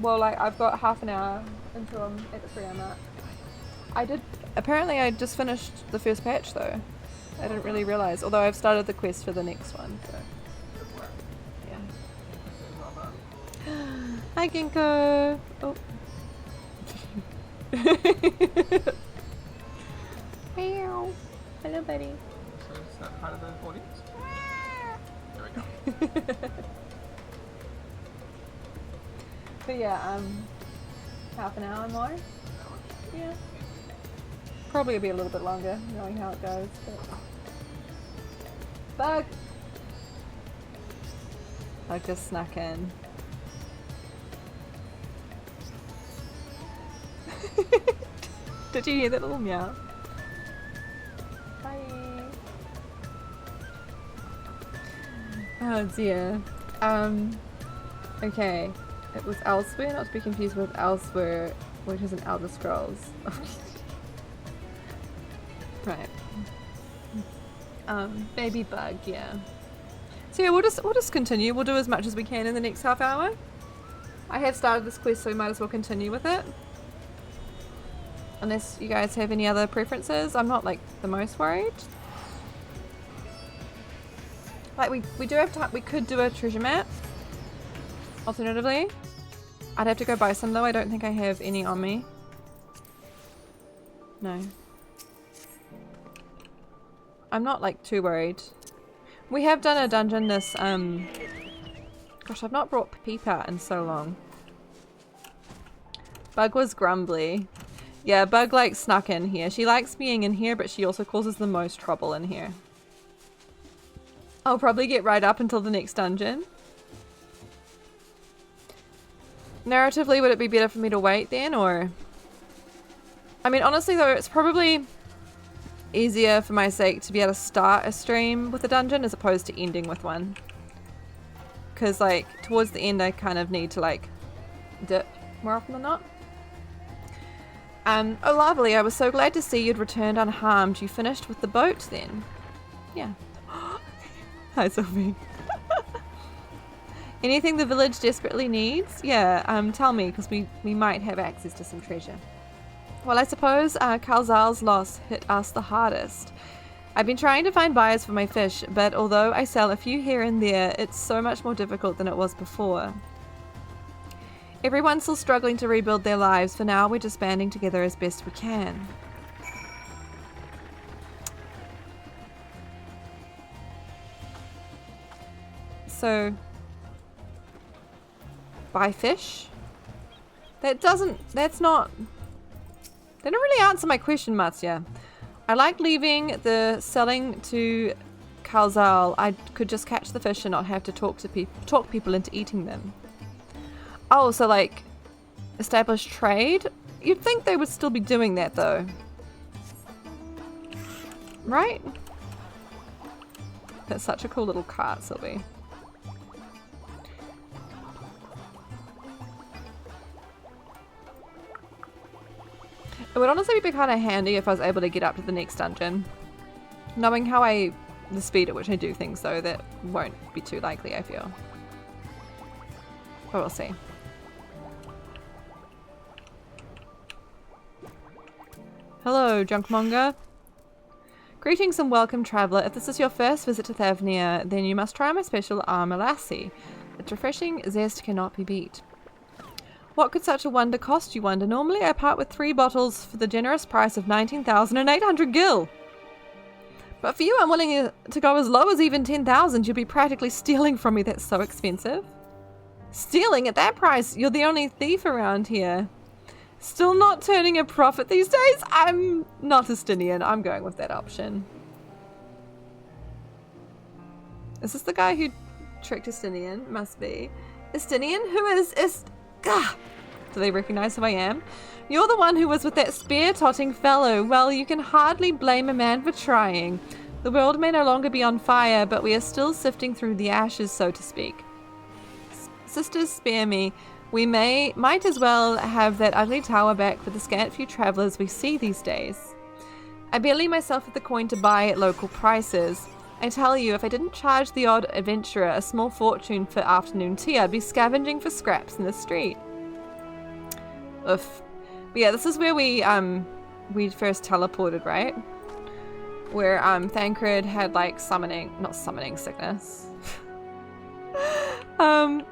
[SPEAKER 1] Well, like, I've got half an hour until I'm at the 3 hour mark. Apparently I just finished the first patch though. I didn't really realise, although I've started the quest for the next one, so. Yeah. Hi Ginkgo! Oh. Meow. Hello buddy.
[SPEAKER 6] So is that part of the audience? There we go.
[SPEAKER 1] But yeah, half an hour more. Yeah. Probably will be a little bit longer, knowing how it goes. But... Bug! I just snuck in. Did you hear that little meow? Hi! Oh dear. Okay. It was Elsewhere, not to be confused with Elsewhere, which is in Elder Scrolls. Right. Baby bug, yeah. So yeah, we'll just continue. We'll do as much as we can in the next half hour. I have started this quest, so we might as well continue with it. Unless you guys have any other preferences. I'm not like the most worried. Like we do have time. We could do a treasure map. Alternatively, I'd have to go buy some though. I don't think I have any on me. No. I'm not like too worried. We have done a dungeon this gosh, I've not brought Peep out in so long. Bug was grumbly. Yeah, Bug like snuck in here. She likes being in here, but she also causes the most trouble in here. I'll probably get right up until the next dungeon. Narratively, would it be better for me to wait then, or... I mean, honestly though, it's probably easier for my sake to be able to start a stream with a dungeon as opposed to ending with one. Because, like, towards the end I kind of need to, like, dip more often than not. Oh, lovely. I was so glad to see you'd returned unharmed. You finished with the boat then? Yeah. Hi, Sophie. Anything the village desperately needs? Yeah, tell me, because we might have access to some treasure. Well, I suppose Kalzal's loss hit us the hardest. I've been trying to find buyers for my fish, but although I sell a few here and there, it's so much more difficult than it was before. Everyone's still struggling to rebuild their lives. For now, we're just banding together as best we can. So... buy fish? That's not... They don't really answer my question, Matsuya. I like leaving the selling to Kalzal. I could just catch the fish and not have to talk people into eating them. Oh, so like establish trade? You'd think they would still be doing that though. Right? That's such a cool little cart, Sylvie. It would honestly be kind of handy if I was able to get up to the next dungeon. Knowing how the speed at which I do things though, that won't be too likely, I feel. But we'll see. Hello, Junkmonger. Greetings and welcome, traveller. If this is your first visit to Thavnia, then you must try my special Armor Lassie. Its refreshing zest cannot be beat. What could such a wonder cost, you wonder? Normally I part with 3 bottles for the generous price of 19,800 gil. But for you, I'm willing to go as low as even 10,000. You'd be practically stealing from me. That's so expensive. Stealing at that price? You're the only thief around here. Still not turning a profit these days? I'm not Estinian. I'm going with that option. Is this the guy who Tricked Estinian, must be. Estinian? Who is Gah! Do they recognize who I am? You're the one who was with that spear-totting fellow. Well, you can hardly blame a man for trying. The world may no longer be on fire, but we are still sifting through the ashes, so to speak. Sisters, spare me. We might as well have that ugly tower back for the scant few travelers we see these days. I barely myself have the coin to buy at local prices. I tell you, if I didn't charge the odd adventurer a small fortune for afternoon tea, I'd be scavenging for scraps in the street. Oof. But yeah, this is where we first teleported, right? Where Thancred had like not summoning sickness.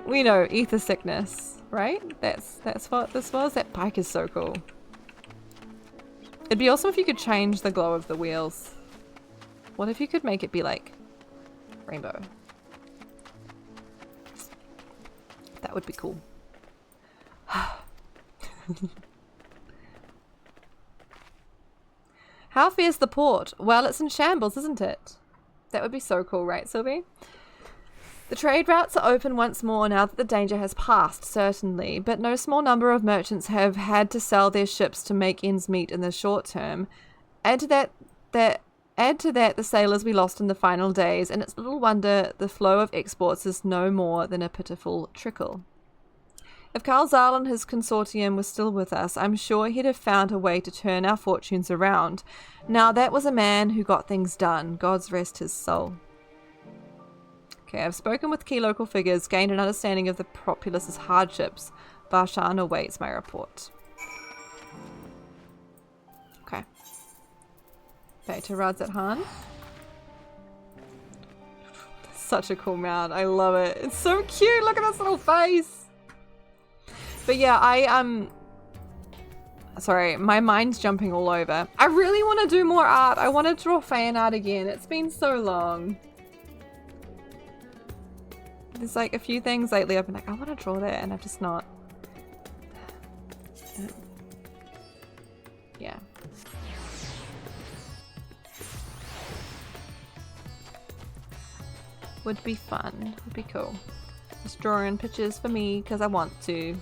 [SPEAKER 1] We know ether sickness, right? That's what this was. That bike is so cool. It'd be awesome if you could change the glow of the wheels. What if you could make it be like rainbow? That would be cool. How fares the port? Well, it's in shambles, isn't it? That would be so cool, right, Sylvie? The trade routes are open once more now that the danger has passed, certainly, but no small number of merchants have had to sell their ships to make ends meet in the short term. Add to that the sailors we lost in the final days, and it's little wonder the flow of exports is no more than a pitiful trickle. If Carl Zal and his consortium were still with us, I'm sure he'd have found a way to turn our fortunes around. Now, that was a man who got things done. God's rest his soul. Okay, I've spoken with key local figures, gained an understanding of the populace's hardships. Barshan awaits my report. Okay. Back to Radzat Han. Such a cool mount. I love it. It's so cute. Look at this little face. But yeah, sorry, my mind's jumping all over. I really want to do more art. I want to draw fan art again. It's been so long. There's like a few things lately I've been like, I want to draw that, and I've just not. Yeah. Would be fun. Would be cool. Just drawing pictures for me because I want to.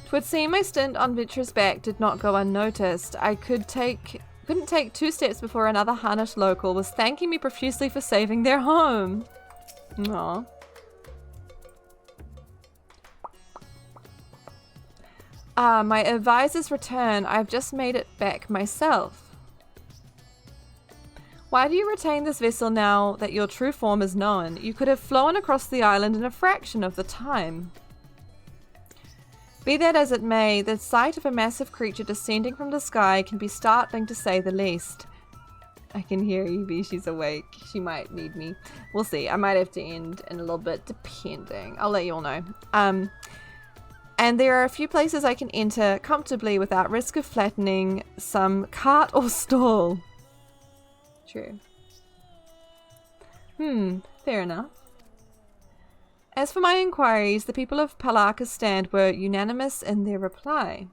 [SPEAKER 1] 'Twould seem my stint on Vitra's back did not go unnoticed. I couldn't take 2 steps before another Hanish local was thanking me profusely for saving their home. Aww. Ah, my advisor's return. I've just made it back myself. Why do you retain this vessel now that your true form is known? You could have flown across the island in a fraction of the time. Be that as it may, the sight of a massive creature descending from the sky can be startling to say the least. I can hear Evie, she's awake. She might need me. We'll see. I might have to end in a little bit, depending. I'll let you all know. And there are a few places I can enter comfortably without risk of flattening some cart or stall. True. Fair enough. As for my inquiries, the people of Palaka's stand were unanimous in their reply.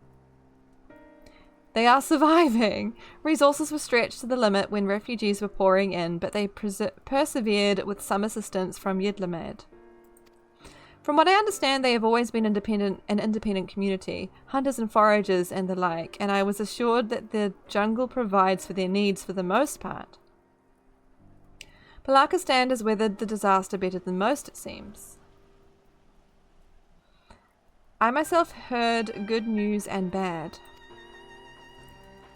[SPEAKER 1] They are surviving. Resources were stretched to the limit when refugees were pouring in, but they persevered with some assistance from Yidlamad. From what I understand, they have always been an independent community, hunters and foragers and the like, and I was assured that the jungle provides for their needs for the most part. Palaka stand has weathered the disaster better than most, it seems. I myself heard good news and bad.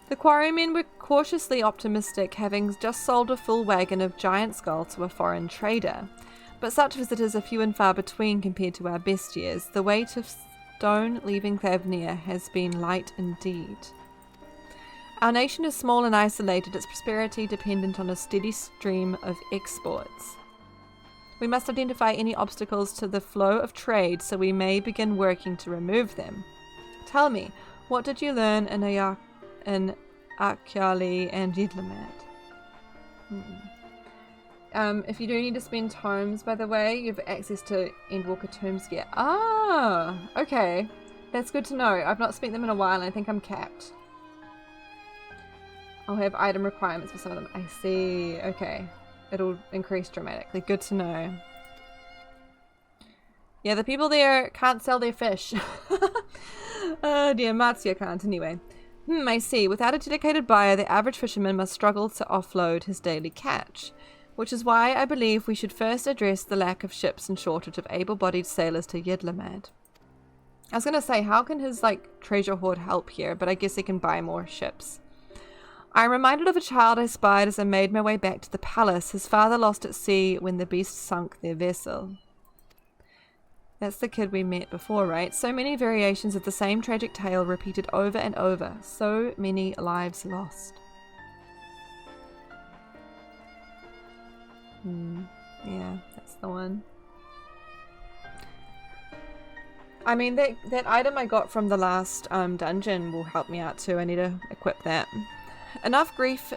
[SPEAKER 1] The quarrymen were cautiously optimistic, having just sold a full wagon of giant skull to a foreign trader, but such visitors are few and far between compared to our best years. The weight of stone leaving Thavnir has been light indeed. Our nation is small and isolated, its prosperity dependent on a steady stream of exports. We must identify any obstacles to the flow of trade so we may begin working to remove them. Tell me, what did you learn in Akyali and Yidlamad? If you do need to spend tomes, by the way, you have access to Endwalker tomes gear. Ah, okay. That's good to know. I've not spent them in a while and I think I'm capped. I'll have item requirements for some of them. I see. Okay. it'll increase dramatically. Good to know. Yeah, the people there can't sell their fish. Oh dear, Marzia can't anyway. I see. Without a dedicated buyer, the average fisherman must struggle to offload his daily catch. Which is why I believe we should first address the lack of ships and shortage of able-bodied sailors to Yidlamad. I was going to say, how can his, like, treasure hoard help here? But I guess he can buy more ships. I'm reminded of a child I spied as I made my way back to the palace. His father lost at sea when the beast sunk their vessel. That's the kid we met before, right? So many variations of the same tragic tale repeated over and over. So many lives lost. Yeah, that's the one. I mean, that item I got from the last dungeon will help me out too. I need to equip that. Enough grief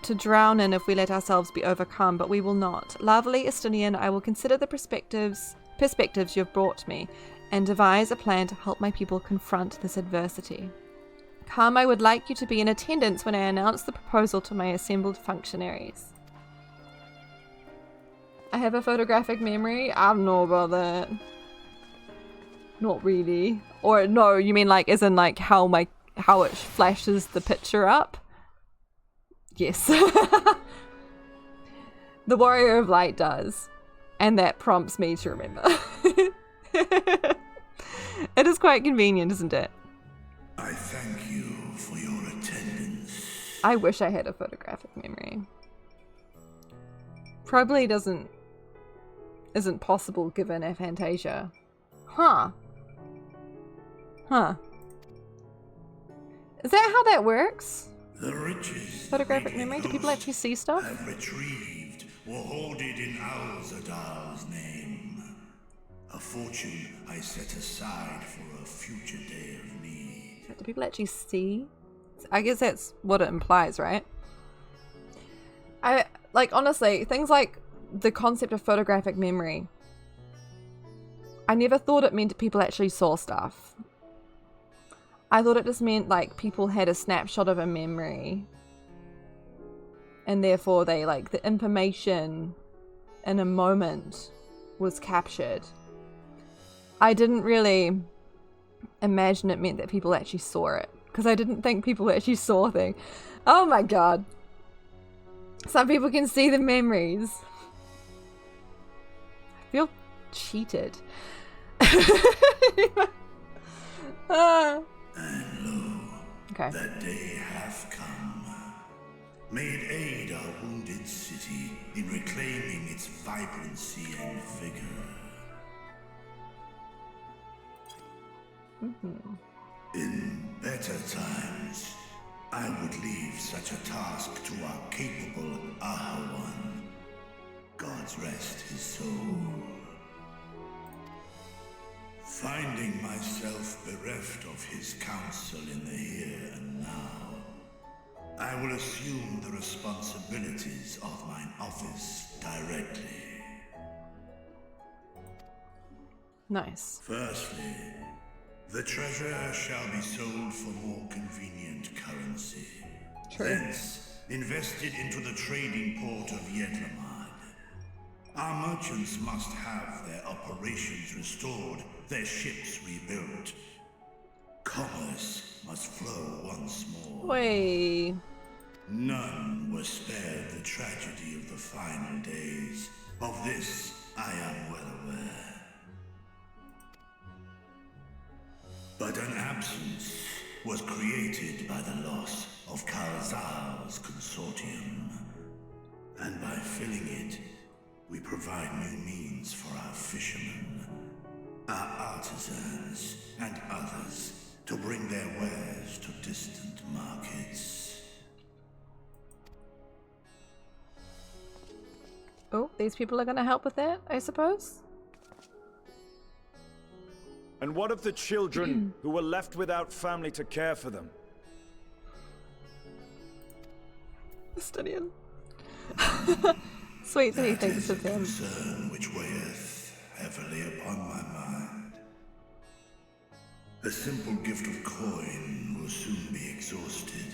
[SPEAKER 1] to drown in if we let ourselves be overcome, but we will not. Lovely Estinian, I will consider the perspectives you have brought me and devise a plan to help my people confront this adversity. Come, I would like you to be in attendance when I announce the proposal to my assembled functionaries. I have a photographic memory? I don't know about that. Not really. Or no, you mean like as in like how it flashes the picture up? Yes. The Warrior of Light does. And that prompts me to remember. It is quite convenient, isn't it?
[SPEAKER 7] I thank you for your attendance.
[SPEAKER 1] I wish I had a photographic memory. Probably isn't possible given aphantasia. Huh. Is that how that works?
[SPEAKER 7] The riches
[SPEAKER 1] Photographic memory? Do people actually see stuff?
[SPEAKER 7] I've retrieved were hoarded in Al-Zadal's name. A fortune I set aside for a future day of need.
[SPEAKER 1] Do people actually see? I guess that's what it implies, right? Honestly, things like the concept of photographic memory, I never thought it meant people actually saw stuff. I thought it just meant like people had a snapshot of a memory and therefore they like the information in a moment was captured. I didn't really imagine it meant that people actually saw it because I didn't think people actually saw things. Oh my god. Some people can see the memories. I feel cheated.
[SPEAKER 7] And lo,
[SPEAKER 1] okay.
[SPEAKER 7] that day hath come. Made aid our wounded city in reclaiming its vibrancy and vigor. In better times, I would leave such a task to our capable Ahawan. God's rest his soul. Finding myself bereft of his counsel in the here and now, I will assume the responsibilities of mine office directly.
[SPEAKER 1] Nice.
[SPEAKER 7] Firstly, the treasure shall be sold for more convenient currency.
[SPEAKER 1] True.
[SPEAKER 7] Thence, invested into the trading port of Yedlamad. Our merchants must have their operations restored, their ships rebuilt. Commerce must flow once more.
[SPEAKER 1] Wait.
[SPEAKER 7] None were spared the tragedy of the final days. Of this, I am well aware. But an absence was created by the loss of Kalzal's consortium. And by filling it, we provide new means for our fishermen, our artisans, and others to bring their wares to distant markets.
[SPEAKER 1] Oh, these people are going to help with that, I suppose?
[SPEAKER 8] And what of the children who were left without family to care for them?
[SPEAKER 1] Estinian. Sweet that he thinks of him.
[SPEAKER 7] Concern which weigheth heavily upon my mind. A simple gift of coin will soon be exhausted,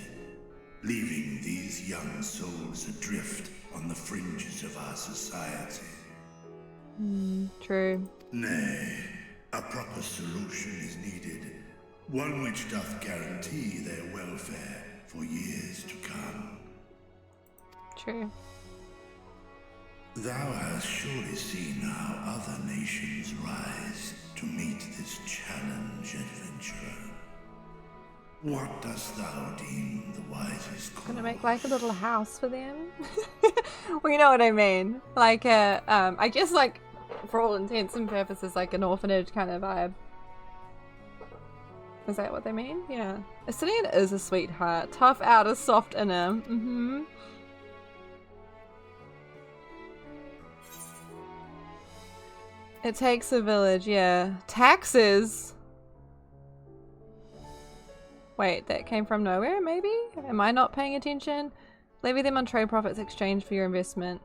[SPEAKER 7] leaving these young souls adrift on the fringes of our society.
[SPEAKER 1] True.
[SPEAKER 7] Nay, a proper solution is needed, one which doth guarantee their welfare for years to come.
[SPEAKER 1] True.
[SPEAKER 7] Thou hast surely seen how other nations rise to meet this challenge, adventurer. What dost thou deem the wisest course?
[SPEAKER 1] Gonna make like a little house for them. Well, you know what I mean. Like a, I guess like, for all intents and purposes, like an orphanage kind of vibe. Is that what they mean? Yeah. Estinian is a sweetheart. Tough outer, soft inner. It takes a village, yeah. Taxes! Wait, that came from nowhere, maybe? Am I not paying attention? Levy them on trade profits exchanged for your investment.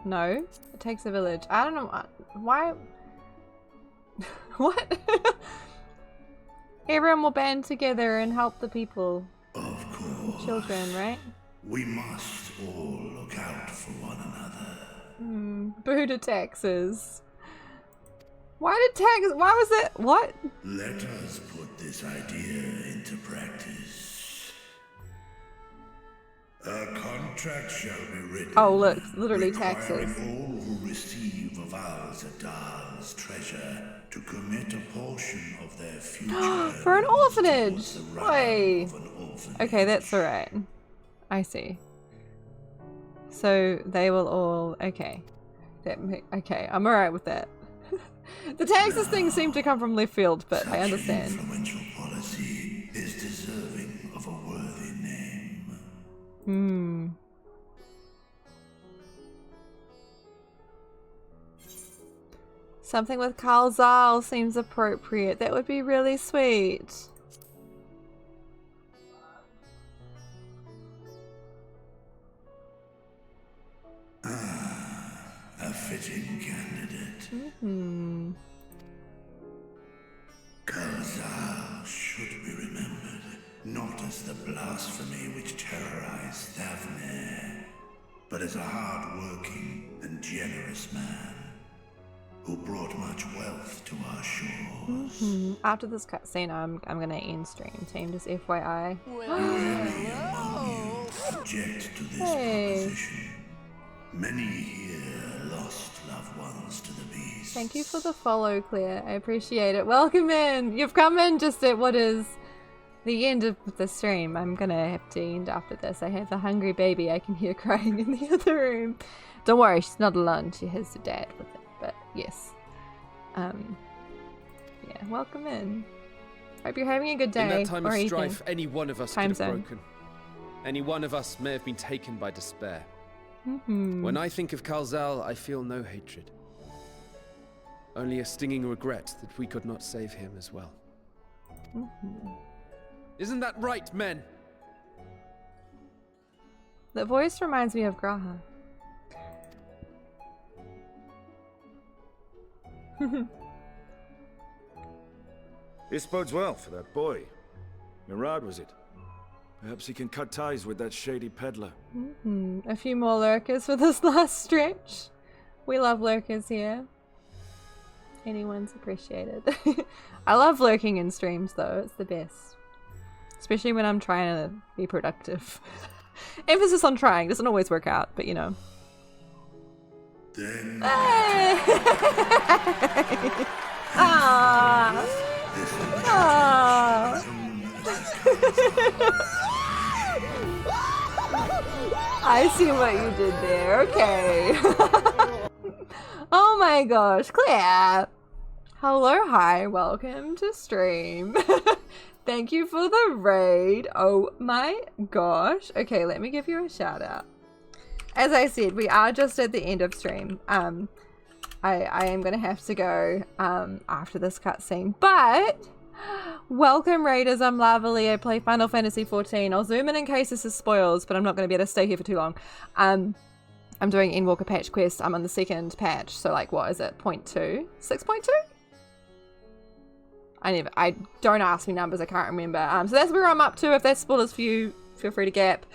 [SPEAKER 1] No? It takes a village. I don't know why. What? Everyone will band together and help the people.
[SPEAKER 7] Of course.
[SPEAKER 1] Children, right?
[SPEAKER 7] We must all look out for one another.
[SPEAKER 1] Boo to taxes. Why was it? What?
[SPEAKER 7] Let us put this idea into practice. A contract shall be written.
[SPEAKER 1] Oh, look, literally
[SPEAKER 7] requiring
[SPEAKER 1] taxes.
[SPEAKER 7] all who receive of Al-Zadal's treasure to commit a portion of their future
[SPEAKER 1] For an
[SPEAKER 7] earnings
[SPEAKER 1] orphanage!
[SPEAKER 7] towards the running
[SPEAKER 1] Wait.
[SPEAKER 7] of an orphanage.
[SPEAKER 1] Okay, that's alright. I see. So they will all. Okay. Okay, I'm alright with that. The taxes thing seemed to come from left field, but I understand.
[SPEAKER 7] Such influential policy is deserving of a worthy name.
[SPEAKER 1] Something with Carl Zal seems appropriate. That would be really sweet.
[SPEAKER 7] A fitting candidate. Karzal should be remembered, not as the blasphemy which terrorized Thavne, but as a hard-working and generous man who brought much wealth to our shores.
[SPEAKER 1] After this cutscene, I'm gonna end stream. Team, just FYI.
[SPEAKER 7] Many among you object to this proposition. Many here lost loved ones to the beast.
[SPEAKER 1] Thank you for the follow, Claire. I appreciate it. Welcome in. You've come in just at what is the end of the stream. I'm gonna have to end after this. I have a hungry baby I can hear crying in the other room. Don't worry, she's not alone. She has her dad with her. But yes. Yeah, welcome in. Hope you're having a good day.
[SPEAKER 9] In that time
[SPEAKER 1] or
[SPEAKER 9] of
[SPEAKER 1] evening.
[SPEAKER 9] strife, any one of us
[SPEAKER 1] Time
[SPEAKER 9] could have
[SPEAKER 1] zone.
[SPEAKER 9] broken. Any one of us may have been taken by despair.
[SPEAKER 1] Mm-hmm.
[SPEAKER 9] When I think of Kalzal, I feel no hatred. Only a stinging regret that we could not save him as well.
[SPEAKER 1] Mm-hmm.
[SPEAKER 9] Isn't that right, men?
[SPEAKER 1] The voice reminds me of Graha.
[SPEAKER 8] This bodes well for that boy. Mirad, was it? Perhaps he can cut ties with that shady peddler.
[SPEAKER 1] A few more lurkers for this last stretch. We love lurkers here. Anyone's appreciated. I love lurking in streams though, it's the best. Especially when I'm trying to be productive. Emphasis on trying, doesn't always work out, but you know.
[SPEAKER 7] Then
[SPEAKER 1] Hey! Ah! Ah! I see what you did there. Okay. Oh my gosh, Claire. Hello, hi, welcome to stream. Thank you for the raid. Oh my gosh. Okay, let me give you a shout out. As I said, we are just at the end of stream. I am gonna have to go after this cutscene, but welcome raiders. I'm Lavally. I play Final Fantasy XIV. I'll zoom in case this is spoils, but I'm not gonna be able to stay here for too long. I'm doing Endwalker patch quest. I'm on the second patch, so like what is it? 0.2? 6.2? I don't ask me numbers, I can't remember. So that's where I'm up to. If that's spoilers for you, feel free to gap.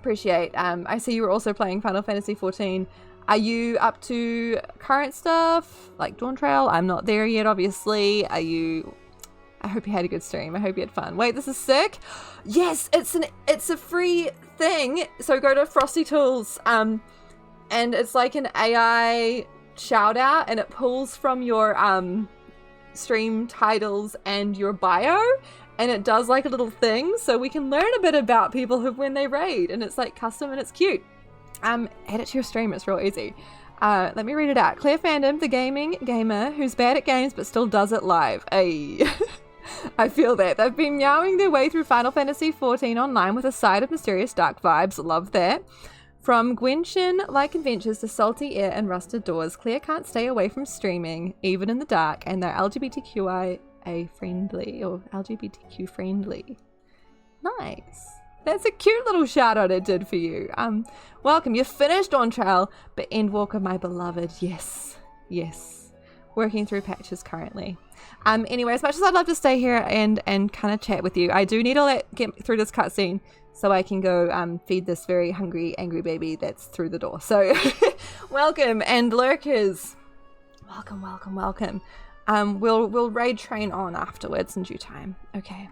[SPEAKER 1] Appreciate. I see you were also playing Final Fantasy XIV. Are you up to current stuff like Dawn Trail? I'm not there yet, obviously. Are you? I hope you had a good stream. I hope you had fun. Wait, this is sick. Yes, it's a free thing. So go to Frosty Tools, and it's like an AI shout out, and it pulls from your stream titles and your bio, and it does like a little thing so we can learn a bit about people when they raid, and it's like custom and it's cute. Add it to your stream, it's real easy. Let me read it out. Clear Fandom, the gaming gamer who's bad at games but still does it live. Ay. I feel that. They've been meowing their way through Final Fantasy XIV online with a side of mysterious dark vibes. Love that. From Genshin-like adventures to salty air and rusted doors, Claire can't stay away from streaming, even in the dark, and they're LGBTQIA friendly, or LGBTQ friendly. Nice. That's a cute little shout out it did for you. Welcome. You're finished on Trail, but Endwalker, my beloved, yes. Working through patches currently. Anyway, as much as I'd love to stay here and kind of chat with you, I do need to get through this cutscene so I can go feed this very hungry, angry baby that's through the door. So, welcome, and lurkers. Welcome. We'll raid train on afterwards in due time. Okay.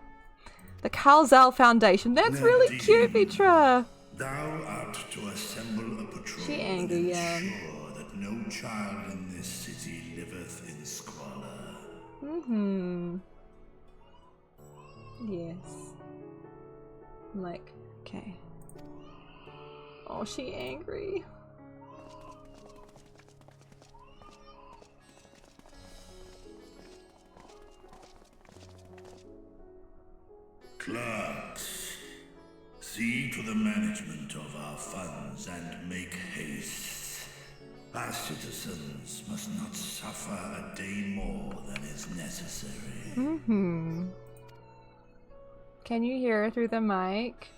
[SPEAKER 1] The Kalzal Foundation. That's really cute, Vitra.
[SPEAKER 7] Thou art to assemble a patrol
[SPEAKER 1] She angry,
[SPEAKER 7] and ensure that no child in this city liveth in squalor.
[SPEAKER 1] Yes. I'm like, okay. Oh, she angry.
[SPEAKER 7] Clerks, see to the management of our funds and make haste. Our citizens must not suffer a day more than is necessary.
[SPEAKER 1] Can you hear her through the mic?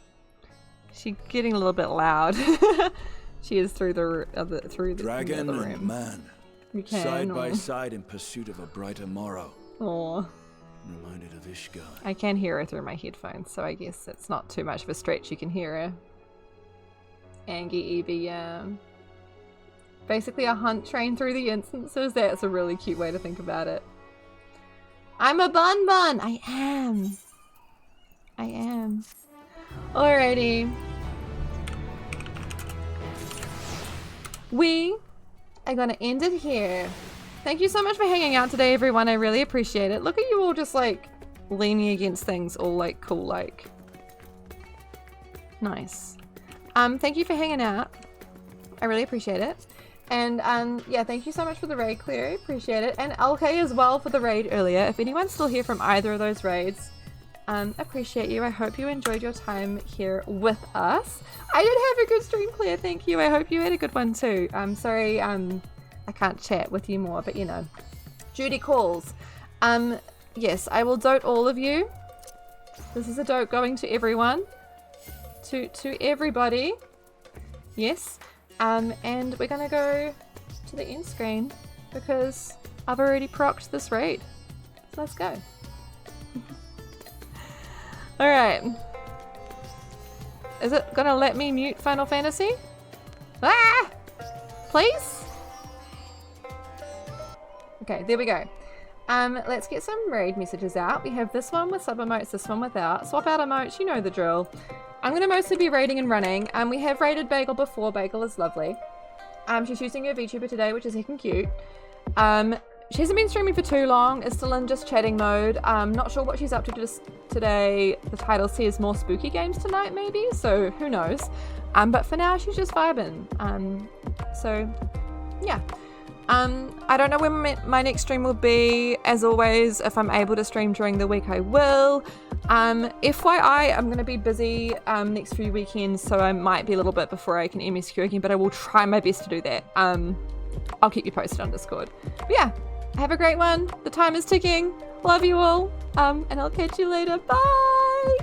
[SPEAKER 1] She's getting a little bit loud. She is through the
[SPEAKER 8] Dragon
[SPEAKER 1] room.
[SPEAKER 8] and man,
[SPEAKER 1] You can,
[SPEAKER 8] side by
[SPEAKER 1] or-
[SPEAKER 8] side in pursuit of a brighter morrow.
[SPEAKER 1] Aw.
[SPEAKER 8] Reminded of Ishgar.
[SPEAKER 1] I can hear her through my headphones, so I guess it's not too much of a stretch. You can hear her. Angie Evie, yeah. Basically a hunt train through the instances. That's a really cute way to think about it. I'm a bun. I am. Alrighty. We are gonna end it here. Thank you so much for hanging out today, everyone. I really appreciate it. Look at you all just like leaning against things, all like cool, like nice. Thank you for hanging out. I really appreciate it. And yeah, thank you so much for the raid, Clary. Appreciate it. And LK as well for the raid earlier. If anyone's still here from either of those raids, appreciate you. I hope you enjoyed your time here with us. I did have a good stream, Claire. Thank you. I hope you had a good one too. I'm sorry, I can't chat with you more, but you know, duty calls. Yes, I will dote all of you. This is a dote going to everyone, to everybody. Yes, and we're gonna go to the end screen because I've already procced this raid. So let's go. All right. Is it gonna let me mute Final Fantasy? Ah! Please? Okay, there we go. Let's get some raid messages out. We have this one with sub emotes, this one without. Swap out emotes, you know the drill. I'm going to mostly be raiding and running. We have raided Bagel before. Bagel is lovely. She's using her VTuber today, which is heckin' cute. She hasn't been streaming for too long. Is still in just chatting mode. Not sure what she's up to just today. The title says more spooky games tonight, maybe. So who knows? But for now, she's just vibing. So yeah. I don't know when my next stream will be. As always, if I'm able to stream during the week, I will. FYI, I'm going to be busy next few weekends, so I might be a little bit before I can MSQ again, but I will try my best to do that. I'll keep you posted on Discord. But yeah, have a great one. The time is ticking. Love you all. And I'll catch you later. Bye!